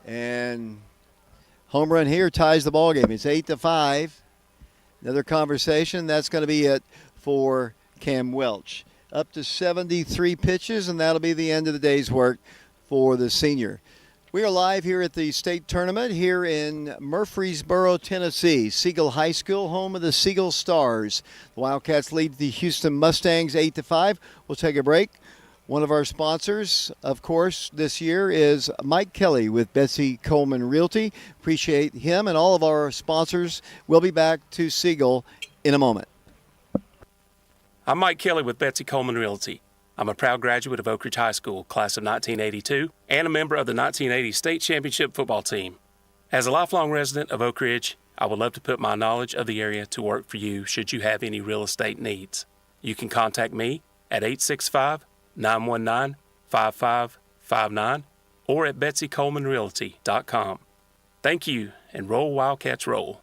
A: And home run here ties the ballgame. It's 8-5. Another conversation. That's going to be it for Cam Welch. Up to 73 pitches, and that'll be the end of the day's work for the senior. We are live here at the state tournament here in Murfreesboro, Tennessee. Siegel High School, home of the Siegel Stars. The Wildcats lead the Houston Mustangs 8-5. We'll take a break. One of our sponsors, of course, this year is Mike Kelly with Betsy Coleman Realty. Appreciate him and all of our sponsors. We'll be back to Siegel in a moment.
E: I'm Mike Kelly with Betsy Coleman Realty. I'm a proud graduate of Oak Ridge High School, class of 1982, and a member of the 1980 state championship football team. As a lifelong resident of Oak Ridge, I would love to put my knowledge of the area to work for you should you have any real estate needs. You can contact me at 865-919-5559 or at betsycolemanrealty.com. Thank you, and roll Wildcats roll.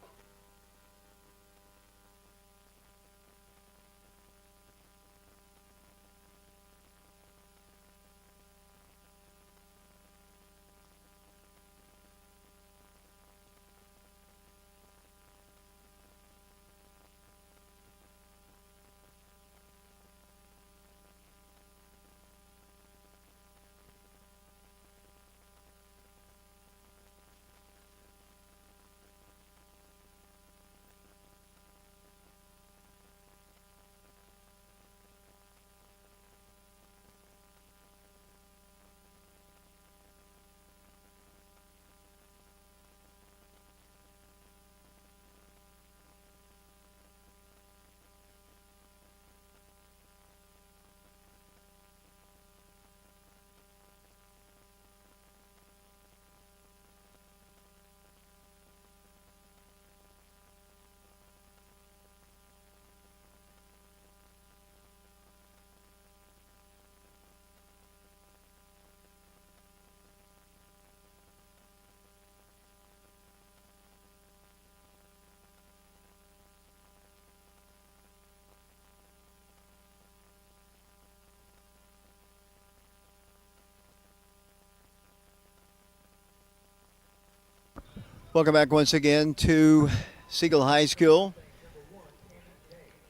A: Welcome back once again to Siegel High School.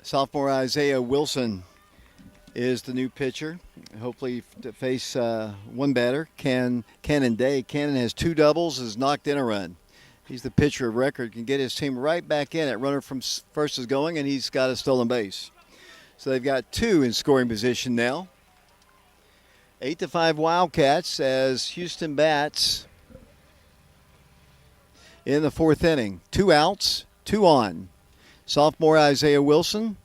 A: Sophomore Isaiah Wilson is the new pitcher. Hopefully to face one batter, Cannon Day. Cannon has 2 doubles, has knocked in a run. He's the pitcher of record, can get his team right back in it. Runner from first is going, and he's got a stolen base. So they've got 2 in scoring position now. 8-5 Wildcats as Houston bats in the 4th inning. 2 outs, 2 on. Sophomore Isaiah Wilson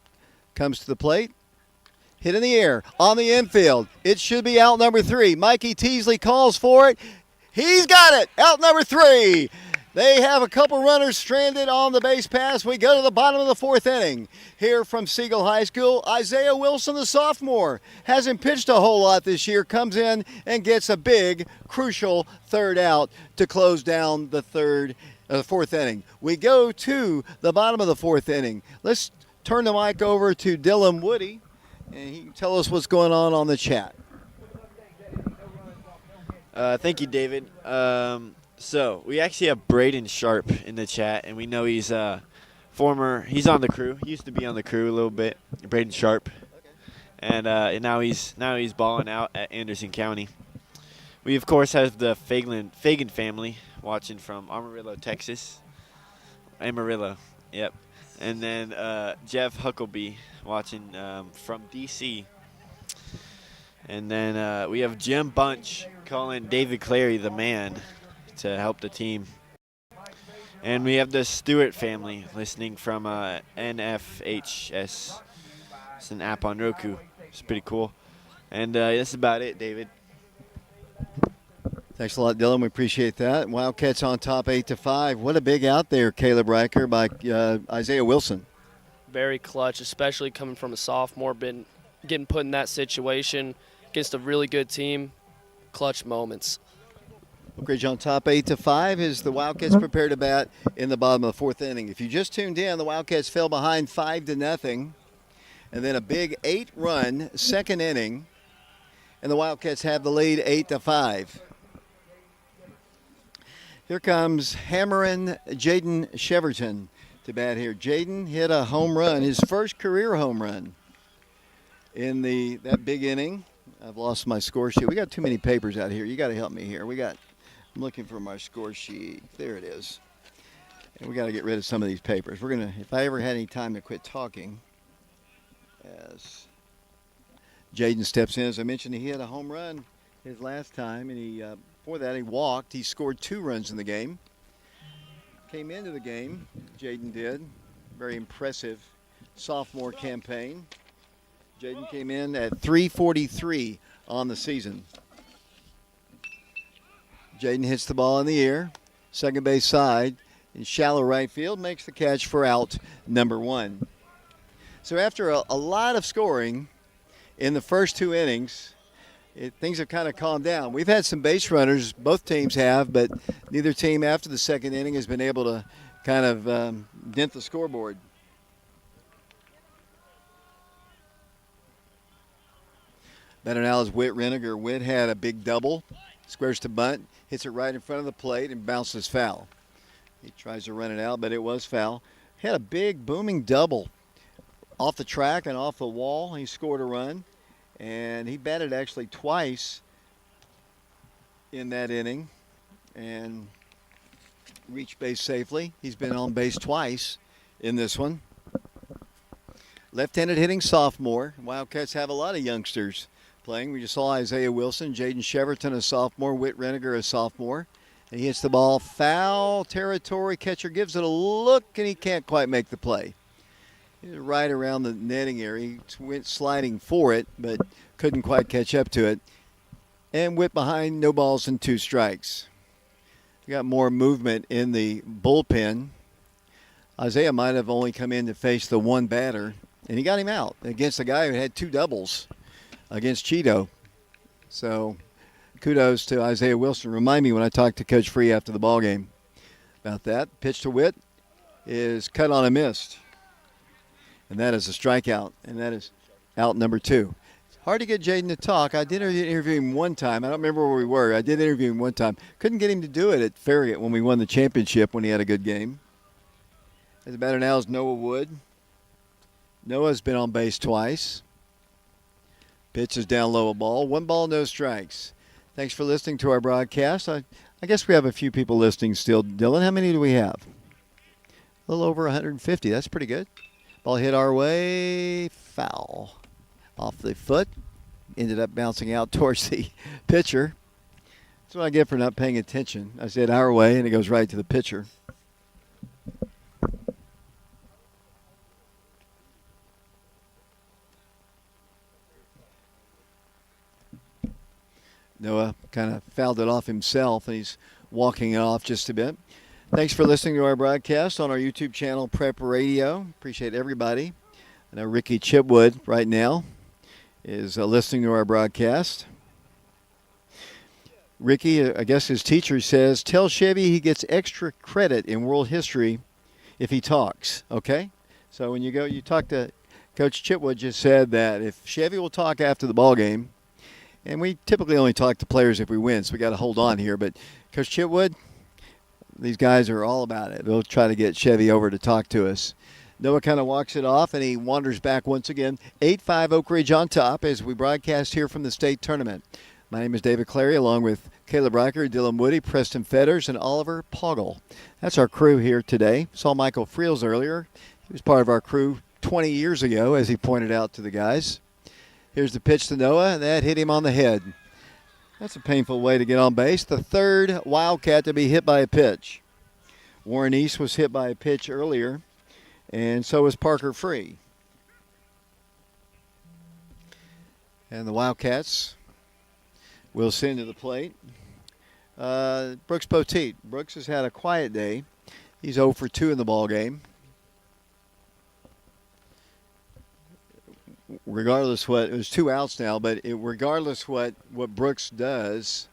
A: comes to the plate. Hit in the air, on the infield. It should be out number 3. Mikey Teasley calls for it. He's got it, out number 3. They have a couple runners stranded on the base pass. We go to the bottom of the 4th inning. Here from Siegel High School, Isaiah Wilson, the sophomore, hasn't pitched a whole lot this year, comes in and gets a big, crucial 3rd out to close down the 4th inning. We go to the bottom of the 4th inning. Let's turn the mic over to Dylan Woody, and he can tell us what's going on the chat.
K: Thank you, David. So we actually have Braden Sharp in the chat, and we know he's he's on the crew. He used to be on the crew a little bit, Braden Sharp, and now he's balling out at Anderson County. We of course have the Fagan family watching from Amarillo, Texas. Amarillo, yep. And then Jeff Huckleby watching from DC. And then we have Jim Bunch calling David Clary the man to help the team. And we have the Stewart family listening from NFHS. It's an app on Roku. It's pretty cool. And that's about it, David.
A: Thanks a lot, Dylan. We appreciate that. Wildcats on top 8-5. What a big out there, Caleb Riker, by Isaiah Wilson.
B: Very clutch, especially coming from a sophomore, been getting put in that situation against a really good team. Clutch moments.
A: Oak Ridge on top 8-5 as the Wildcats prepare to bat in the bottom of the 4th inning. If you just tuned in, the Wildcats fell behind 5-0, and then a big 8-run 2nd inning, and the Wildcats have the lead 8-5. Here comes hammering Jaden Cheverton to bat here. Jaden hit a home run, his first career home run in that big inning. I've lost my score sheet. We got too many papers out here. You got to help me here. I'm looking for my score sheet. There it is. And we got to get rid of some of these papers. We're gonna, if I ever had any time to quit talking, as Jaden steps in, as I mentioned, he hit a home run his last time, and he before that he walked. He scored 2 runs in the game. Came into the game, Jaden did. Very impressive sophomore campaign. Jaden came in at .343 on the season. Jaden hits the ball in the air, second base side, in shallow right field, makes the catch for out number 1. So after a lot of scoring in the first 2 innings, things have kind of calmed down. We've had some base runners, both teams have, but neither team after the 2nd inning has been able to kind of dent the scoreboard. Better now is Whit Reniger. Whit had a big double, squares to bunt, hits it right in front of the plate and bounces foul. He tries to run it out, but it was foul. He had a big booming double off the track and off the wall. He scored a run, and he batted actually twice in that inning and reached base safely. He's been on base twice in this one. Left-handed hitting sophomore. Wildcats have a lot of youngsters playing. We just saw Isaiah Wilson, Jaden Cheverton, a sophomore, Whit Reniger, a sophomore. And he hits the ball foul territory. Catcher gives it a look, and he can't quite make the play. He was right around the netting area. He went sliding for it, but couldn't quite catch up to it. And Whit behind, no balls and 2 strikes. We got more movement in the bullpen. Isaiah might have only come in to face the 1 batter, and he got him out against a guy who had 2 doubles against Cheeto. So kudos to Isaiah Wilson. Remind me when I talked to Coach Free after the ball game about that. Pitch to Whit is cut on a miss. And that is a strikeout. And that is out number 2. Hard to get Jaden to talk. I did interview him one time. I don't remember where we were. I did interview him one time. Couldn't get him to do it at Farragut when we won the championship when he had a good game. The batter now is Noah Wood. Noah's been on base twice. Pitch is down low, a ball. 1 ball, no strikes. Thanks for listening to our broadcast. I guess we have a few people listening still. Dylan, how many do we have? A little over 150. That's pretty good. Ball hit our way. Foul. Off the foot. Ended up bouncing out towards the pitcher. That's what I get for not paying attention. I said our way, and it goes right to the pitcher. Noah kind of fouled it off himself, and he's walking it off just a bit. Thanks for listening to our broadcast on our YouTube channel, Prep Radio. Appreciate everybody. I know Ricky Chipwood right now is listening to our broadcast. Ricky, I guess his teacher says, tell Chevy he gets extra credit in world history if he talks, okay? So when you talk to Coach Chipwood, just said that if Chevy will talk after the ball game, and we typically only talk to players if we win, so we got to hold on here. But Coach Chipwood, these guys are all about it. They'll try to get Chevy over to talk to us. Noah kind of walks it off, and he wanders back once again. 8-5 Oak Ridge on top as we broadcast here from the state tournament. My name is David Clary, along with Caleb Riker, Dylan Woody, Preston Fetters, and Oliver Poggle. That's our crew here today. Saw Michael Friels earlier. He was part of our crew 20 years ago, as he pointed out to the guys. Here's the pitch to Noah, and that hit him on the head. That's a painful way to get on base. The third Wildcat to be hit by a pitch. Warren East was hit by a pitch earlier, and so was Parker Free. And the Wildcats will send to the plate Brooks Poteet. Brooks has had a quiet day. He's 0 for 2 in the ball game. Regardless what, it was 2 outs now, but regardless what Brooks does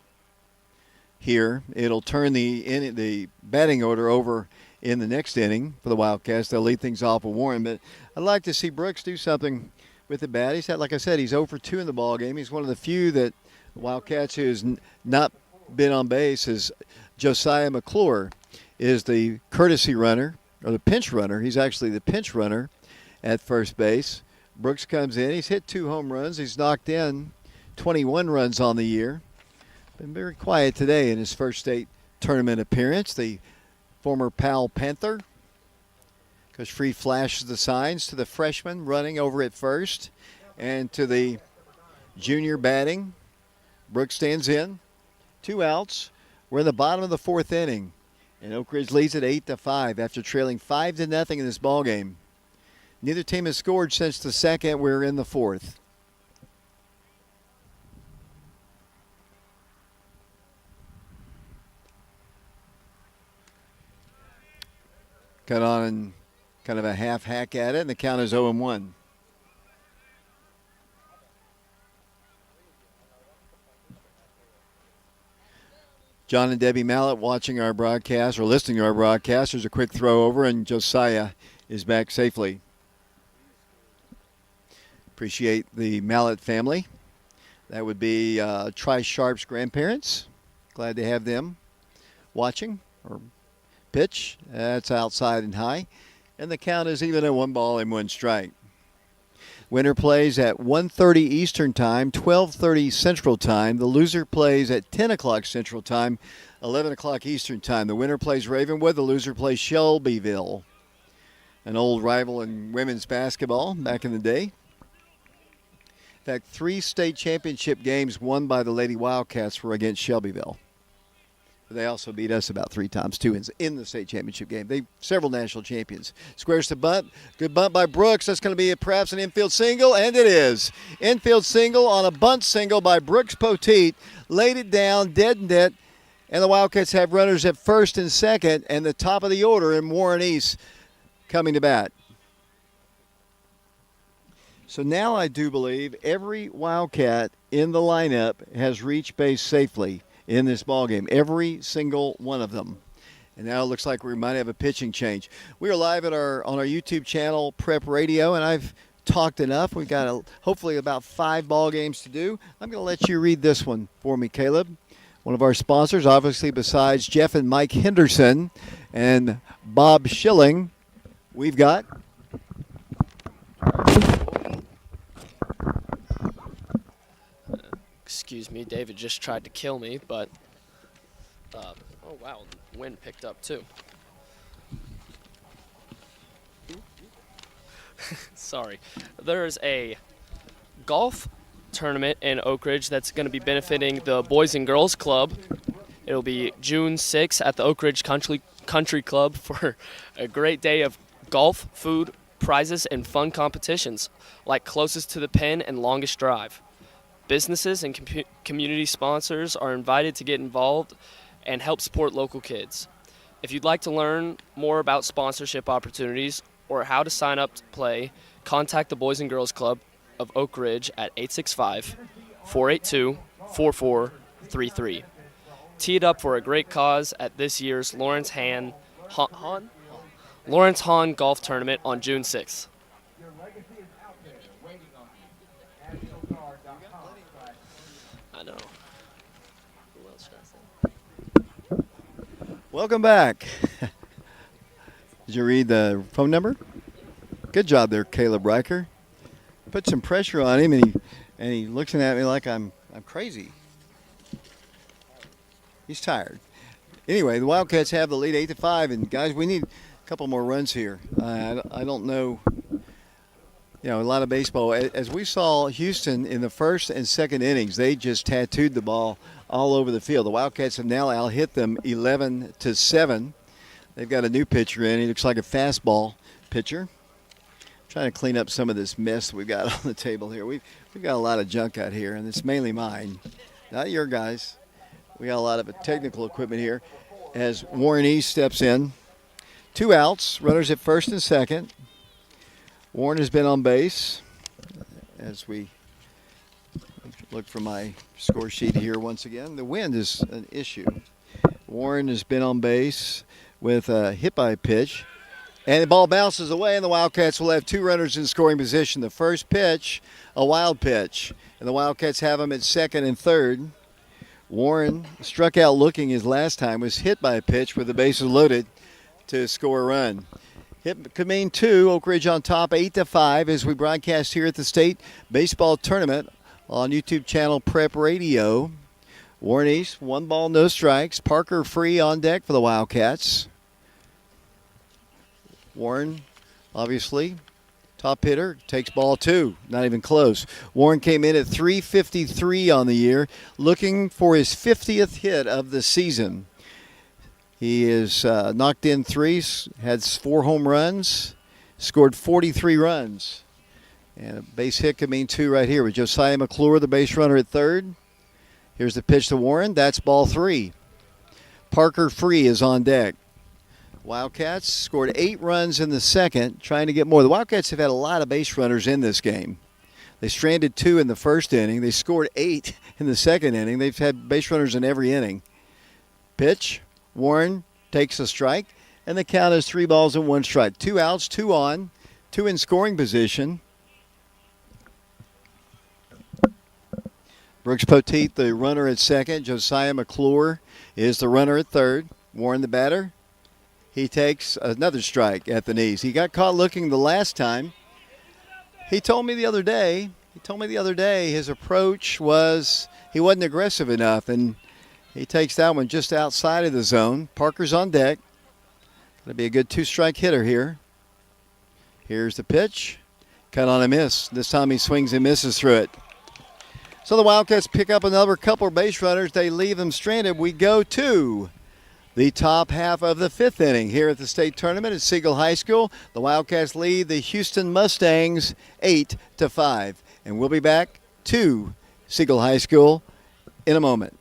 A: here, it'll turn the batting order over in the next inning for the Wildcats. They'll lead things off with Warren, but I'd like to see Brooks do something with the bat. He's had, like I said, he's 0 for 2 in the ball game. He's one of the few that Wildcats who's not been on base. Is Josiah McClure is the courtesy runner or the pinch runner. He's actually the pinch runner at first base. Brooks comes in. He's hit 2 home runs. He's knocked in 21 runs on the year. Been very quiet today in his first state tournament appearance. The former Powell Panther. Coach Free flashes the signs to the freshman running over at first and to the junior batting. Brooks stands in. 2 outs. We're in the bottom of the 4th inning. And Oak Ridge leads at 8-5 after trailing 5-0 in this ball game. Neither team has scored since the second. We're in the 4th. Cut on and kind of a half hack at it, and the count is 0-1. John and Debbie Mallett watching our broadcast or listening to our broadcast. There's a quick throw over, and Josiah is back safely. Appreciate the Mallett family. That would be Tri Sharp's grandparents. Glad to have them watching. Or pitch. That's outside and high. And the count is even at 1 ball and 1 strike. Winner plays at 1:30 Eastern Time, 12:30 Central Time. The loser plays at 10 o'clock Central Time, 11 o'clock Eastern Time. The winner plays Ravenwood. The loser plays Shelbyville. An old rival in women's basketball back in the day. In fact, 3 state championship games won by the Lady Wildcats were against Shelbyville. They also beat us about 3 times, too, in the state championship game. They several national champions. Squares to bunt. Good bunt by Brooks. That's going to be perhaps an infield single, and it is. Infield single on a bunt single by Brooks Poteet. Laid it down, dead and dead. And the Wildcats have runners at first and second, and the top of the order in Warren East coming to bat. So now I do believe every Wildcat in the lineup has reached base safely in this ballgame. Every single one of them. And now it looks like we might have a pitching change. We are live on our YouTube channel, Prep Radio, and I've talked enough. We've got hopefully about 5 ball games to do. I'm going to let you read this one for me, Caleb. One of our sponsors, obviously, besides Jeff and Mike Henderson and Bob Schilling, we've got
B: Excuse me, David just tried to kill me, but oh wow, the wind picked up too. Sorry. There's a golf tournament in Oak Ridge that's going to be benefiting the Boys and Girls Club. It'll be June 6th at the Oak Ridge Country Club for a great day of golf, food, prizes, and fun competitions like closest to the pin and longest drive. Businesses and community sponsors are invited to get involved and help support local kids. If you'd like to learn more about sponsorship opportunities or how to sign up to play, contact the Boys and Girls Club of Oak Ridge at 865-482-4433. Tee it up for a great cause at this year's Lawrence Hahn Golf Tournament on June 6th. I know. Who else should I say?
A: Welcome back. Did you read the phone number? Good job there, Caleb Riker. Put some pressure on him, and he looking at me like I'm crazy. He's tired. Anyway, the Wildcats have the lead 8-5, and guys, we need a couple more runs here. I don't know. You know, a lot of baseball. As we saw Houston in the first and second innings, they just tattooed the ball all over the field. The Wildcats have now out-hit them 11-7. They've got a new pitcher in. He looks like a fastball pitcher. Trying to clean up some of this mess we've got on the table here. We've got a lot of junk out here, and it's mainly mine, not your guys. We got a lot of technical equipment here as Warren East steps in. 2 outs, runners at first and second. Warren has been on base as we look for my score sheet here once again. The wind is an issue. Warren has been on base with a hit by pitch. And the ball bounces away, and the Wildcats will have 2 runners in scoring position. The first pitch, a wild pitch. And the Wildcats have them at second and third. Warren struck out looking his last time, was hit by a pitch with the bases loaded to score a run. Hit could mean 2. Oak Ridge on top 8-5 as we broadcast here at the state baseball tournament on YouTube channel Prep Radio. Warren East, 1 ball, no strikes. Parker Free on deck for the Wildcats. Warren, obviously, top hitter, takes ball 2. Not even close. Warren came in at .353 on the year, looking for his 50th hit of the season. He is knocked in 3, had 4 home runs, scored 43 runs. And a base hit could mean 2 right here with Josiah McClure, the base runner at third. Here's the pitch to Warren. That's ball 3. Parker Free is on deck. Wildcats scored 8 runs in the second, trying to get more. The Wildcats have had a lot of base runners in this game. They stranded 2 in the first inning. They scored 8 in the second inning. They've had base runners in every inning. Pitch. Warren takes a strike, and the count is 3 balls and 1 strike. 2 outs, 2 on, 2 in scoring position. Brooks Poteet, the runner at second. Josiah McClure is the runner at third. Warren, the batter. He takes another strike at the knees. He got caught looking the last time. He told me the other day his approach was he wasn't aggressive enough, and he takes that one just outside of the zone. Parker's on deck. Going to be a good 2-strike hitter here. Here's the pitch. Cut on a miss. This time he swings and misses through it. So the Wildcats pick up another couple of base runners. They leave them stranded. We go to the top half of the 5th inning here at the state tournament at Siegel High School. The Wildcats lead the Houston Mustangs 8-5. And we'll be back to Siegel High School in a moment.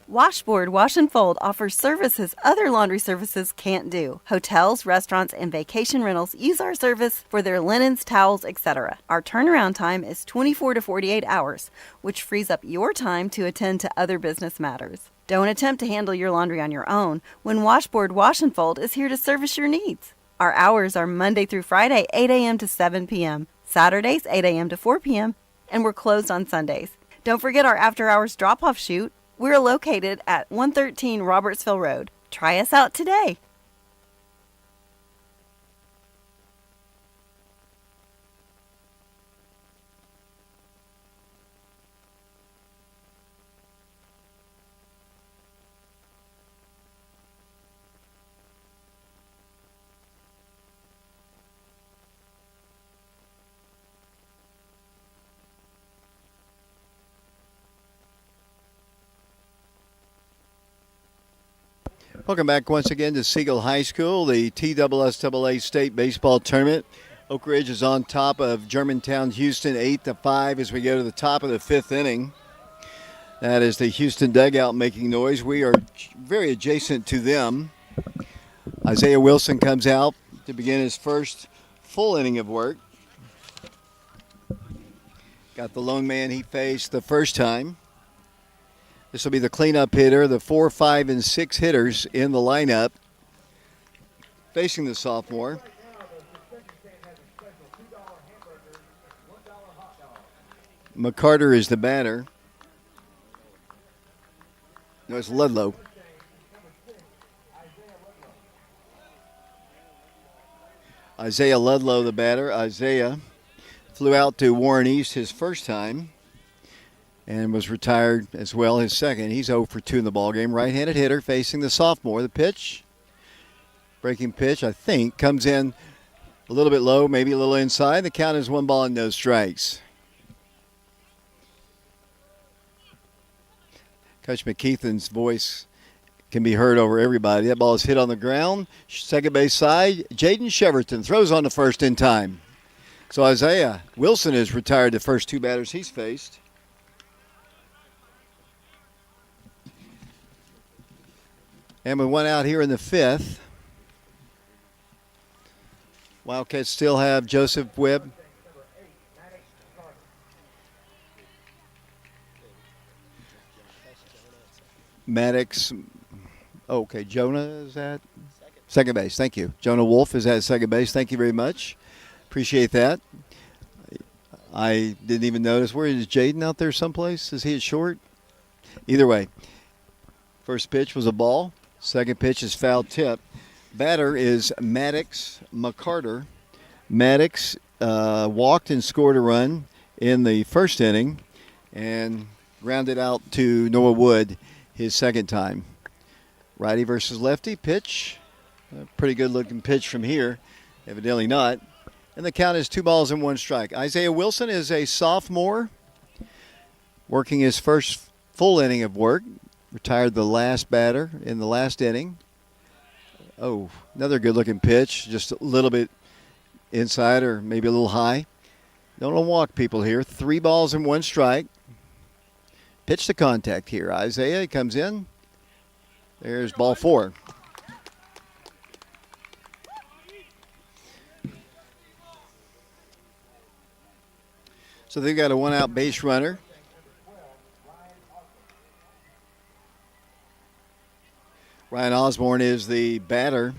L: Washboard Wash and Fold offers services other laundry services can't do. Hotels, restaurants, and vacation rentals use our service for their linens, towels, etc. Our turnaround time is 24 to 48 hours, which frees up your time to attend to other business matters. Don't attempt to handle your laundry on your own when Washboard Wash and Fold is here to service your needs. Our hours are Monday through Friday, 8 a.m. to 7 p.m., Saturdays, 8 a.m. to 4 p.m., and we're closed on Sundays. Don't forget our after-hours drop-off chute. We're located at 113 Robertsville Road. Try us out today.
A: Welcome back once again to Siegel High School, the TSSAA State Baseball Tournament. Oak Ridge is on top of Germantown Houston 8-5 as we go to the top of the fifth inning. That is the Houston dugout making noise. We are very adjacent to them. Isaiah Wilson comes out to begin his first full inning of work. Got the lone man he faced the first time. This will be the cleanup hitter, the 4, 5, and 6 hitters in the lineup facing the sophomore. McCarter is the batter. No, it's Ludlow. Isaiah Ludlow, the batter. Isaiah flew out to Warren East his first time and was retired as well his second. He's 0 for 2 in the ballgame. Right-handed hitter facing the sophomore. The pitch, breaking pitch, I think, comes in a little bit low, maybe a little inside. The count is 1 ball and no strikes. Coach McKeithen's voice can be heard over everybody. That ball is hit on the ground. Second base side, Jaden Cheverton throws on the first in time. So Isaiah Wilson is retired the first 2 batters he's faced. And with 1 out here in the fifth, Wildcats still have Joseph Webb. Maddox. Okay, Jonah is at second base. Thank you. Jonah Wolf is at second base. Thank you very much. Appreciate that. I didn't even notice. Where is Jaden out there someplace? Is he at short? Either way, first pitch was a ball. Second pitch is foul tip. Batter is Maddox McCarter. Maddox walked and scored a run in the first inning and grounded out to Noah Wood his second time. Righty versus lefty pitch. A pretty good looking pitch from here. Evidently not. And the count is 2 balls and 1 strike. Isaiah Wilson is a sophomore working his first full inning of work. Retired the last batter in the last inning. Oh, another good-looking pitch. Just a little bit inside or maybe a little high. Don't want to walk people here. 3 balls and 1 strike. Pitch to contact here. Isaiah comes in. There's ball 4. So they've got a 1-out base runner. Ryan Osborne is the batter.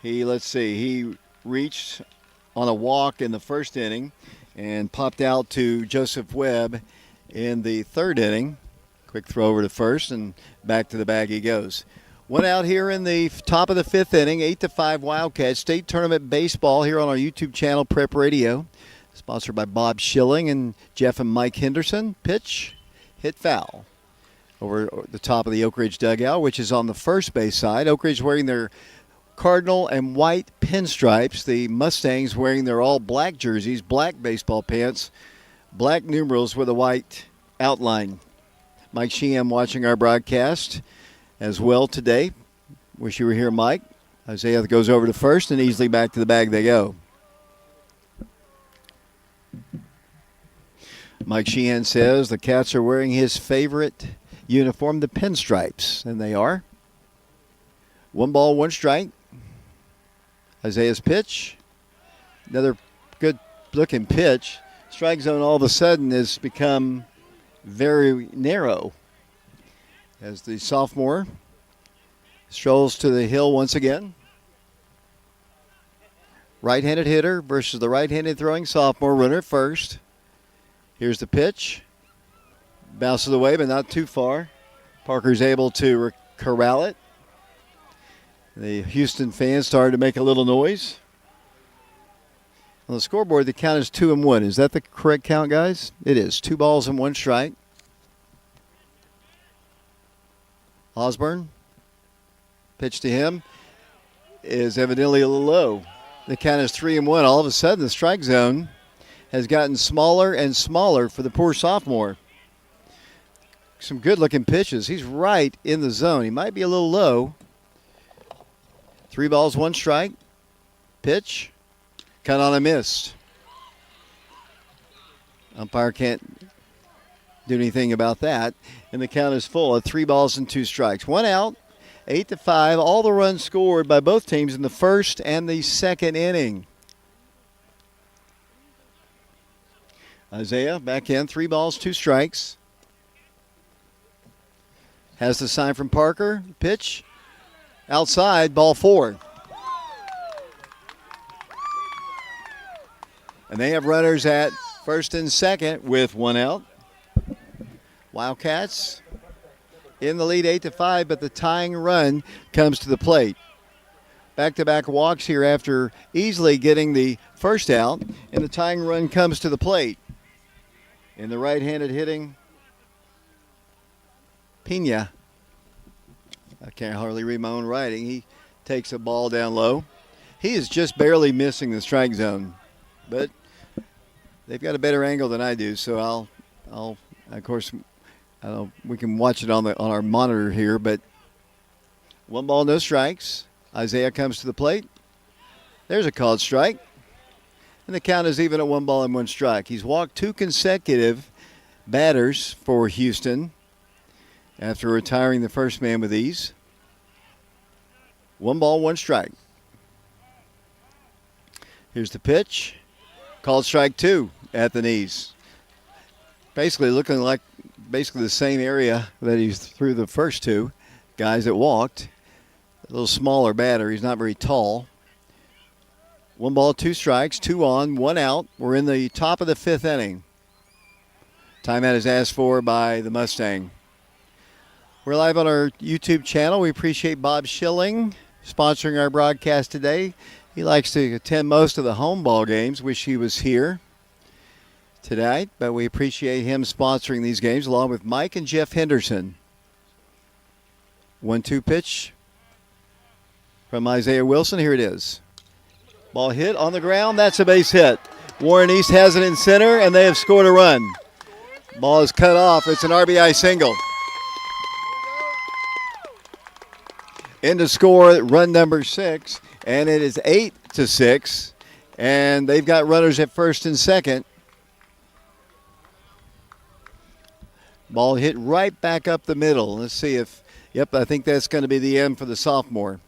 A: He reached on a walk in the first inning and popped out to Joseph Webb in the third inning. Quick throw over to first and back to the bag he goes. 1 out here in the top of the fifth inning, 8-5 Wildcats. State Tournament Baseball here on our YouTube channel, Prep Radio. Sponsored by Bob Schilling and Jeff and Mike Henderson. Pitch, hit foul. Over the top of the Oak Ridge dugout, which is on the first base side. Oak Ridge wearing their cardinal and white pinstripes. The Mustangs wearing their all-black jerseys, black baseball pants, black numerals with a white outline. Mike Sheehan watching our broadcast as well today. Wish you were here, Mike. Isaiah goes over to first and easily back to the bag they go. Mike Sheehan says the Cats are wearing his favorite uniform, the pinstripes, and they are. 1 ball, 1 strike. Isaiah's pitch. Another good looking pitch. Strike zone all of a sudden has become very narrow. as the sophomore strolls to the hill once again. Right-handed hitter versus the right-handed throwing sophomore. Runner at first. Here's the pitch. Bounces away, but not too far. Parker's able to corral it. The Houston fans started to make a little noise. On the scoreboard, the count is 2-1. Is that the correct count, guys? It is. 2 balls and 1 strike. Osborne. Pitch to him is evidently a little low. The count is 3-1. All of a sudden, the strike zone has gotten smaller and smaller for the poor sophomore. Some good-looking pitches. He's right in the zone. He might be a little low. 3 balls, 1 strike. Pitch. Cut on a miss. Umpire can't do anything about that. And the count is full at 3 balls and 2 strikes. 1 out, 8-5. All the runs scored by both teams in the first and the second inning. Isaiah back in, 3 balls, 2 strikes. Has the sign from Parker. Pitch. Outside, ball 4. And they have runners at first and second with 1 out. Wildcats in the lead 8-5, but the tying run comes to the plate. Back-to-back walks here after easily getting the first out, and the tying run comes to the plate. In the right-handed hitting, Pena. I can't hardly read my own writing. He takes a ball down low. He is just barely missing the strike zone, but they've got a better angle than I do, so I'll of course, we can watch it on our monitor here, but 1 ball, no strikes. Isaiah comes to the plate. There's a called strike. And the count is even at 1 ball and 1 strike. He's walked 2 consecutive batters for Houston after retiring the first man with ease. 1 ball, 1 strike. Here's the pitch. Called strike 2 at the knees. Basically looking like the same area that he threw the first 2 guys that walked. A little smaller batter. He's not very tall. 1 ball, 2 strikes, 2 on, 1 out. We're in the top of the 5th inning. Timeout is asked for by the Mustang. We're live on our YouTube channel. We appreciate Bob Schilling sponsoring our broadcast today. He likes to attend most of the home ball games. Wish he was here tonight, but we appreciate him sponsoring these games along with Mike and Jeff Henderson. 1-2 pitch from Isaiah Wilson. Here it is. Ball hit on the ground. That's a base hit. Warren East has it in center, and they have scored a run. Ball is cut off. It's an RBI single. In to score run number 6, and it is 8-6, and they've got runners at first and second. Ball hit right back up the middle. Let's see if, I think that's going to be the end for the sophomore.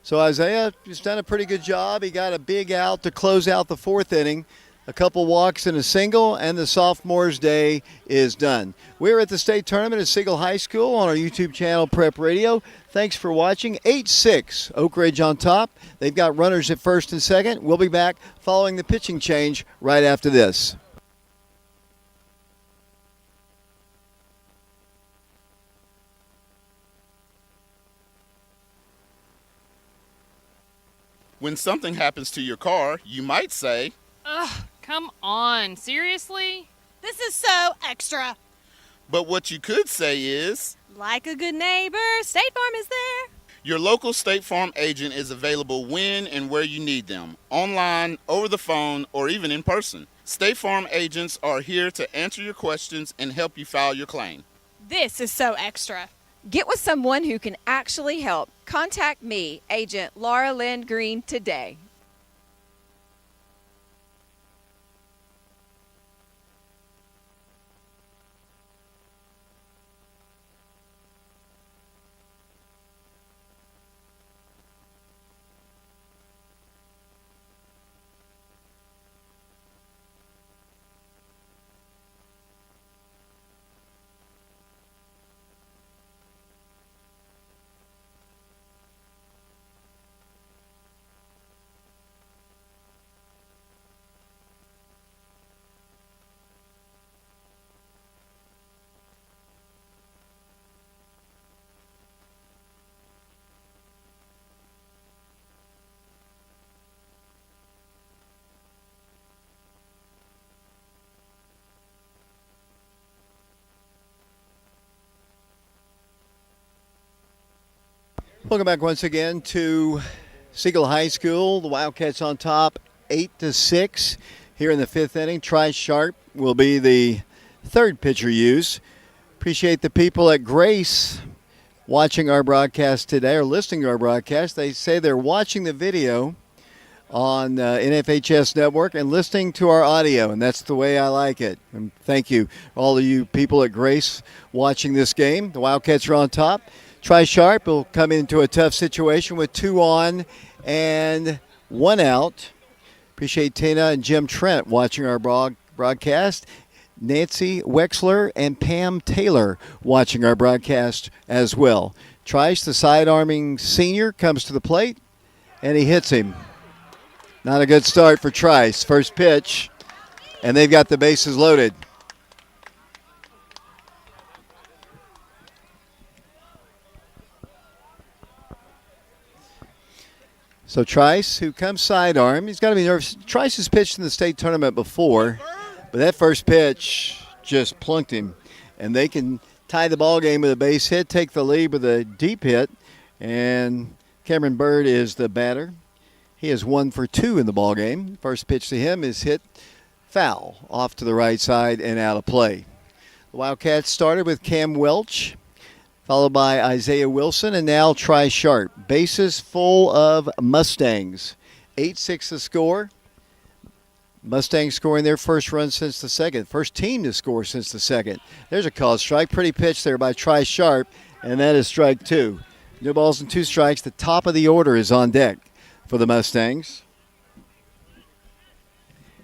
A: So Isaiah has done a pretty good job. He got a big out to close out the 4th inning. A couple walks and a single, and the sophomore's day is done. We're at the state tournament at Siegel High School on our YouTube channel, Prep Radio. Thanks for watching. 8-6, Oak Ridge on top. They've got runners at first and second. We'll be back following the pitching change right after this.
G: When something happens to your car, you might say,
H: Ugh, come on. Seriously?
I: This is so extra.
G: but what you could say is,
I: Like a good neighbor, State Farm is there.
G: your local State Farm agent is available when and where you need them, online, over the phone, or even in person. State Farm agents are here to answer your questions and help you file your claim.
I: This is so extra.
J: Get with someone who can actually help. Contact me, Agent Laura Lynn Green, today.
A: Welcome back once again to Siegel High School. The Wildcats on top, 8-6 here in the fifth inning. Tri Sharp will be the third pitcher used. Appreciate the people at Grace watching our broadcast today or listening to our broadcast. They say they're watching the video on NFHS Network and listening to our audio, and that's the way I like it. And thank you, all of you people at Grace watching this game. The Wildcats are on top. Tri Sharp will come into a tough situation with 2 on and 1 out. Appreciate Tina and Jim Trent watching our broadcast. Nancy Wexler and Pam Taylor watching our broadcast as well. Trice, the side-arming senior, comes to the plate, and he hits him. Not a good start for Trice. First pitch, and they've got the bases loaded. So Trice, who comes sidearm, he's got to be nervous. Trice has pitched in the state tournament before, but that first pitch just plunked him. And they can tie the ball game with a base hit, take the lead with a deep hit, and Cameron Bird is the batter. He is 1 for 2 in the ball game. First pitch to him is hit foul off to the right side and out of play. The Wildcats started with Cam Welch, followed by Isaiah Wilson, and now Tri Sharp. Bases full of Mustangs. 8-6 the score. Mustangs scoring their first run since the second. First team to score since the second. There's a called strike. Pretty pitch there by Tri Sharp, and that is strike 2. No balls and 2 strikes. The top of the order is on deck for the Mustangs.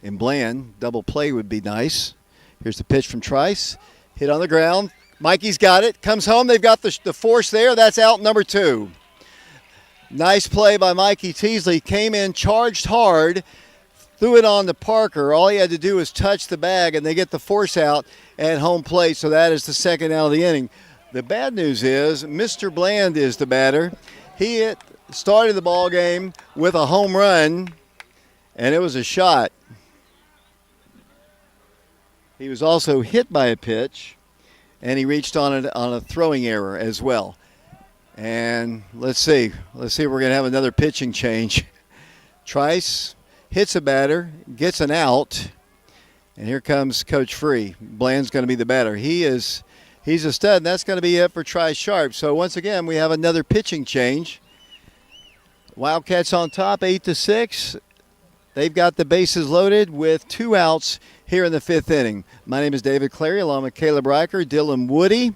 A: And Bland, double play would be nice. Here's the pitch from Trice. Hit on the ground. Mikey's got it. Comes home. They've got the force there. That's out number 2. Nice play by Mikey Teasley. Came in, charged hard, threw it on to Parker. All he had to do was touch the bag, and they get the force out at home plate. So that is the second out of the inning. The bad news is Mr. Bland is the batter. He started the ball game with a home run, and it was a shot. He was also hit by a pitch, and he reached on a throwing error as well. And let's see if we're going to have another pitching change. Trice hits a batter, gets an out, and here comes Coach Free. Bland's going to be the batter. He's a stud, and that's going to be it for Tri Sharp. So once again, we have another pitching change. Wildcats on top, 8-6. They've got the bases loaded with 2 outs here in the fifth inning. My name is David Clary, along with Caleb Riker, Dylan Woody,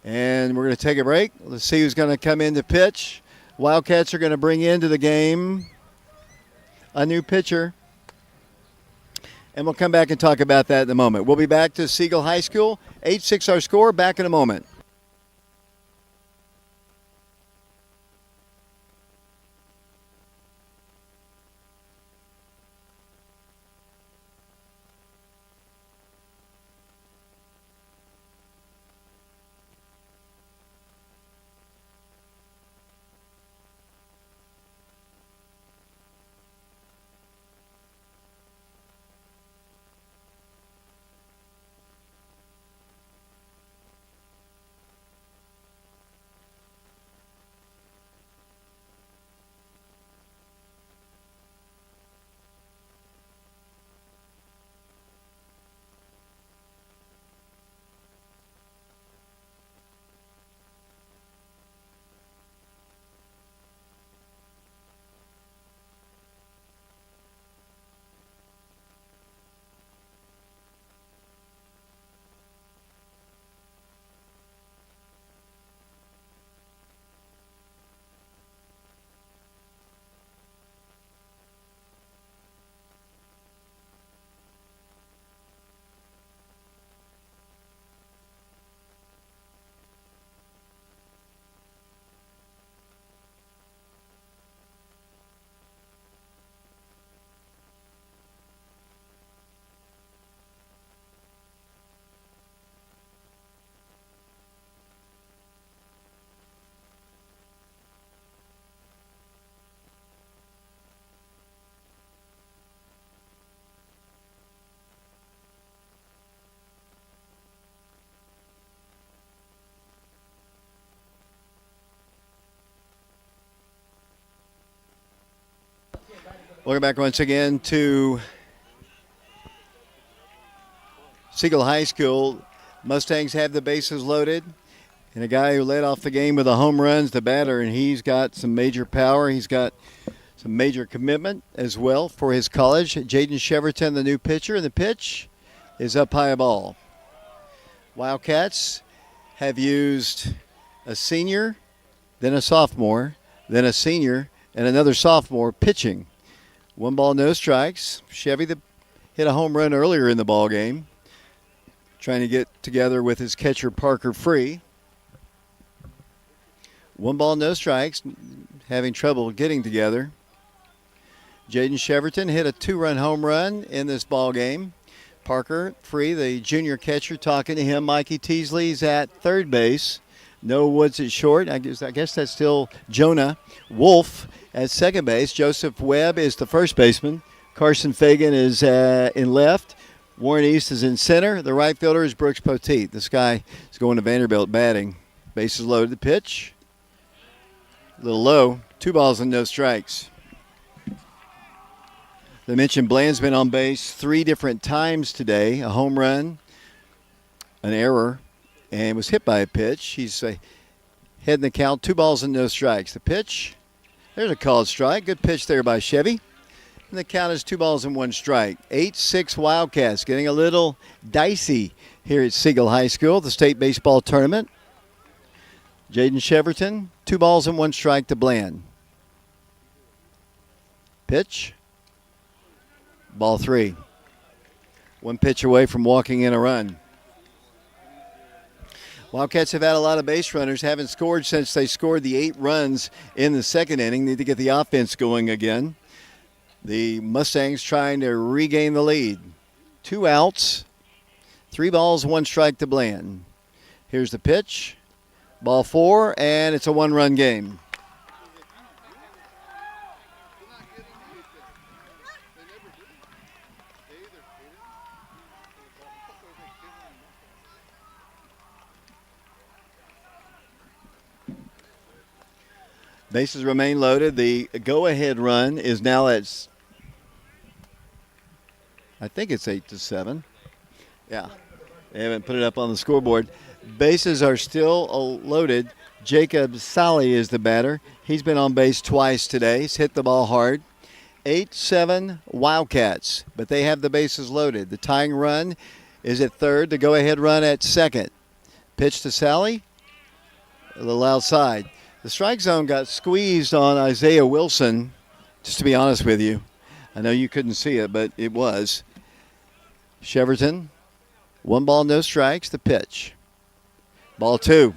A: and we're going to take a break. Let's see who's going to come in to pitch. Wildcats are going to bring into the game a new pitcher, and we'll come back and talk about that in a moment. We'll be back to Siegel High School. 8-6 our score. Back in a moment. Welcome back once again to Siegel High School. Mustangs have the bases loaded. And a guy who led off the game with a home run's the batter, and he's got some major power. He's got some major commitment as well for his college. Jaden Cheverton, the new pitcher, and the pitch is up high a ball. Wildcats have used a senior, then a sophomore, then a senior, and another sophomore pitching. 1 ball, no strikes. Chevy hit a home run earlier in the ball game, trying to get together with his catcher Parker Free. 1 ball, no strikes, having trouble getting together. Jaden Cheverton hit a 2-run home run in this ball game. Parker Free, the junior catcher, talking to him. Mikey Teasley's at third base. Noah Woods at short. I guess that's still Jonah Wolf at second base. Joseph Webb is the first baseman. Carson Fagan is in left. Warren East is in center. The right fielder is Brooks Poteet. This guy is going to Vanderbilt batting. Bases loaded. The pitch. A little low. 2 balls and no strikes. They mentioned Bland's been on base 3 different times today. A home run, an error, and was hit by a pitch. He's heading the count. 2 balls and no strikes. The pitch. There's a called strike. Good pitch there by Chevy. And the count is 2 balls and 1 strike. 8-6 Wildcats getting a little dicey here at Siegel High School, the state baseball tournament. Jaden Cheverton, 2 balls and 1 strike to Bland. Pitch. Ball 3. 1 pitch away from walking in a run. Wildcats have had a lot of base runners, haven't scored since they scored the 8 runs in the second inning. Need to get the offense going again. The Mustangs trying to regain the lead. 2 outs, 3 balls, 1 strike to Bland. Here's the pitch. Ball 4, and it's a 1-run game. Bases remain loaded. The go-ahead run is now at, I think it's 8-7. Yeah, they haven't put it up on the scoreboard. Bases are still loaded. Jacob Sally is the batter. He's been on base twice today. He's hit the ball hard. 8-7 Wildcats, but they have the bases loaded. The tying run is at third. The go-ahead run at second. Pitch to Sally. A little outside. The strike zone got squeezed on Isaiah Wilson, just to be honest with you. I know you couldn't see it, but it was. Cheverton, 1 ball, no strikes. The pitch. Ball 2.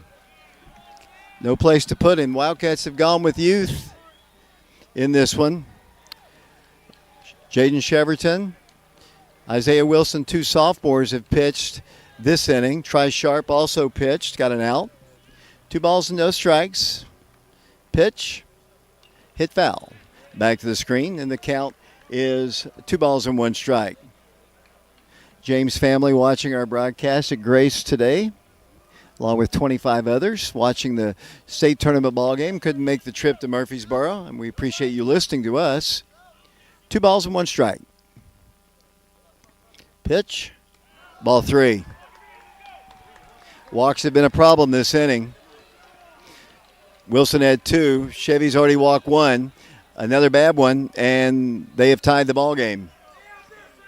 A: No place to put him. Wildcats have gone with youth in this one. Jaden Cheverton, Isaiah Wilson, 2 sophomores have pitched this inning. Tri Sharp also pitched, got an out. 2 balls and no strikes. Pitch, hit foul. Back to the screen, and the count is 2 balls and 1 strike. James family watching our broadcast at Grace today, along with 25 others watching the state tournament ball game. Couldn't make the trip to Murfreesboro, and we appreciate you listening to us. 2 balls and 1 strike. Pitch, ball 3. Walks have been a problem this inning. Wilson had 2. Chevy's already walked 1. Another bad one, and they have tied the ball game.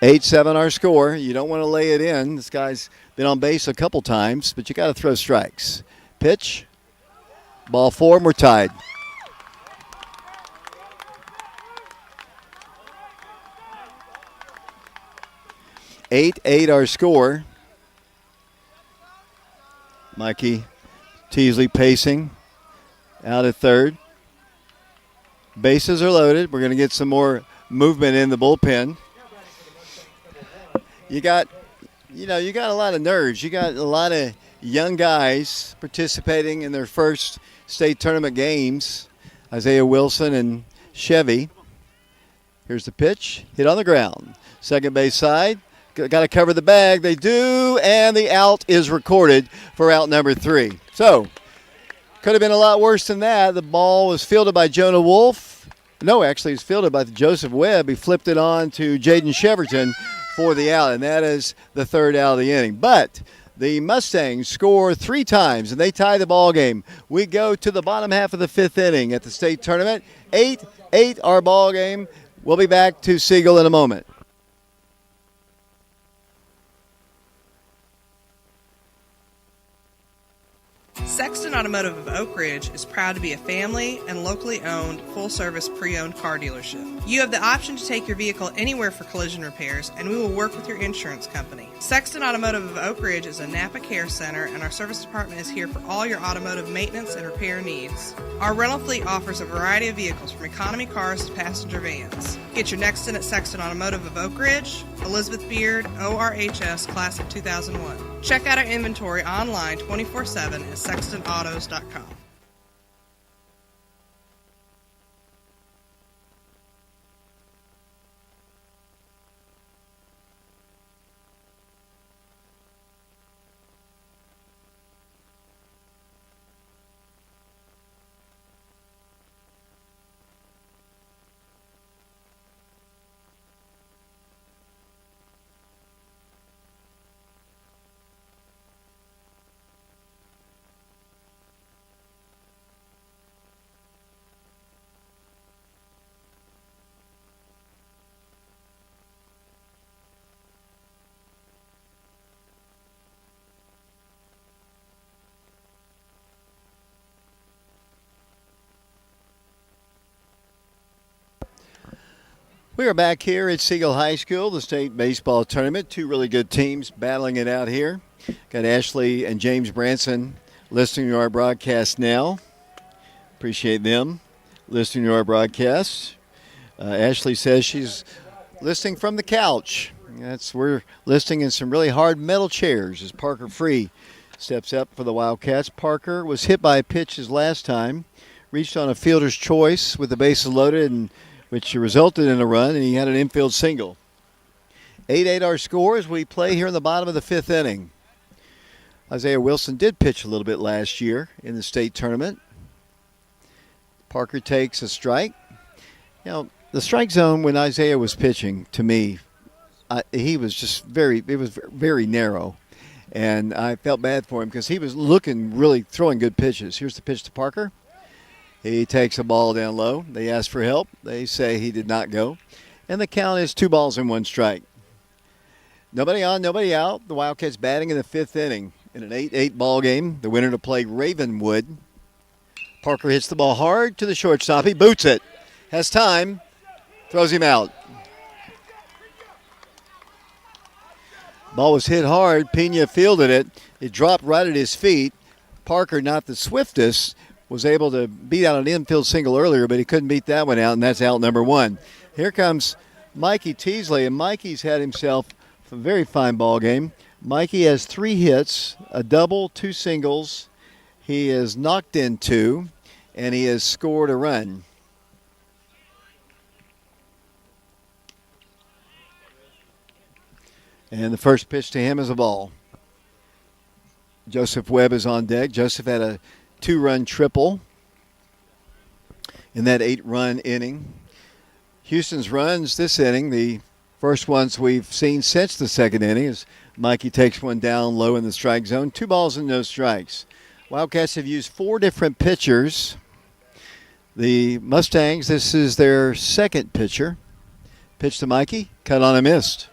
A: 8-7 our score. You don't want to lay it in. This guy's been on base a couple times, but you got to throw strikes. Pitch, ball 4, and we're tied. Eight our score. Mikey Teasley pacing out at third. Bases are loaded. We're going to get some more movement in the bullpen. You got a lot of nerds. You got a lot of young guys participating in their first state tournament games. Isaiah Wilson and Chevy. Here's the pitch. Hit on the ground. Second base side. Got to cover the bag. They do, and the out is recorded for out number 3. So, could have been a lot worse than that. The ball was fielded by Jonah Wolf. No, actually, it's fielded by Joseph Webb. He flipped it on to Jaden Cheverton for the out, and that is the third out of the inning. But the Mustangs score 3 times, and they tie the ball game. We go to the bottom half of the 5th inning at the state tournament. 8-8 our ball game. We'll be back to Siegel in a moment.
D: Sexton Automotive of Oak Ridge is proud to be a family and locally owned, full-service pre-owned car dealership. You have the option to take your vehicle anywhere for collision repairs, and we will work with your insurance company. Sexton Automotive of Oak Ridge is a Napa Care Center, and our service department is here for all your automotive maintenance and repair needs. Our rental fleet offers a variety of vehicles from economy cars to passenger vans. Get your next in at Sexton Automotive of Oak Ridge, Elizabeth Beard, ORHS, Class of 2001. Check out our inventory online 24/7 at sextonautos.com.
A: We are back here at Siegel High School, the state baseball tournament. 2 really good teams battling it out here. Got Ashley and James Branson listening to our broadcast now. Appreciate them listening to our broadcast. Ashley says she's listening from the couch. We're listening in some really hard metal chairs as Parker Free steps up for the Wildcats. Parker was hit by a pitch his last time, reached on a fielder's choice with the bases loaded, and which resulted in a run, and he had an infield single. 8-8 our score as we play here in the bottom of the 5th inning. Isaiah Wilson did pitch a little bit last year in the state tournament. Parker takes a strike. You know, the strike zone when Isaiah was pitching, to me, he was just very narrow. And I felt bad for him because he was really throwing good pitches. Here's the pitch to Parker. He takes a ball down low. They ask for help. They say he did not go. And the count is 2 balls and 1 strike. Nobody on, nobody out. The Wildcats batting in the 5th inning in an 8-8 ball game. The winner to play Ravenwood. Parker hits the ball hard to the shortstop. He boots it. Has time. Throws him out. Ball was hit hard. Pena fielded it. It dropped right at his feet. Parker, not the swiftest, was able to beat out an infield single earlier, but he couldn't beat that one out, and that's out number 1. Here comes Mikey Teasley, and Mikey's had himself a very fine ball game. Mikey has 3 hits, a double, 2 singles. He has knocked in 2, and he has scored a run. And the first pitch to him is a ball. Joseph Webb is on deck. Joseph had a 2-run triple in that 8-run inning. Houston's runs this inning, the first ones we've seen since the 2nd inning, as Mikey takes one down low in the strike zone. 2 balls and no strikes. Wildcats have used 4 different pitchers. The Mustangs, this is their 2nd pitcher. Pitch to Mikey, cut on a missed.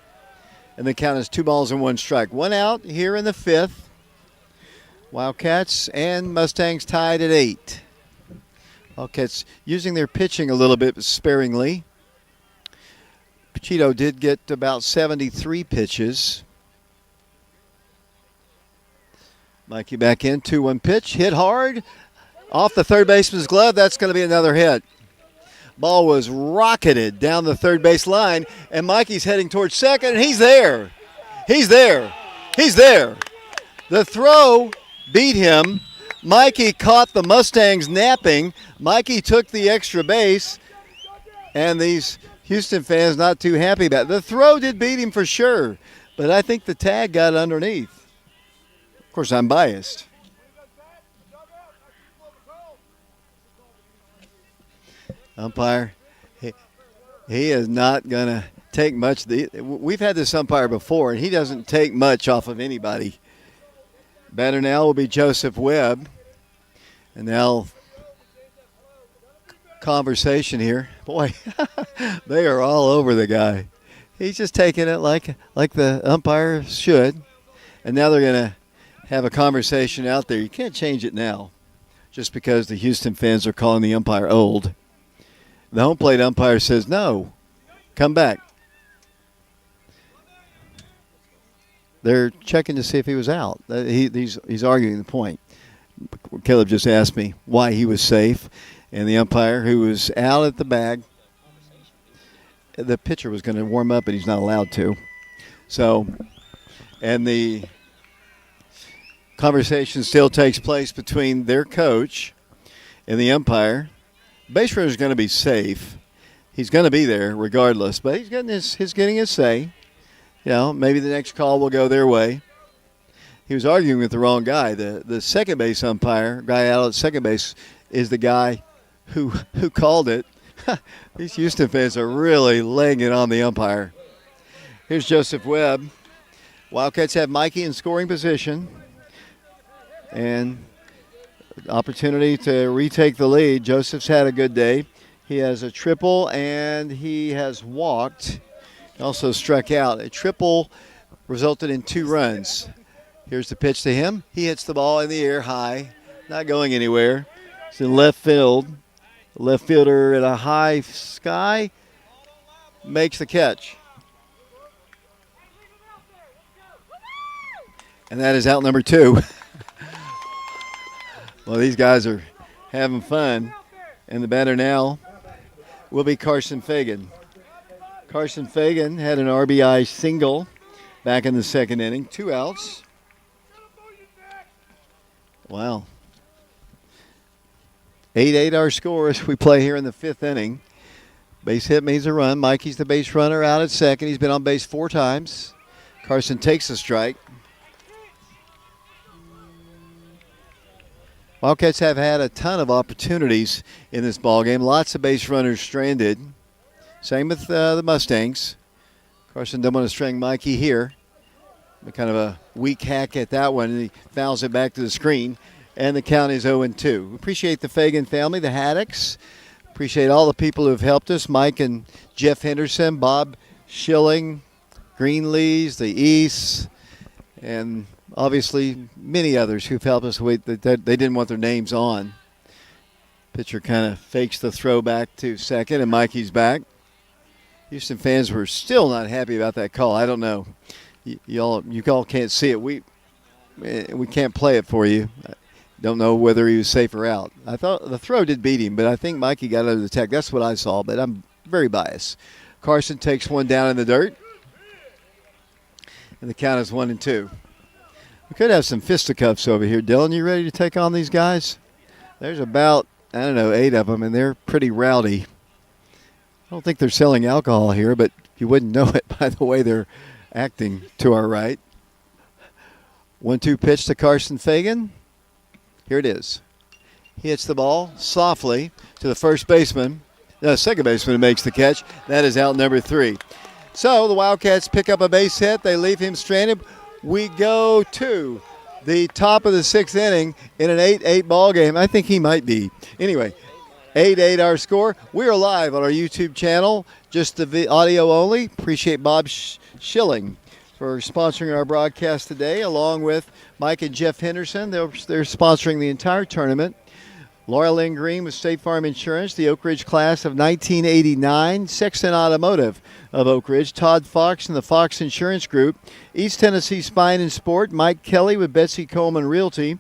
A: And the count is 2 balls and 1 strike. 1 out here in the 5th. Wildcats and Mustangs tied at 8. Wildcats using their pitching a little bit sparingly. Pachito did get about 73 pitches. Mikey back in, 2-1 pitch, hit hard. Off the third baseman's glove, that's going to be another hit. Ball was rocketed down the third base line, and Mikey's heading towards second, and he's there. He's there. He's there. The throw beat him. Mikey caught the Mustangs napping. Mikey took the extra base, and these Houston fans not too happy about it. The throw did beat him for sure, but I think the tag got underneath. Of course, I'm biased. Umpire He is not going to take much. We've had this umpire before, and he doesn't take much off of anybody. Batter now will be Joseph Webb. And now conversation here. Boy, they are all over the guy. He's just taking it like the umpire should. And now they're going to have a conversation out there. You can't change it now just because the Houston fans are calling the umpire old. The home plate umpire says, no, come back. They're checking to see if he was out. He's arguing the point. Caleb just asked me why he was safe, and the umpire, who was out at the bag, the pitcher was going to warm up, but he's not allowed to. So, and the conversation still takes place between their coach and the umpire. Base runner is going to be safe. He's going to be there regardless, but he's getting his say. You know, maybe the next call will go their way. He was arguing with the wrong guy. The second base umpire, guy out at second base, is the guy who called it. These Houston fans are really laying it on the umpire. Here's Joseph Webb. Wildcats have Mikey in scoring position. And opportunity to retake the lead. Joseph's had a good day. He has a triple, and he has walked. Also struck out. A triple resulted in 2 runs. Here's the pitch to him. He hits the ball in the air high, not going anywhere. It's in left field. The left fielder at a high sky makes the catch. And that is out number 2. Well, these guys are having fun. And the batter now will be Carson Fagan. Carson Fagan had an RBI single back in the second inning. 2 outs. Wow. 8-8 our score as we play here in the 5th inning. Base hit means a run. Mikey's the base runner out at second. He's been on base 4 times. Carson takes a strike. Wildcats have had a ton of opportunities in this ballgame. Lots of base runners stranded. Same with the Mustangs. Carson doesn't want to string Mikey here. Kind of a weak hack at that one, and he fouls it back to the screen. And the count is 0-2. We appreciate the Fagan family, the Haddocks. Appreciate all the people who have helped us. Mike and Jeff Henderson, Bob Schilling, Greenlees, the East, and obviously many others who've helped us. They didn't want their names on. Pitcher kind of fakes the throw back to second, and Mikey's back. Houston fans were still not happy about that call. I don't know. You all can't see it. We can't play it for you. Don't know whether he was safe or out. I thought the throw did beat him, but I think Mikey got under the tag. That's what I saw, but I'm very biased. Carson takes one down in the dirt, and the count is 1-2. We could have some fisticuffs over here. Dylan, you ready to take on these guys? There's about, 8 of them, and they're pretty rowdy. I don't think they're selling alcohol here, but you wouldn't know it by the way they're acting to our right. 1-2 pitch to Carson Fagan. Here it is. He hits the ball softly to the first baseman. The second baseman makes the catch. That is out number 3. So the Wildcats pick up a base hit. They leave him stranded. We go to the top of the 6th inning in an 8-8 ball game. I think he might be. Anyway, 8-8 our score. We are live on our YouTube channel, just the audio only. Appreciate Bob Schilling for sponsoring our broadcast today, along with Mike and Jeff Henderson. They're sponsoring the entire tournament. Laura Lynn Green with State Farm Insurance, the Oak Ridge class of 1989. Sexton Automotive of Oak Ridge, Todd Fox and the Fox Insurance Group. East Tennessee Spine and Sport, Mike Kelly with Betsy Coleman Realty.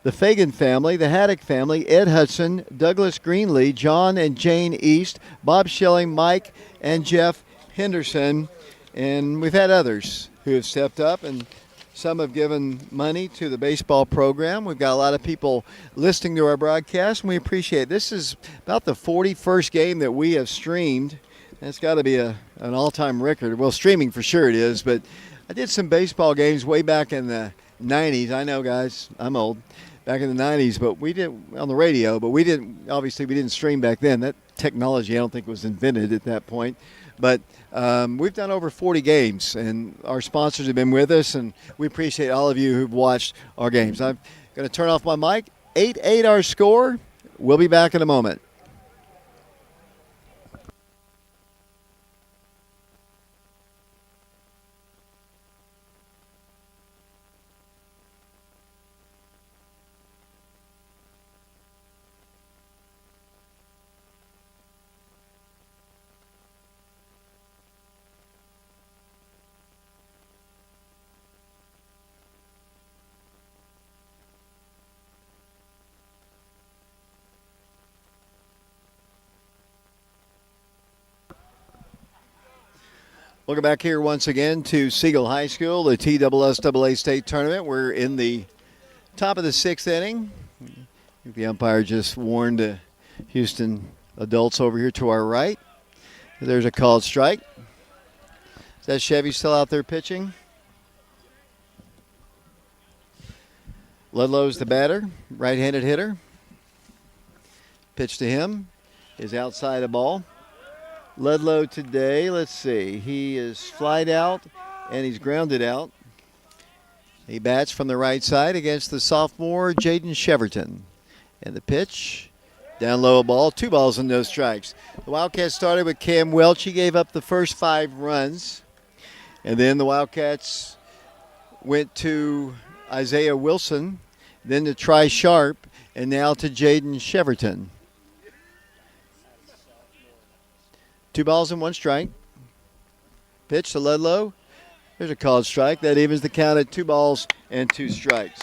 A: The Fagan family, the Haddock family, Ed Hudson, Douglas Greenlee, John and Jane East, Bob Schilling, Mike and Jeff Henderson. And we've had others who have stepped up, and some have given money to the baseball program. We've got a lot of people listening to our broadcast, and we appreciate it. This is about the 41st game that we have streamed. That's got to be an all-time record. Well, streaming for sure it is, but I did some baseball games way back in the 90s. I know, guys, I'm old. Back in the 90s, but we did on the radio, but we didn't stream back then. technology I don't think was invented at that point. But we've done over 40 games, and our sponsors have been with us, and we appreciate all of you who've watched our games. I'm going to turn off my mic. 8-8 our score. We'll be back in a moment. Welcome back here once again to Siegel High School, the TSSAA State Tournament. We're in the top of the 6th inning. The umpire just warned the Houston adults over here to our right. There's a called strike. Is that Chevy still out there pitching? Ludlow's the batter, right-handed hitter. Pitch to him is outside the ball. Ludlow today, let's see, he is flied out and he's grounded out. He bats from the right side against the sophomore Jaden Cheverton. And the pitch, down low a ball, 2 balls and no strikes. The Wildcats started with Cam Welch. He gave up the first 5 runs. And then the Wildcats went to Isaiah Wilson, then to Tri Sharp, and now to Jaden Cheverton. 2 balls and 1 strike. Pitch to Ludlow. There's a called strike. That evens the count at 2 balls and 2 strikes.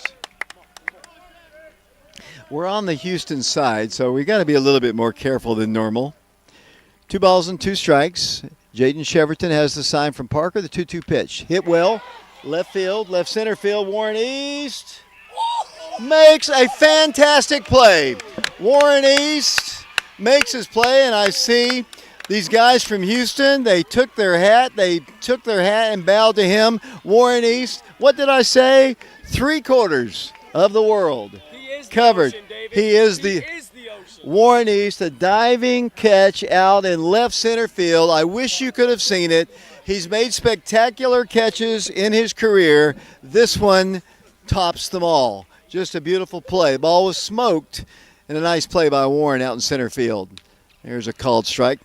A: We're on the Houston side, so we got to be a little bit more careful than normal. 2 balls and 2 strikes. Jaden Cheverton has the sign from Parker, the 2-2 pitch. Hit well. Left field, left center field. Warren East makes a fantastic play. Warren East makes his play, and I see these guys from Houston, they took their hat and bowed to him. Warren East, what did I say? 3/4 of the world covered. He is the ocean. Warren East, a diving catch out in left center field. I wish you could have seen it. He's made spectacular catches in his career. This one tops them all. Just a beautiful play. The ball was smoked, and a nice play by Warren out in center field. There's a called strike.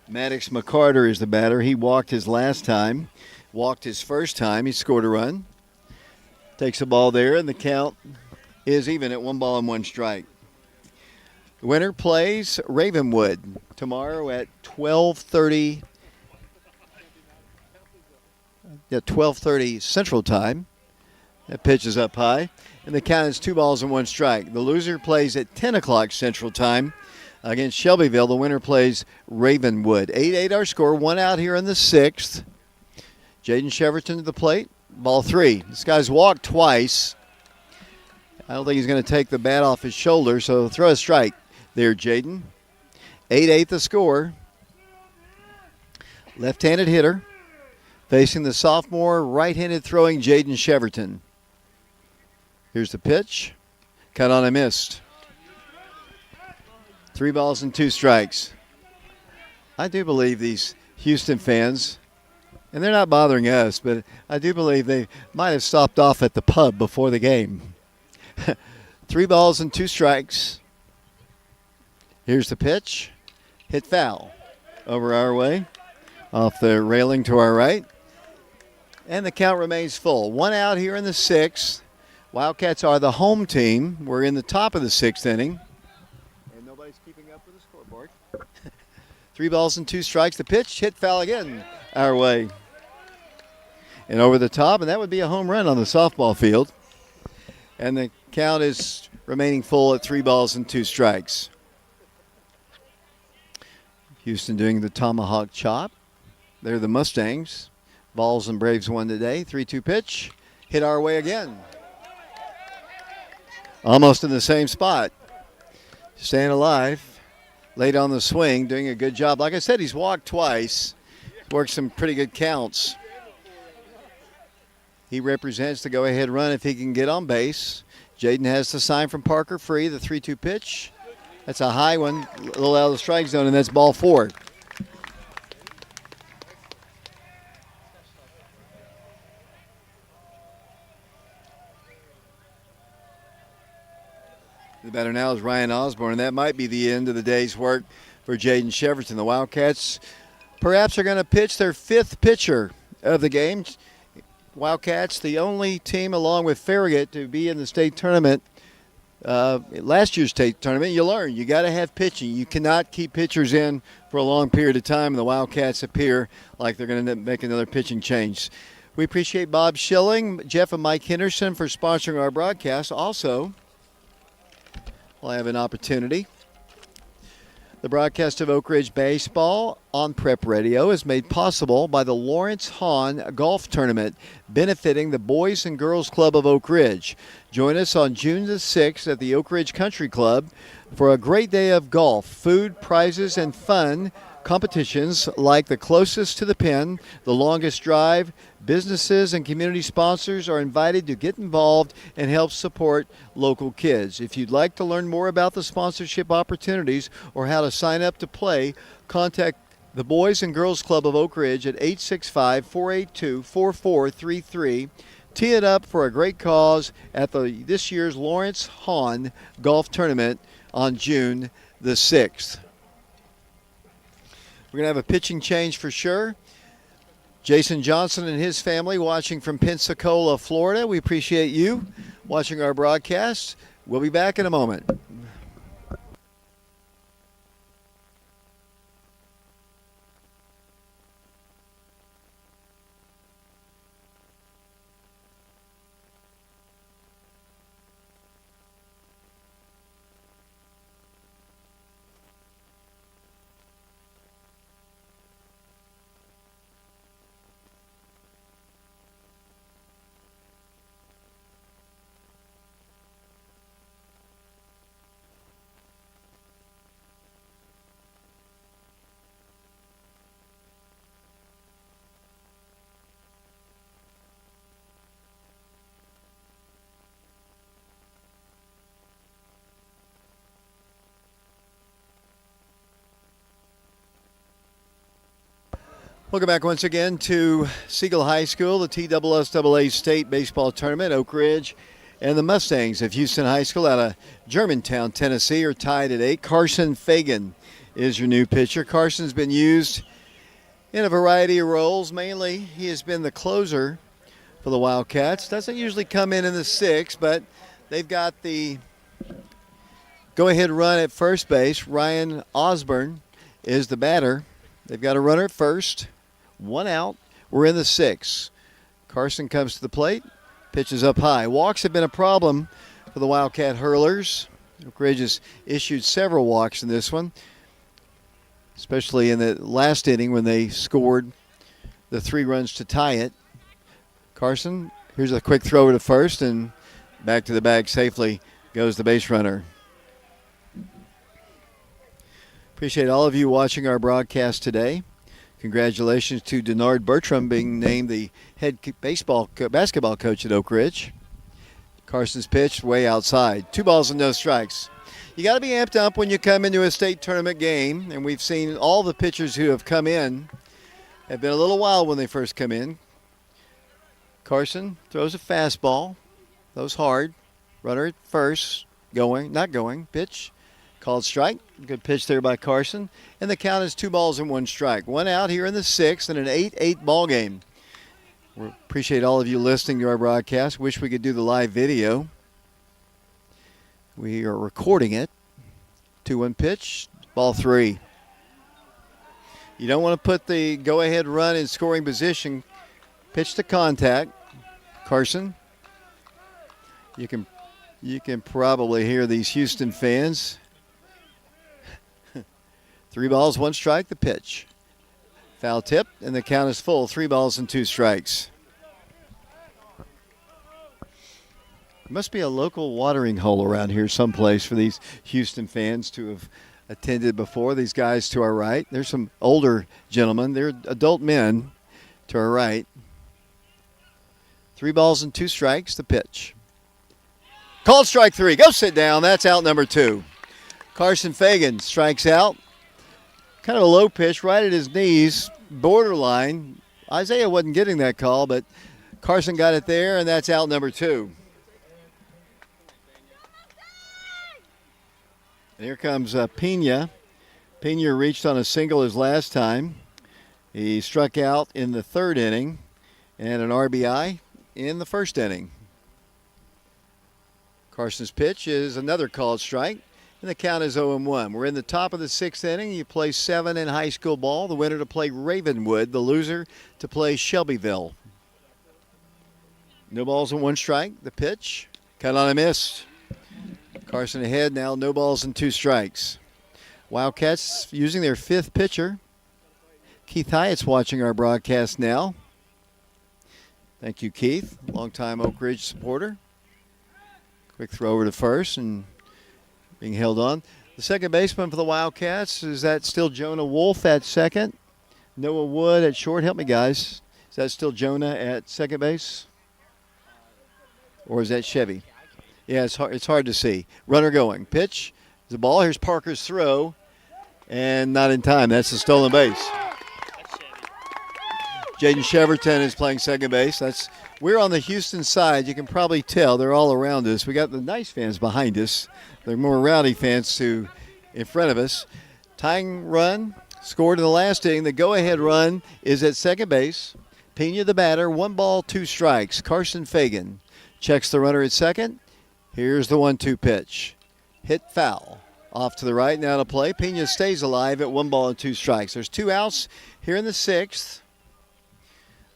A: Maddox McCarter is the batter. He walked his last time, walked his first time. He scored a run. Takes the ball there, and the count is even at 1 ball and 1 strike. The winner plays Ravenwood tomorrow at 12:30. At 12:30 Central Time. That pitch is up high, and the count is 2 balls and 1 strike. The loser plays at 10 o'clock Central Time against Shelbyville. The winner plays Ravenwood. 8-8 our score. 1 out here in the 6th. Jaden Cheverton to the plate. Ball 3. This guy's walked twice. I don't think he's going to take the bat off his shoulder, so throw a strike there, Jaden. 8-8 the score. Left-handed hitter facing the sophomore right-handed throwing Jaden Cheverton. Here's the pitch. Cut on and missed. 3 balls and 2 strikes. I do believe these Houston fans, and they're not bothering us, but I do believe they might have stopped off at the pub before the game. 3 balls and 2 strikes. Here's the pitch. Hit foul over our way. Off the railing to our right. And the count remains full. 1 out here in the 6th. Wildcats are the home team. We're in the top of the 6th inning. And nobody's keeping up with the scoreboard. 3 balls and 2 strikes. The pitch hit foul again our way. And over the top, and that would be a home run on the softball field. And the count is remaining full at 3 balls and 2 strikes. Houston doing the tomahawk chop. They're the Mustangs. Vols and Braves won today. 3-2 pitch. Hit our way again. Almost in the same spot. Staying alive. Late on the swing. Doing a good job. Like I said, he's walked twice. Worked some pretty good counts. He represents the go-ahead run if he can get on base. Jaden has the sign from Parker free, the 3-2 pitch. That's a high one, a little out of the strike zone, and that's ball 4. The batter now is Ryan Osborne, and that might be the end of the day's work for Jaden Sheverton. The Wildcats perhaps are going to pitch their 5th pitcher of the game. Wildcats, the only team along with Farragut to be in the state tournament. Last year's state tournament, you learn you got to have pitching. You cannot keep pitchers in for a long period of time, and the Wildcats appear like they're going to make another pitching change. We appreciate Bob Schilling, Jeff and Mike Henderson for sponsoring our broadcast. Also, we'll have an opportunity. The broadcast of Oak Ridge Baseball on Prep Radio is made possible by the Lawrence Hahn Golf Tournament, benefiting the Boys and Girls Club of Oak Ridge. Join us on June the 6th at the Oak Ridge Country Club for a great day of golf, food, prizes, and fun competitions like the closest to the pin, the longest drive. Businesses and community sponsors are invited to get involved and help support local kids. If you'd like to learn more about the sponsorship opportunities or how to sign up to play, contact the Boys and Girls Club of Oak Ridge at 865-482-4433. Tee it up for a great cause at this year's Lawrence Hahn Golf Tournament on June the 6th. We're going to have a pitching change for sure. Jason Johnson and his family watching from Pensacola, Florida. We appreciate you watching our broadcast. We'll be back in a moment. Welcome back once again to Siegel High School, the TSSAA State Baseball Tournament. Oak Ridge and the Mustangs of Houston High School out of Germantown, Tennessee are tied at 8. Carson Fagan is your new pitcher. Carson's been used in a variety of roles. Mainly, he has been the closer for the Wildcats. Doesn't usually come in the 6th, but they've got the go-ahead run at first base. Ryan Osborne is the batter. They've got a runner at first. 1 out. We're in the 6th. Carson comes to the plate, pitches up high. Walks have been a problem for the Wildcat hurlers. Oak Ridge has issued several walks in this one, especially in the last inning when they scored the 3 runs to tie it. Carson, here's a quick throw to first, and back to the bag safely goes the base runner. Appreciate all of you watching our broadcast today. Congratulations to Denard Bertram being named the head basketball coach at Oak Ridge. Carson's pitch way outside. 2 balls and no strikes. You got to be amped up when you come into a state tournament game, and we've seen all the pitchers who have come in have been a little wild when they first come in. Carson throws a fastball. Throws hard. Runner at first. Not going. Pitch. Called strike. Good pitch there by Carson. And the count is 2 balls and 1 strike. 1 out here in the 6th in an 8-8 ball game. We appreciate all of you listening to our broadcast. Wish we could do the live video. We are recording it. 2-1 pitch. Ball 3. You don't want to put the go-ahead run in scoring position. Pitch to contact. Carson. You can probably hear these Houston fans. 3 balls, 1 strike, the pitch. Foul tip, and the count is full. 3 balls and 2 strikes. There must be a local watering hole around here someplace for these Houston fans to have attended before. These guys to our right. There's some older gentlemen. They're adult men to our right. 3 balls and 2 strikes, the pitch. Called strike 3. Go sit down. That's out number 2. Carson Fagan strikes out. Kind of a low pitch right at his knees, borderline. Isaiah wasn't getting that call, but Carson got it there, and that's out number 2. And here comes Pena. Pena reached on a single his last time. He struck out in the 3rd inning and an RBI in the 1st inning. Carson's pitch is another called strike, and the count is 0-1. We're in the top of the 6th inning. You play 7 in high school ball. The winner to play Ravenwood, the loser to play Shelbyville. No balls and 1 strike. The pitch, cut on a miss. Carson ahead now, no balls and 2 strikes. Wildcats using their 5th pitcher. Keith Hyatt's watching our broadcast now. Thank you, Keith, longtime Oak Ridge supporter. Quick throw over to first and being held on. The second baseman for the Wildcats, is that still Jonah Wolf at second? Noah Wood at short. Help me, guys. Is that still Jonah at second base? Or is that Chevy? Yeah, it's hard to see. Runner going. Pitch. The ball. Here's Parker's throw. And not in time. That's a stolen base. Jaden Cheverton is playing second base. We're on the Houston side. You can probably tell they're all around us. We got the nice fans behind us. They're more rowdy fans in front of us. Tying run scored in the last inning. The go-ahead run is at second base. Pena the batter. 1 ball, 2 strikes. Carson Fagan checks the runner at second. Here's the 1-2 pitch. Hit foul. Off to the right, now to play. Pena stays alive at 1 ball and 2 strikes. There's 2 outs here in the 6th.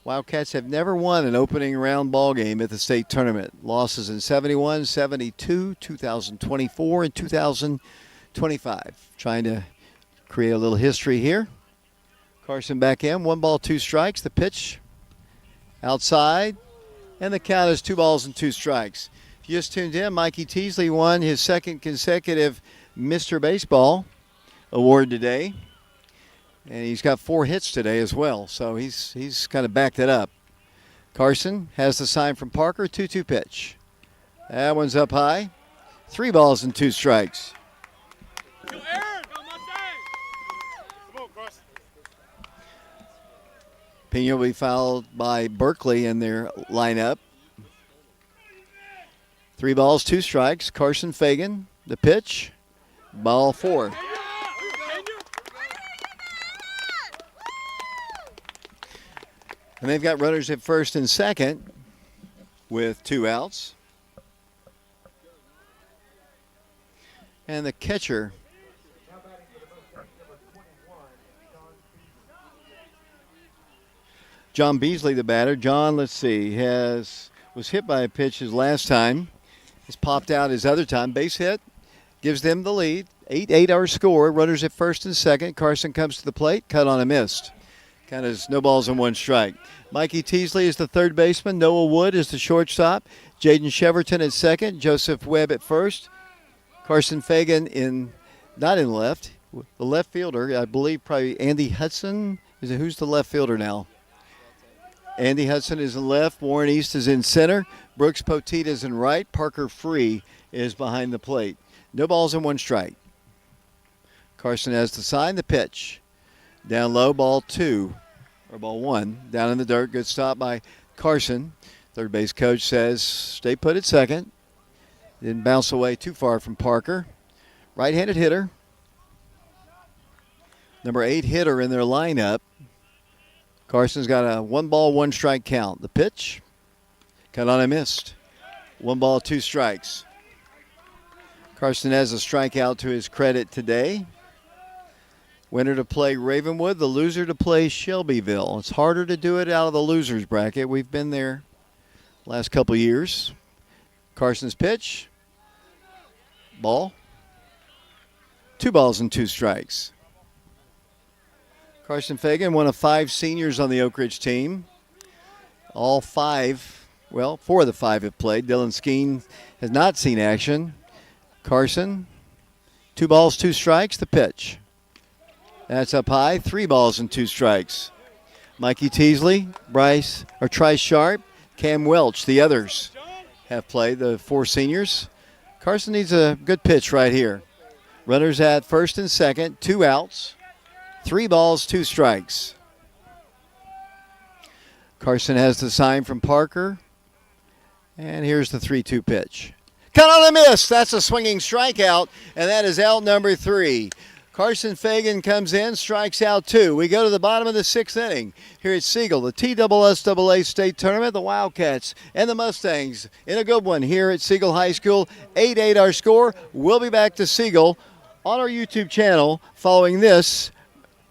A: Wildcats have never won an opening round ball game at the state tournament. Losses in 71, 72, 2024, and 2025. Trying to create a little history here. Carson back in, 1 ball, 2 strikes. The pitch outside, and the count is 2 balls and 2 strikes. If you just tuned in, Mikey Teasley won his 2nd consecutive Mr. Baseball award today. And he's got 4 hits today as well, so he's kind of backed it up. Carson has the sign from Parker, 2-2 pitch. That one's up high. 3 balls and 2 strikes. Pena will be fouled by Berkeley in their lineup. 3 balls, 2 strikes. Carson Fagan, the pitch. Ball 4. And they've got runners at first and second with 2 outs. And the catcher, John Beasley, the batter. John, let's see, was hit by a pitch his last time. Has popped out his other time. Base hit gives them the lead. 8-8 our score. Runners at first and second. Carson comes to the plate. Cut on a missed. Kind of no balls and 1 strike. Mikey Teasley is the third baseman. Noah Wood is the shortstop. Jaden Cheverton at second. Joseph Webb at first. Carson Fagan not in left. The left fielder, I believe probably Andy Hudson. Who's the left fielder now? Andy Hudson is in left. Warren East is in center. Brooks Poteet is in right. Parker Free is behind the plate. No balls and 1 strike. Carson has the sign. The pitch. Down low, ball 2, or ball 1, down in the dirt. Good stop by Carson. Third base coach says stay put at second. Didn't bounce away too far from Parker. Right-handed hitter. Number 8 hitter in their lineup. Carson's got a 1 ball, 1 strike count. The pitch, cut on a missed. 1 ball, 2 strikes. Carson has a strikeout to his credit today. Winner to play Ravenwood, the loser to play Shelbyville. It's harder to do it out of the losers bracket. We've been there last couple years. Carson's pitch. Ball. 2 balls and 2 strikes. Carson Fagan, one of 5 seniors on the Oak Ridge team. All 5, 4 of the 5 have played. Dylan Skeen has not seen action. Carson, 2 balls, 2 strikes. The pitch. That's up high. 3 balls and 2 strikes. Mikey Teasley, Trice Sharp, Cam Welch, the others have played, the 4 seniors. Carson needs a good pitch right here. Runners at first and second, 2 outs, 3 balls, 2 strikes. Carson has the sign from Parker. And here's the 3-2 pitch. Cut on a miss. That's a swinging strikeout, and that is out number 3. Carson Fagan comes in, strikes out 2. We go to the bottom of the 6th inning. Here at Siegel, the TSSAA State Tournament, the Wildcats and the Mustangs in a good one here at Siegel High School. 8-8 our score. We'll be back to Siegel on our YouTube channel following this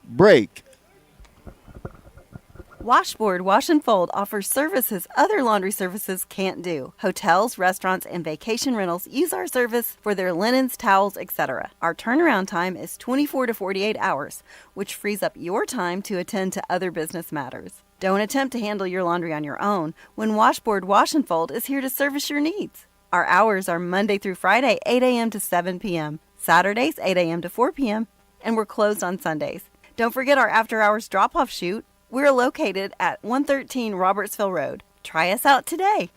A: break.
L: Washboard Wash and Fold offers services other laundry services can't do. Hotels, restaurants, and vacation rentals use our service for their linens, towels, etc. Our turnaround time is 24 to 48 hours, which frees up your time to attend to other business matters. Don't attempt to handle your laundry on your own when Washboard Wash and Fold is here to service your needs. Our hours are Monday through Friday, 8 a.m. to 7 p.m., Saturdays, 8 a.m. to 4 p.m., and we're closed on Sundays. Don't forget our after-hours drop-off shoot. We're located at 113 Robertsville Road. Try us out today.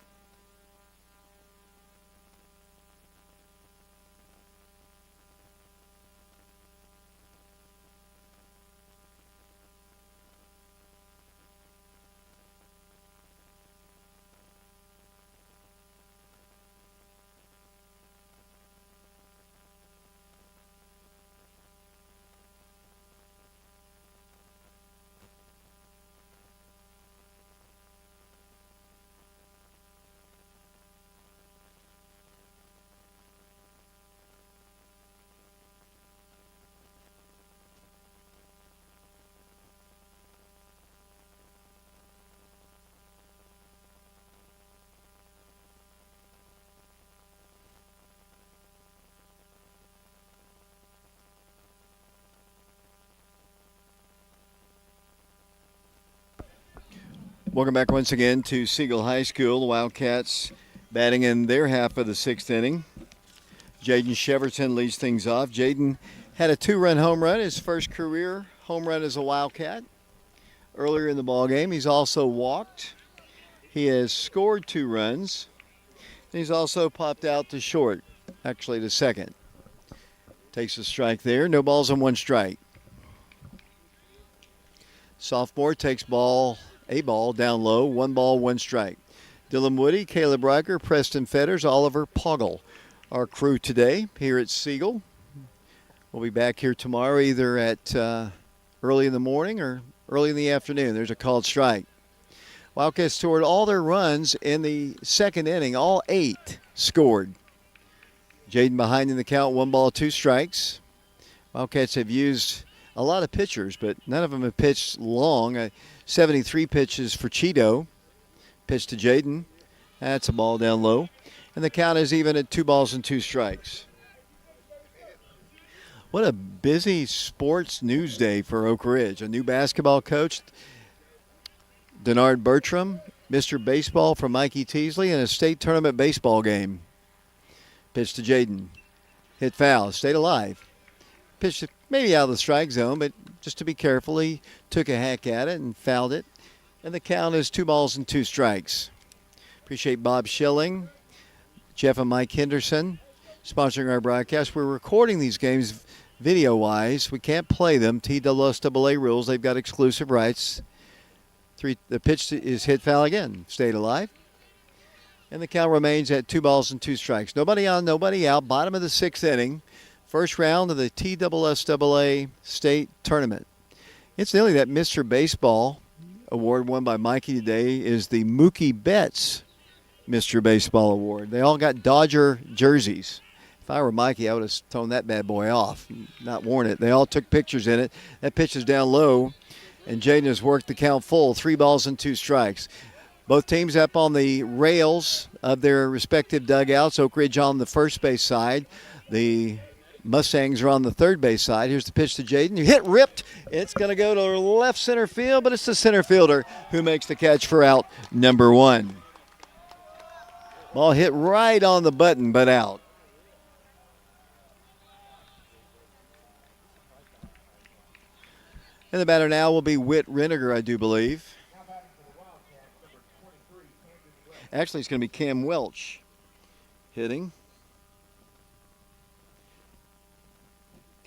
A: Welcome back once again to Siegel High School. The Wildcats batting in their half of the 6th inning. Jaden Sheverton leads things off. Jaden had a 2-run home run, his first career home run as a Wildcat. Earlier in the ballgame, he's also walked. He has scored 2 runs. He's also popped out to short, actually to second. Takes a strike there. No balls and 1 strike. Sophomore takes a ball down low, 1 ball, 1 strike. Dylan Woody, Caleb Riker, Preston Fetters, Oliver Poggle. Our crew today here at Siegel. We'll be back here tomorrow either at early in the morning or early in the afternoon. There's a called strike. Wildcats scored all their runs in the 2nd inning. All 8 scored. Jaden behind in the count, 1 ball, 2 strikes. Wildcats have used a lot of pitchers, but none of them have pitched long. 73 pitches for Cheeto. Pitch to Jaden. That's a ball down low. And the count is even at 2 balls and 2 strikes. What a busy sports news day for Oak Ridge. A new basketball coach, Denard Bertram, Mr. Baseball from Mikey Teasley, and a state tournament baseball game. Pitch to Jaden. Hit foul. Stayed alive. Pitched maybe out of the strike zone, but just to be careful, he took a hack at it and fouled it. And the count is 2 balls and 2 strikes. Appreciate Bob Schilling, Jeff and Mike Henderson sponsoring our broadcast. We're recording these games video-wise. We can't play them. TSSAA rules. They've got exclusive rights. The pitch is hit foul again. Stayed alive. And the count remains at 2 balls and 2 strikes. Nobody on, nobody out. Bottom of the 6th inning. First round of the TSSAA State Tournament. Incidentally, that Mr. Baseball award won by Mikey today is the Mookie Betts Mr. Baseball Award. They all got Dodger jerseys. If I were Mikey, I would have toned that bad boy off, not worn it. They all took pictures in it. That pitch is down low, and Jaden has worked the count full, 3 balls and 2 strikes. Both teams up on the rails of their respective dugouts. Oak Ridge on the first base side. The Mustangs are on the third base side. Here's the pitch to Jaden. You hit ripped. It's going to go to left center field, but it's the center fielder who makes the catch for out number 1. Ball hit right on the button, but out. And the batter now will be Whit Reniger, I do believe. Actually, it's going to be Cam Welch hitting.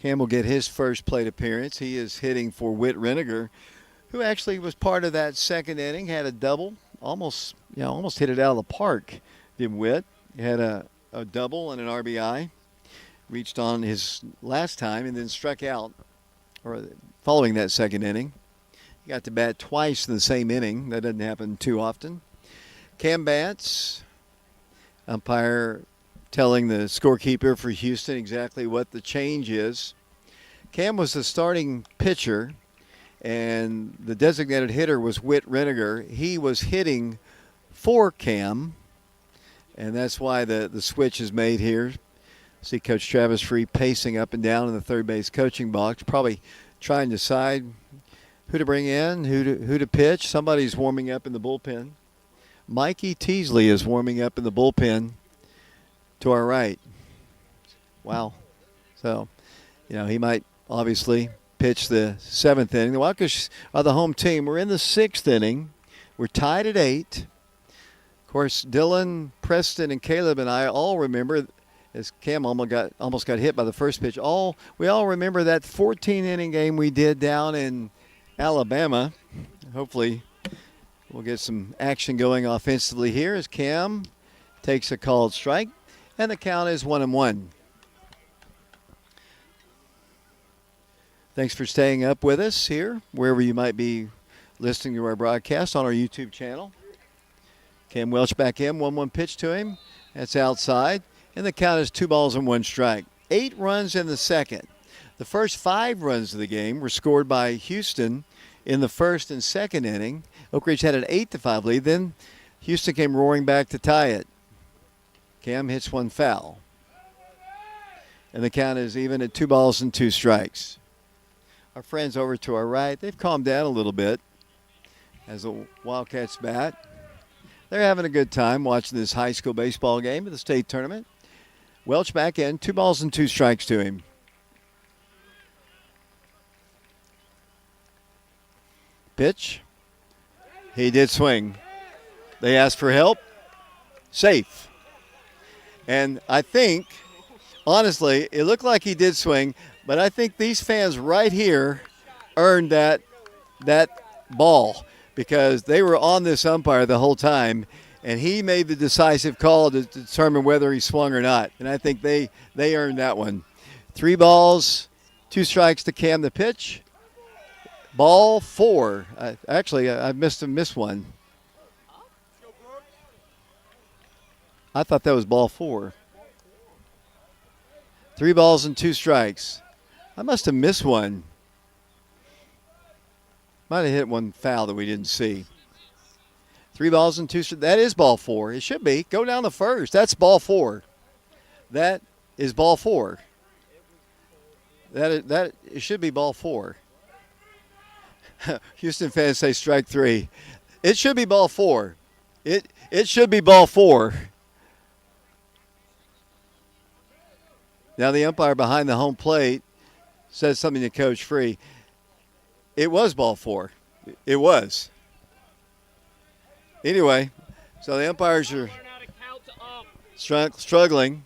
A: Cam will get his first plate appearance. He is hitting for Whit Reniger, who actually was part of that second inning, had a double, almost hit it out of the park, did Whit. He had a double and an RBI, reached on his last time and then struck out or following that second inning. He got to bat twice in the same inning. That doesn't happen too often. Cam Batts, umpire telling the scorekeeper for Houston exactly what the change is. Cam was the starting pitcher, and the designated hitter was Whit Reniger. He was hitting for Cam, and that's why the switch is made here. See Coach Travis Free pacing up and down in the third base coaching box, probably trying to decide who to bring in, who to pitch. Somebody's warming up in the bullpen. Mikey Teasley is warming up in the bullpen to our right. Wow. So, he might obviously pitch the seventh inning. The Wildcats are the home team. We're in the sixth inning. We're tied at 8. Of course, Dylan, Preston, and Caleb and I all remember, as Cam almost got hit by the first pitch, we all remember that 14-inning game we did down in Alabama. Hopefully we'll get some action going offensively here as Cam takes a called strike. And the count is 1-1. Thanks for staying up with us here, wherever you might be listening to our broadcast on our YouTube channel. Cam Welch back in, 1-1 pitch to him. That's outside. And the count is 2-1 strike. 8 runs in the second. The first 5 runs of the game were scored by Houston in the first and second inning. Oak Ridge had an 8-5 lead. Then Houston came roaring back to tie it. Cam hits one foul. And the count is even at 2-2 strikes. Our friends over to our right, they've calmed down a little bit as the Wildcats bat. They're having a good time watching this high school baseball game of the state tournament. Welch back in, 2-2 strikes to him. Pitch. He did swing. They asked for help. Safe. And I think, honestly, it looked like he did swing, but I think these fans right here earned that ball because they were on this umpire the whole time, and he made the decisive call to determine whether he swung or not. And I think they earned that one. 3 balls, 2 strikes to Cam the pitch. Ball 4. I missed one. I thought that was ball 4. 3 balls and 2 strikes. I must have missed one. Might have hit one foul that we didn't see. 3 balls and 2 strikes. That is ball 4. It should be. Go down the first. That's ball 4. That is ball 4. It should be ball 4. Houston fans say strike 3. It should be ball 4. It should be ball 4. Now the umpire behind the home plate says something to Coach Free. It was ball 4. It was. Anyway, so the umpires are struggling.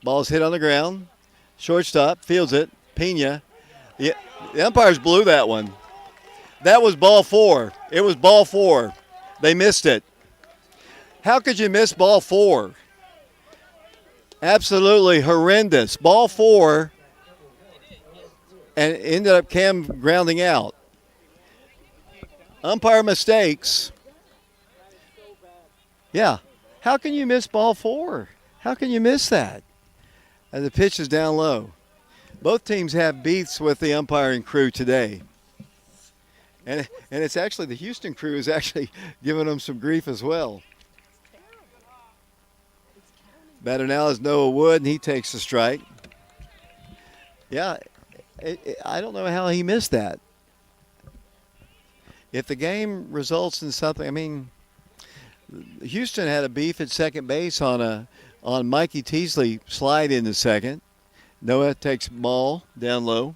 A: Ball's hit on the ground. Shortstop fields it. Pena. The umpires blew that one. That was ball 4. It was ball 4. They missed it. How could you miss ball 4? Absolutely horrendous. Ball 4, and ended up Cam grounding out. Umpire mistakes. Yeah. How can you miss ball 4? How can you miss that? And the pitch is down low. Both teams have beefs with the umpiring crew today. And it's actually the Houston crew is actually giving them some grief as well. Batter now is Noah Wood, and he takes the strike. Yeah, I don't know how he missed that. If the game results in something, I mean, Houston had a beef at second base on Mikey Teasley slide into second. Noah takes ball down low.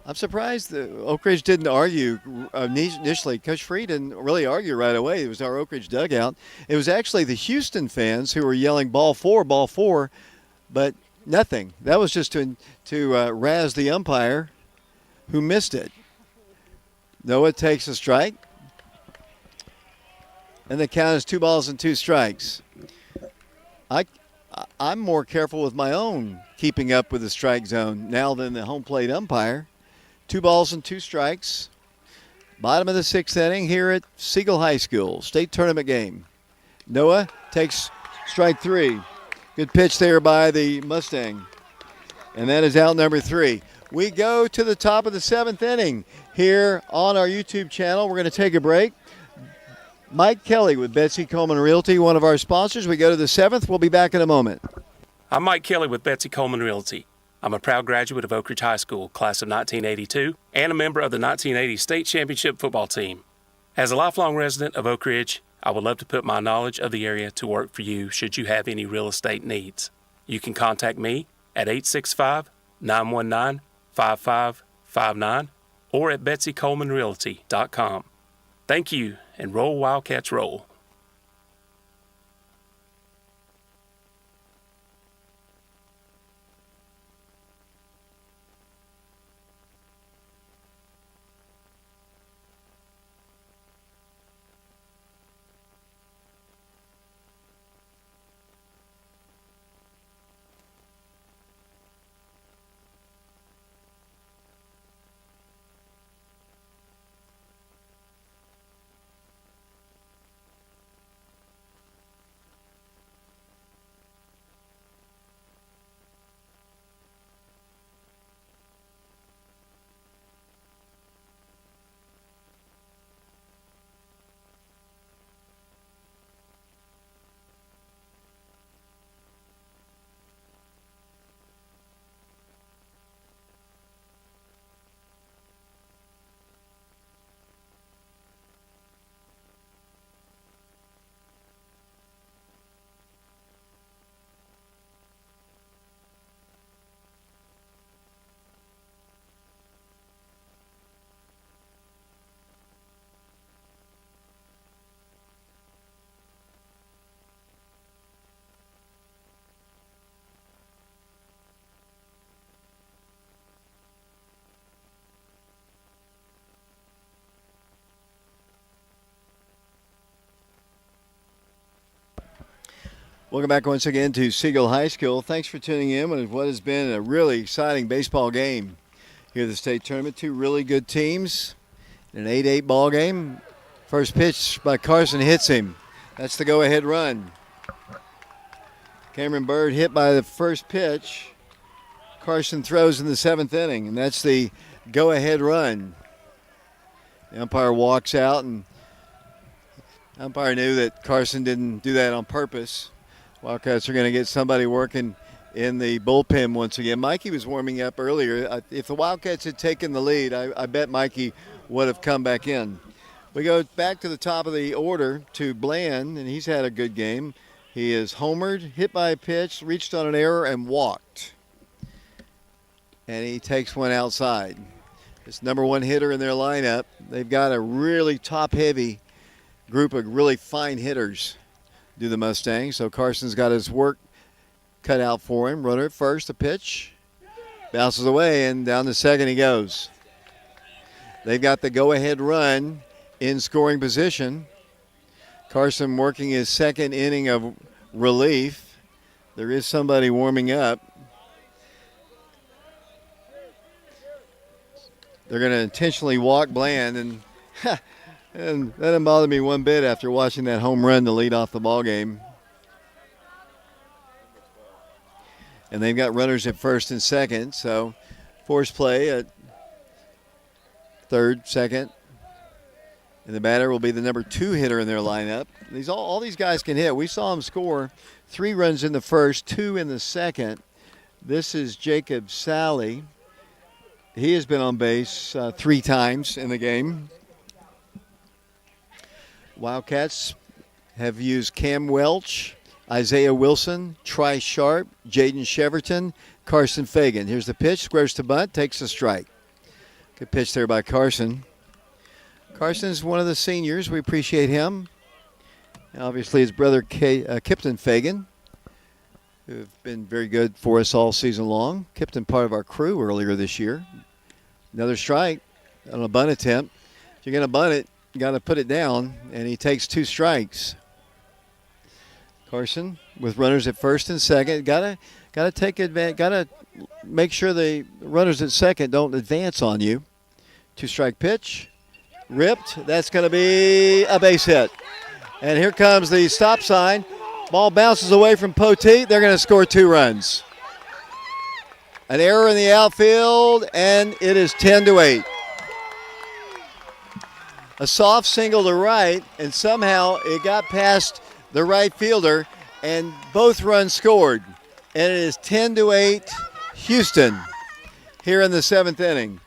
A: I'm surprised that Oak Ridge didn't argue initially. Coach Free didn't really argue right away. It was our Oak Ridge dugout. It was actually the Houston fans who were yelling ball 4, but Nothing. That was just to razz the umpire who missed it. Noah takes a strike. And the count is 2 balls and 2 strikes. I'm more careful with my own keeping up with the strike zone now than the home plate umpire. 2 balls and 2 strikes. Bottom of the 6th inning here at Siegel High School. State tournament game. Noah takes strike 3. Good pitch there by the Mustang. And that is out number 3. We go to the top of the 7th inning here on our YouTube channel. We're going to take a break. Mike Kelly with Betsy Coleman Realty, one of our sponsors. We go to the 7th. We'll be back in a moment.
E: I'm Mike Kelly with Betsy Coleman Realty. I'm a proud graduate of Oak Ridge High School, class of 1982, and a member of the 1980 state championship football team. As a lifelong resident of Oak Ridge, I would love to put my knowledge of the area to work for you should you have any real estate needs. You can contact me at 865-919-5559 or at betsycolemanrealty.com. Thank you, and roll Wildcats roll.
A: Welcome back once again to Siegel High School. Thanks for tuning in with what has been a really exciting baseball game here at the state tournament. 2 really good teams in an 8-8 ball game. First pitch by Carson hits him. That's the go-ahead run. Cameron Bird hit by the first pitch. Carson throws in the 7th inning, and that's the go-ahead run. The umpire walks out, and the umpire knew that Carson didn't do that on purpose. Wildcats are going to get somebody working in the bullpen once again. Mikey was warming up earlier. If the Wildcats had taken the lead, I bet Mikey would have come back in. We go back to the top of the order to Bland, and he's had a good game. He is homered, hit by a pitch, reached on an error, and walked. And he takes one outside. It's number 1 hitter in their lineup. They've got a really top-heavy group of really fine hitters. Do the Mustangs. So Carson's got his work cut out for him. Runner at first, a pitch. Bounces away, and down to second he goes. They've got the go-ahead run in scoring position. Carson working his 2nd inning of relief. There is somebody warming up. They're going to intentionally walk Bland, and and that didn't bother me one bit after watching that home run to lead off the ball game. And they've got runners at first and second, so force play at third, second. And the batter will be the number 2 hitter in their lineup. All these guys can hit. We saw them score 3 runs in the first, 2 in the second. This is Jacob Sally. He has been on base 3 times in the game. Wildcats have used Cam Welch, Isaiah Wilson, Tri Sharp, Jaden Cheverton, Carson Fagan. Here's the pitch, squares to bunt, takes a strike. Good pitch there by Carson. Carson's one of the seniors. We appreciate him. And obviously his brother Kipton Fagan. who've been very good for us all season long. Kipton, part of our crew earlier this year. Another strike on a bunt attempt. If you're going to bunt it, you got to put it down, and he takes 2 strikes. Carson with runners at first and second. Got to take advantage. Got to make sure the runners at second don't advance on you. 2-strike pitch. Ripped. That's going to be a base hit. And here comes the stop sign. Ball bounces away from Poteet. They're going to score 2 runs. An error in the outfield, and it is 10-8. A soft single to right, and somehow it got past the right fielder, and both runs scored. And it is 10-8 Houston here in the 7th inning.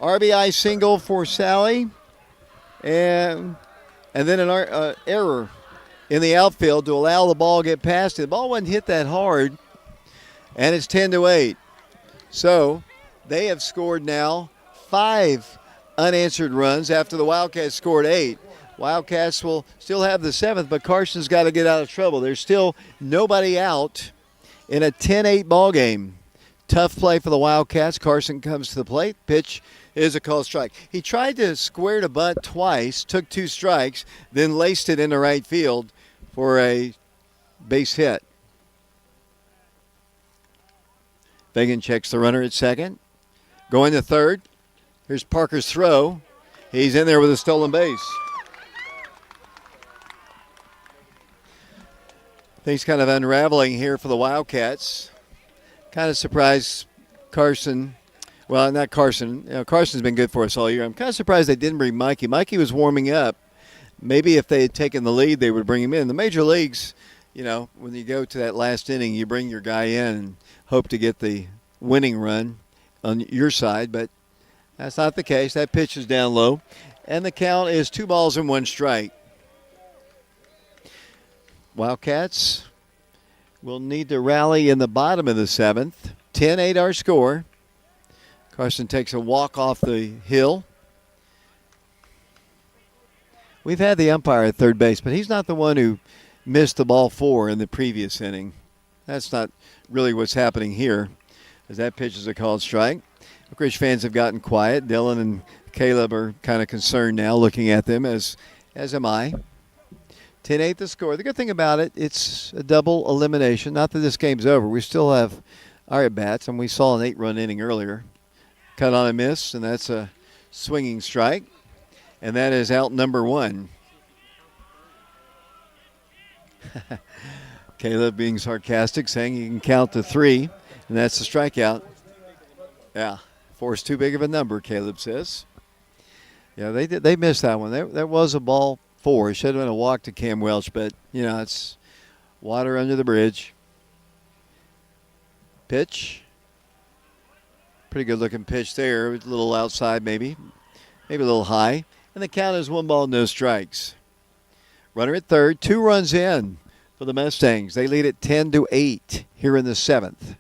A: RBI single for Sally, and then an error in the outfield to allow the ball to get past it. The ball wasn't hit that hard, and it's 10-8. So they have scored now 5 unanswered runs after the Wildcats scored 8. Wildcats will still have the 7th, but Carson's got to get out of trouble. There's still nobody out in a 10-8 ball game. Tough play for the Wildcats. Carson comes to the plate. Pitch is a called strike. He tried to square to bunt twice, took 2 strikes, then laced it into right field for a base hit. Fagan checks the runner at second. Going to third. Here's Parker's throw. He's in there with a stolen base. Things kind of unraveling here for the Wildcats. Kind of surprised Carson. Well, not Carson. Carson's been good for us all year. I'm kind of surprised they didn't bring Mikey. Mikey was warming up. Maybe if they had taken the lead, they would bring him in. The major leagues, when you go to that last inning, you bring your guy in and hope to get the winning run on your side, but that's not the case. That pitch is down low, and the count is 2 balls and 1 strike. Wildcats will need to rally in the bottom of the 7th. 10-8 our score. Carson takes a walk off the hill. We've had the umpire at third base, but he's not the one who missed the ball 4 in the previous inning. That's not really what's happening here, as that pitch is a called strike. Oak Ridge fans have gotten quiet. Dylan and Caleb are kind of concerned now, looking at them, as am I. 10-8 the score. The good thing about it, it's a double elimination. Not that this game's over. We still have our at-bats, and we saw an 8-run inning earlier. Cut on a miss, and that's a swinging strike. And that is out number 1. Caleb being sarcastic, saying he can count to 3, and that's the strikeout. Yeah, 4 is too big of a number, Caleb says. Yeah, they missed that one. That was a ball 4. It should have been a walk to Cam Welch, but, it's water under the bridge. Pitch. Pretty good-looking pitch there. A little outside maybe a little high. And the count is 1 ball, no strikes. Runner at third, 2 runs in for the Mustangs. They lead at 10-8 here in the 7th.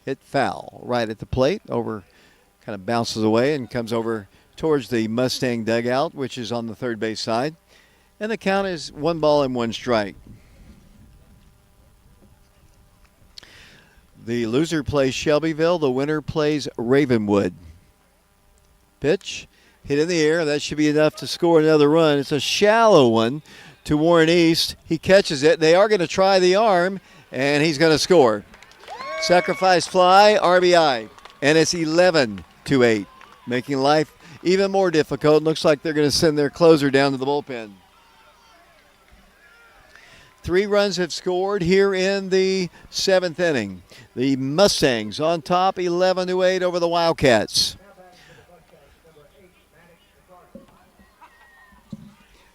A: Hit foul right at the plate. Over, kind of bounces away and comes over towards the Mustang dugout, which is on the third base side. And the count is 1 ball and 1 strike. The loser plays Shelbyville. The winner plays Ravenwood. Pitch. Hit in the air. That should be enough to score another run. It's a shallow one to Warren East. He catches it. They are going to try the arm, and he's going to score. Sacrifice fly, RBI. And it's 11-8, making life even more difficult. Looks like they're going to send their closer down to the bullpen. 3 runs have scored here in the 7th inning. The Mustangs on top, 11-8 over the Wildcats.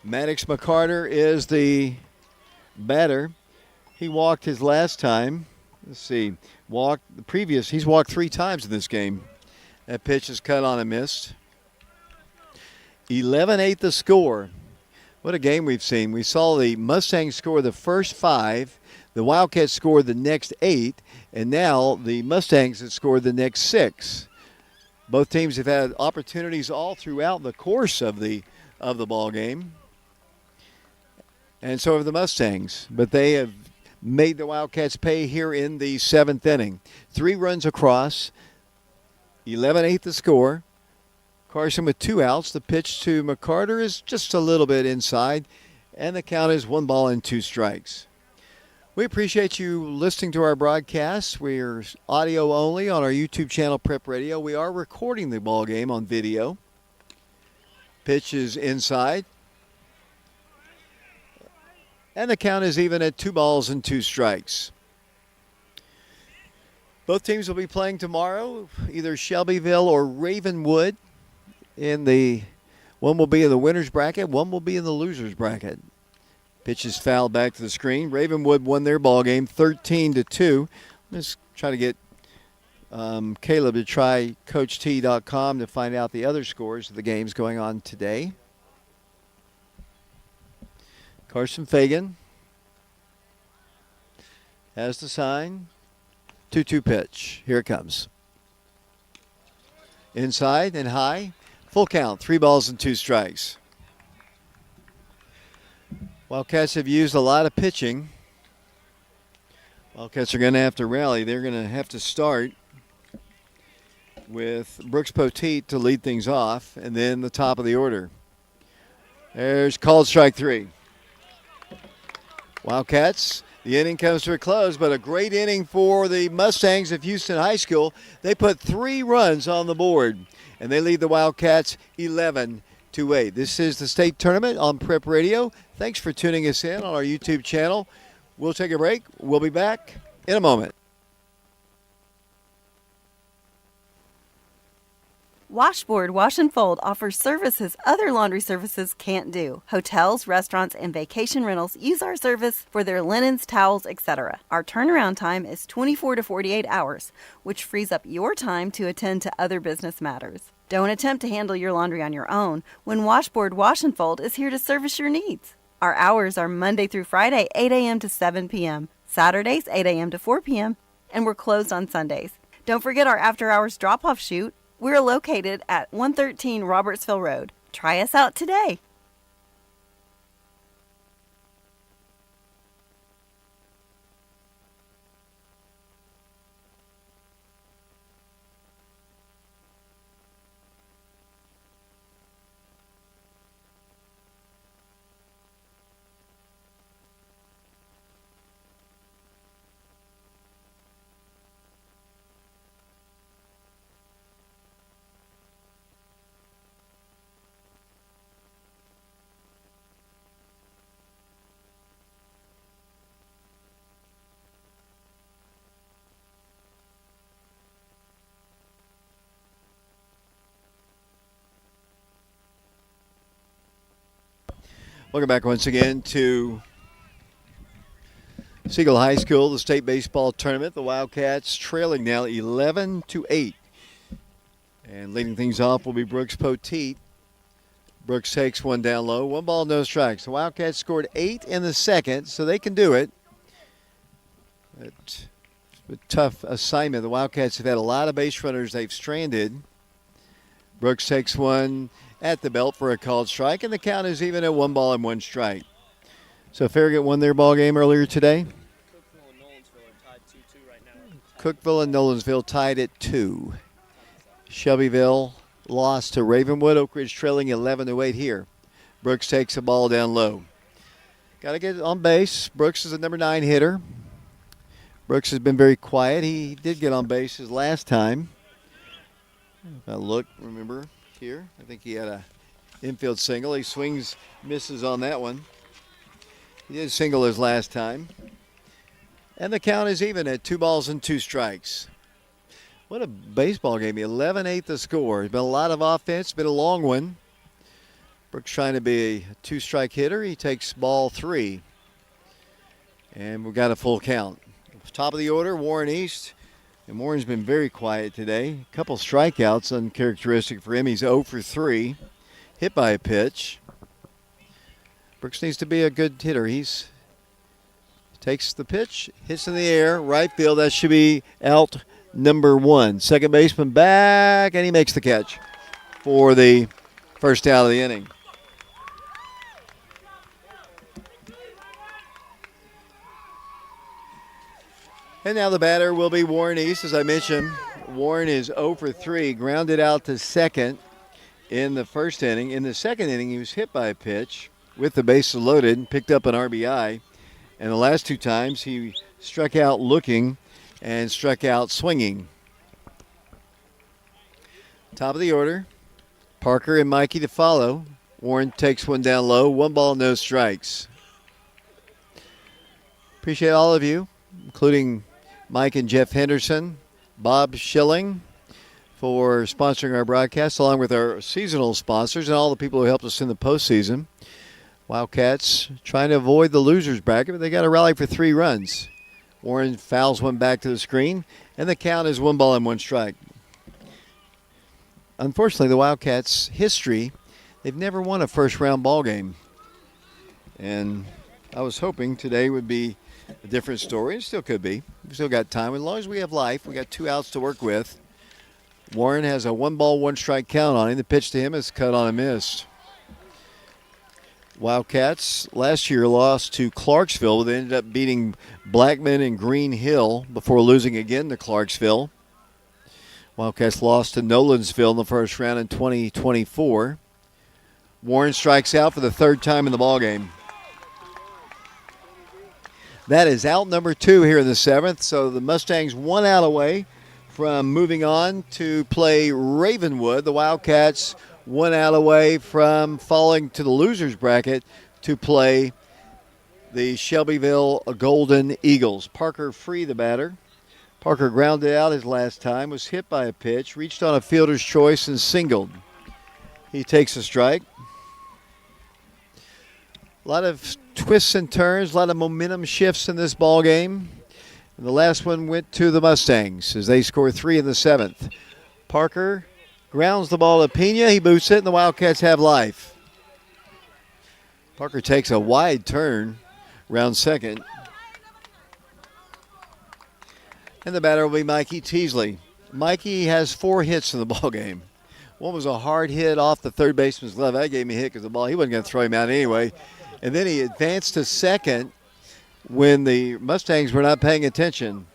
A: Maddox McCarter is the batter. He walked his last time. Let's see. He's walked 3 times in this game. That pitch is cut on and missed. 11-8 the score. What a game we've seen. We saw the Mustangs score the first 5. The Wildcats scored the next 8. And now the Mustangs have scored the next 6. Both teams have had opportunities all throughout the course of the ball game. And so have the Mustangs. But they have made the Wildcats pay here in the 7th inning. 3 runs across, 11-8 the score. Carson with 2 outs. The pitch to McCarter is just a little bit inside, and the count is 1 ball and 2 strikes. We appreciate you listening to our broadcast. We're audio only on our YouTube channel, Prep Radio. We are recording the ball game on video. Pitch is inside. And the count is even at 2 balls and 2 strikes. Both teams will be playing tomorrow, either Shelbyville or Ravenwood. One will be in the winner's bracket, one will be in the loser's bracket. Pitch is fouled back to the screen. Ravenwood won their ball game 13-2. Let's try to get Caleb to try CoachT.com to find out the other scores of the games going on today. Carson Fagan has the sign. 2-2 pitch. Here it comes. Inside and high. Full count. 3 balls and 2 strikes. Wildcats have used a lot of pitching. Wildcats are going to have to rally. They're going to have to start with Brooks Poteet to lead things off, and then the top of the order. There's called strike 3. Wildcats, the inning comes to a close, but a great inning for the Mustangs of Houston High School. They put 3 runs on the board, and they lead the Wildcats 11-8. This is the state tournament on Prep Radio. Thanks for tuning us in on our YouTube channel. We'll take a break. We'll be back in a moment.
L: Washboard Wash and Fold offers services other laundry services can't do. Hotels, restaurants, and vacation rentals use our service for their linens, towels, etc. Our turnaround time is 24 to 48 hours, which frees up your time to attend to other business matters. Don't attempt to handle your laundry on your own when Washboard Wash and Fold is here to service your needs. Our hours are Monday through Friday, 8 a.m. to 7 p.m., Saturdays, 8 a.m. to 4 p.m., and we're closed on Sundays. Don't forget our after-hours drop-off shoot. We're located at 113 Robertsville Road. Try us out today.
A: Welcome back once again to Siegel High School, the state baseball tournament. The Wildcats trailing now 11-8. And leading things off will be Brooks Poteet. Brooks takes one down low. 1 ball, no strikes. The Wildcats scored 8 in the second, so they can do it. It's a tough assignment. The Wildcats have had a lot of base runners they've stranded. Brooks takes one at the belt for a called strike, and the count is even at 1 ball and 1 strike. So Farragut won their ball game earlier today. Cookeville and Nolensville tied at 2. Shelbyville lost to Ravenwood. Oak Ridge trailing 11-8 here. Brooks takes a ball down low. Got to get on base. Brooks is a number 9 hitter. Brooks has been very quiet. He did get on base his last time. If I look, remember, here. I think he had a infield single. He swings, misses on that one. He did single his last time. And the count is even at 2 balls and 2 strikes. What a baseball game. 11-8 the score. It's been a lot of offense. Been a long one. Brooks trying to be a 2-strike hitter. He takes ball 3. And we've got a full count. Top of the order, Warren East. And Warren's been very quiet today. A couple strikeouts, uncharacteristic for him. He's 0 for 3. Hit by a pitch. Brooks needs to be a good hitter. He's takes the pitch, hits in the air, right field. That should be out number 1. Second baseman back, and he makes the catch for the first out of the inning. And now the batter will be Warren East. As I mentioned, Warren is 0 for 3, grounded out to second in the first inning. In the second inning, he was hit by a pitch with the bases loaded and picked up an RBI. And the last 2 times, he struck out looking and struck out swinging. Top of the order, Parker and Mikey to follow. Warren takes one down low. 1 ball, no strikes. Appreciate all of you, including Mike and Jeff Henderson, Bob Schilling, for sponsoring our broadcast, along with our seasonal sponsors and all the people who helped us in the postseason. Wildcats trying to avoid the losers bracket, but they got to rally for 3 runs. Warren fouls one back to the screen, and the count is 1 ball and 1 strike. Unfortunately, the Wildcats' history, they've never won a first-round ball game. And I was hoping today would be a different story. It still could be. We've still got time. As long as we have life, we got 2 outs to work with. Warren has a 1 ball, 1 strike count on him. The pitch to him is cut on and missed. Wildcats last year lost to Clarksville. They ended up beating Blackman and Green Hill before losing again to Clarksville. Wildcats lost to Nolensville in the first round in 2024. Warren strikes out for the 3rd time in the ballgame. That is out number 2 here in the 7th. So the Mustangs 1 out away from moving on to play Ravenwood. The Wildcats 1 out away from falling to the losers bracket to play the Shelbyville Golden Eagles. Parker Free, the batter. Parker grounded out his last time, was hit by a pitch, reached on a fielder's choice and singled. He takes a strike. A lot of twists and turns, a lot of momentum shifts in this ball game. And the last one went to the Mustangs as they score 3 in the 7th. Parker grounds the ball to Pena. He boots it, and the Wildcats have life. Parker takes a wide turn around second. And the batter will be Mikey Teasley. Mikey has 4 hits in the ball game. One was a hard hit off the third baseman's glove. That gave me a hit because the ball, he wasn't going to throw him out anyway. And then he advanced to second when the Mustangs were not paying attention.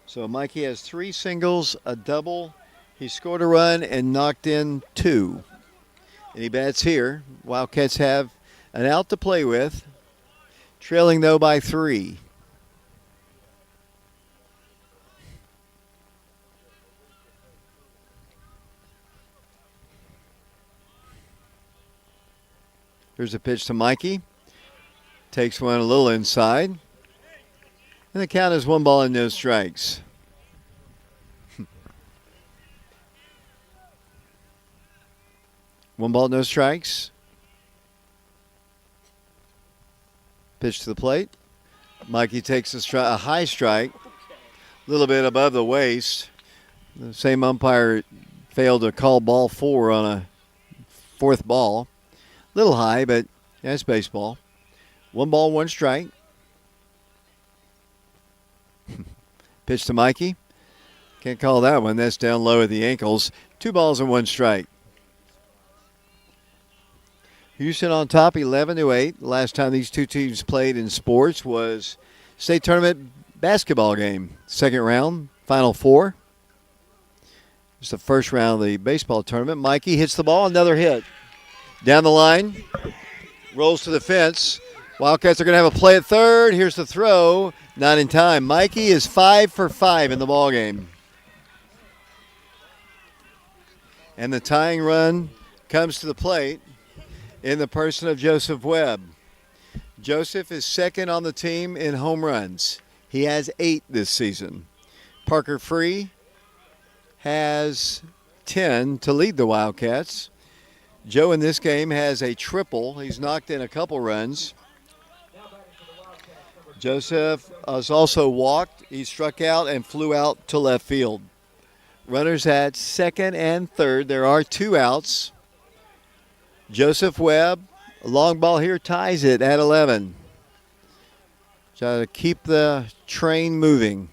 A: So Mikey has 3 singles, a double. He scored a run and knocked in 2. And he bats here. Wildcats have an out to play with, trailing though by 3. Here's a pitch to Mikey. Takes one a little inside. And the count is 1 ball and no strikes. One ball, no strikes. Pitch to the plate. Mikey takes a high strike, a little bit above the waist. The same umpire failed to call ball 4 on a 4th ball. Little high, but that's baseball. 1 ball, 1 strike. Pitch to Mikey. Can't call that one. That's down low at the ankles. 2 balls and 1 strike. Houston on top, 11-8. Last time these 2 teams played in sports was state tournament basketball game. 2nd round, Final 4. It's the 1st round of the baseball tournament. Mikey hits the ball, another hit. Down the line, rolls to the fence. Wildcats are going to have a play at third. Here's the throw. Not in time. Mikey is 5 for 5 in the ballgame. And the tying run comes to the plate in the person of Joseph Webb. Joseph is 2nd on the team in home runs. He has 8 this season. Parker Free has 10 to lead the Wildcats. Joe in this game has a triple. He's knocked in a couple runs. Joseph has also walked. He struck out and flew out to left field. Runners at 2nd and 3rd. There are 2 outs. Joseph Webb, a long ball here, ties it at 11. Try to keep the train moving.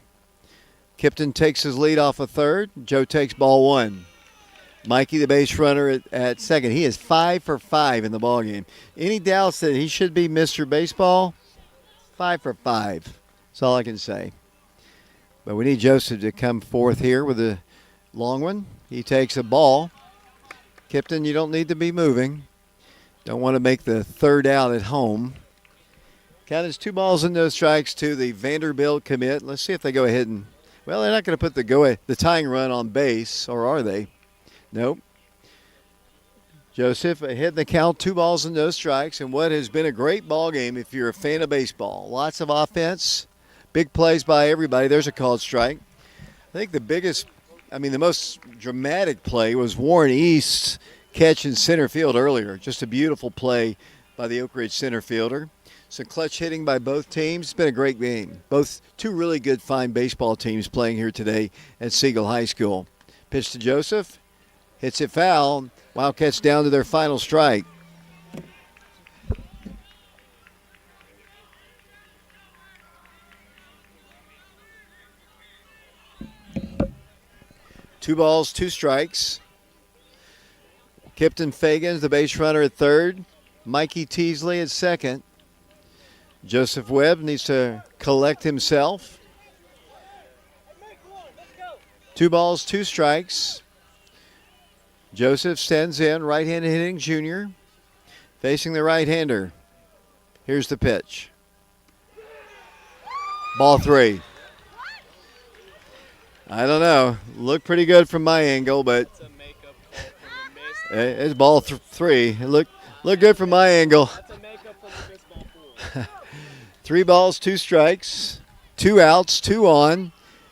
A: Kipton takes his lead off of 3rd. Joe takes ball 1. Mikey, the base runner at 2nd. He is 5 for 5 in the ballgame. Any doubts that he should be Mr. Baseball? 5 for 5. That's all I can say. But we need Joseph to come forth here with a long one. He takes a ball. Kipton, you don't need to be moving. Don't want to make the third out at home. Count is 2 balls and no strikes to the Vanderbilt commit. Let's see if they go ahead and, well, they're not going to put the tying run on base, or are they? Nope. Joseph ahead in the count, 2 balls and no strikes, and what has been a great ball game if you're a fan of baseball. Lots of offense, big plays by everybody. There's a called strike. I think the most dramatic play was Warren East's catch in center field earlier. Just a beautiful play by the Oak Ridge center fielder. Some clutch hitting by both teams. It's been a great game. Both two really good, fine baseball teams playing here today at Siegel High School. Pitch to Joseph. Hits it foul. Wildcats down to their final strike. Two balls, 2 strikes. Kipton Fagan's the base runner at third. Mikey Teasley at second. Joseph Webb needs to collect himself. 2 balls, 2 strikes. Joseph stands in, right-handed hitting junior, facing the right-hander. Here's the pitch. Ball 3. I don't know. Looked pretty good from my angle, but it's ball 3. It looked good from my angle. 3 balls, 2 strikes, 2 outs, 2 on,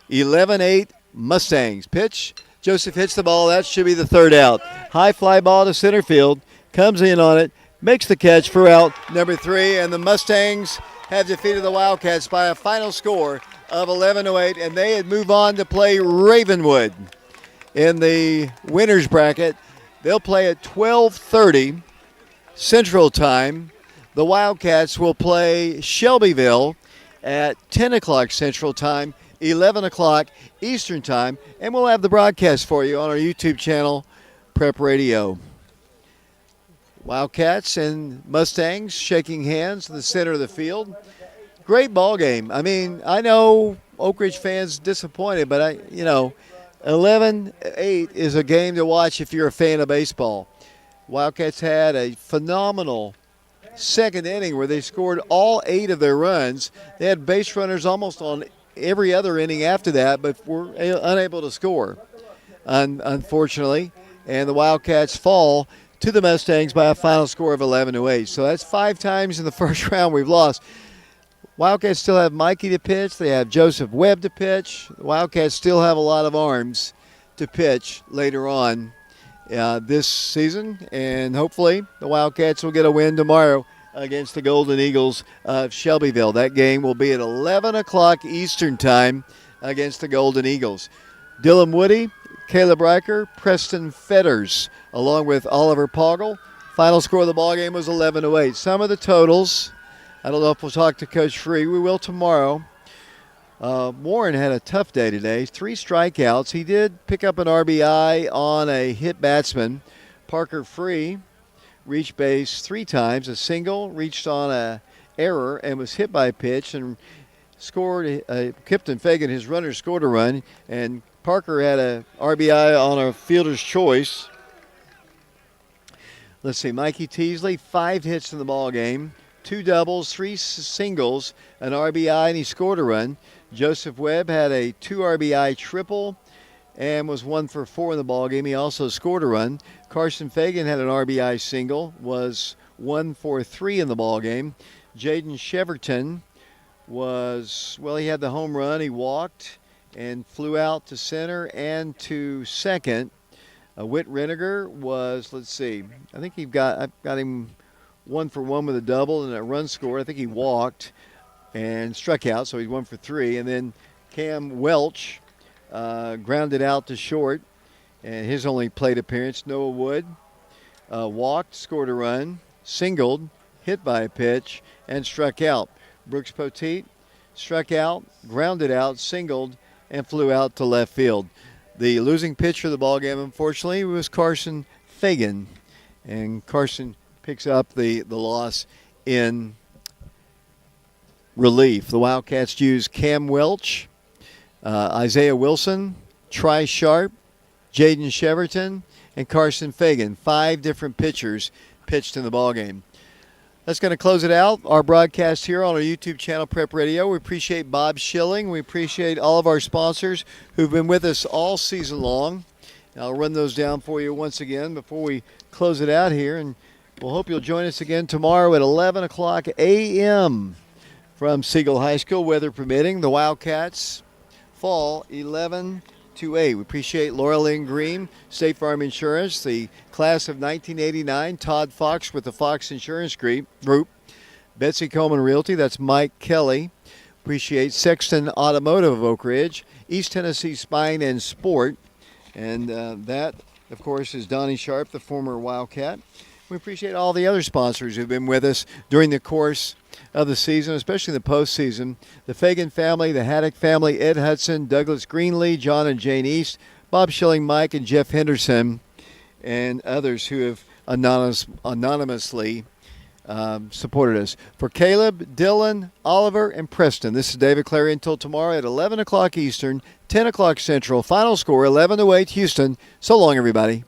A: 11-8 Mustangs. Pitch. Joseph hits the ball. That should be the third out. High fly ball to center field. Comes in on it. Makes the catch for out number 3. And the Mustangs have defeated the Wildcats by a final score of 11-8. And they had moved on to play Ravenwood in the winners bracket. They'll play at 12:30 Central Time. The Wildcats will play Shelbyville at 10 o'clock Central Time, 11 o'clock Eastern Time, and we'll have the broadcast for you on our YouTube channel, Prep Radio. Wildcats and Mustangs shaking hands in the center of the field. Great ball game. I mean, I know Oak Ridge fans disappointed, but 11-8 is a game to watch if you're a fan of baseball. Wildcats had a phenomenal second inning where they scored all 8 of their runs. They had base runners almost on every other inning after that, but were unable to score, unfortunately. And the Wildcats fall to the Mustangs by a final score of 11-8. So that's 5 times in the first round we've lost. Wildcats still have Mikey to pitch. They have Joseph Webb to pitch. The Wildcats still have a lot of arms to pitch later on this season, and hopefully the Wildcats will get a win tomorrow against the Golden Eagles of Shelbyville. That game will be at 11 o'clock Eastern Time against the Golden Eagles. Dylan Woody, Caleb Riker, Preston Fetters, along with Oliver Poggle. Final score of the ballgame was 11-8. Some of the totals, I don't know if we'll talk to Coach Free. We will tomorrow. Warren had a tough day today. 3 strikeouts. He did pick up an RBI on a hit batsman. Parker Free reached base 3 times. A single, reached on a error, and was hit by a pitch and scored. Kipton Fagan, his runner, scored a run, and Parker had a RBI on a fielder's choice. Let's see, Mikey Teasley, 5 hits in the ball game, 2 doubles, 3 singles, an RBI, and he scored a run. Joseph Webb had a 2 RBI triple and was 1 for 4 in the ball game. He also scored a run. Carson Fagan had an RBI single, was 1 for 3 in the ball game. Jaden Cheverton he had the home run. He walked and flew out to center and to second. Whit Reniger was, I think I've got him 1 for 1 with a double and a run scored. I think he walked and struck out, so he's 1 for 3. And then Cam Welch grounded out to short, and his only plate appearance. Noah Wood walked, scored a run, singled, hit by a pitch, and struck out. Brooks Poteet struck out, grounded out, singled, and flew out to left field. The losing pitcher of the ballgame, unfortunately, was Carson Fagan, and Carson picks up the loss in relief. The Wildcats use Cam Welch, Isaiah Wilson, Tri Sharp, Jaden Cheverton, and Carson Fagan. 5 different pitchers pitched in the ballgame. That's going to close it out, our broadcast here on our YouTube channel, Prep Radio. We appreciate Bob Schilling. We appreciate all of our sponsors who've been with us all season long. And I'll run those down for you once again before we close it out here. And we'll hope you'll join us again tomorrow at 11 o'clock a.m. from Siegel High School, weather permitting. The Wildcats fall 11-8. We appreciate Laura Lynn Green, State Farm Insurance, the class of 1989, Todd Fox with the Fox Insurance Group, Betsy Coleman Realty, that's Mike Kelly. Appreciate Sexton Automotive of Oak Ridge, East Tennessee Spine and Sport, and that, of course, is Donnie Sharp, the former Wildcat. We appreciate all the other sponsors who've been with us during the course of the season, especially the postseason. The Fagan family, the Haddock family, Ed Hudson, Douglas Greenlee, John and Jane East, Bob Schilling, Mike and Jeff Henderson, and others who have anonymously supported us. For Caleb, Dylan, Oliver, and Preston, this is David Clary. Until tomorrow at 11 o'clock Eastern, 10 o'clock Central. Final score, 11-8 Houston. So long, everybody.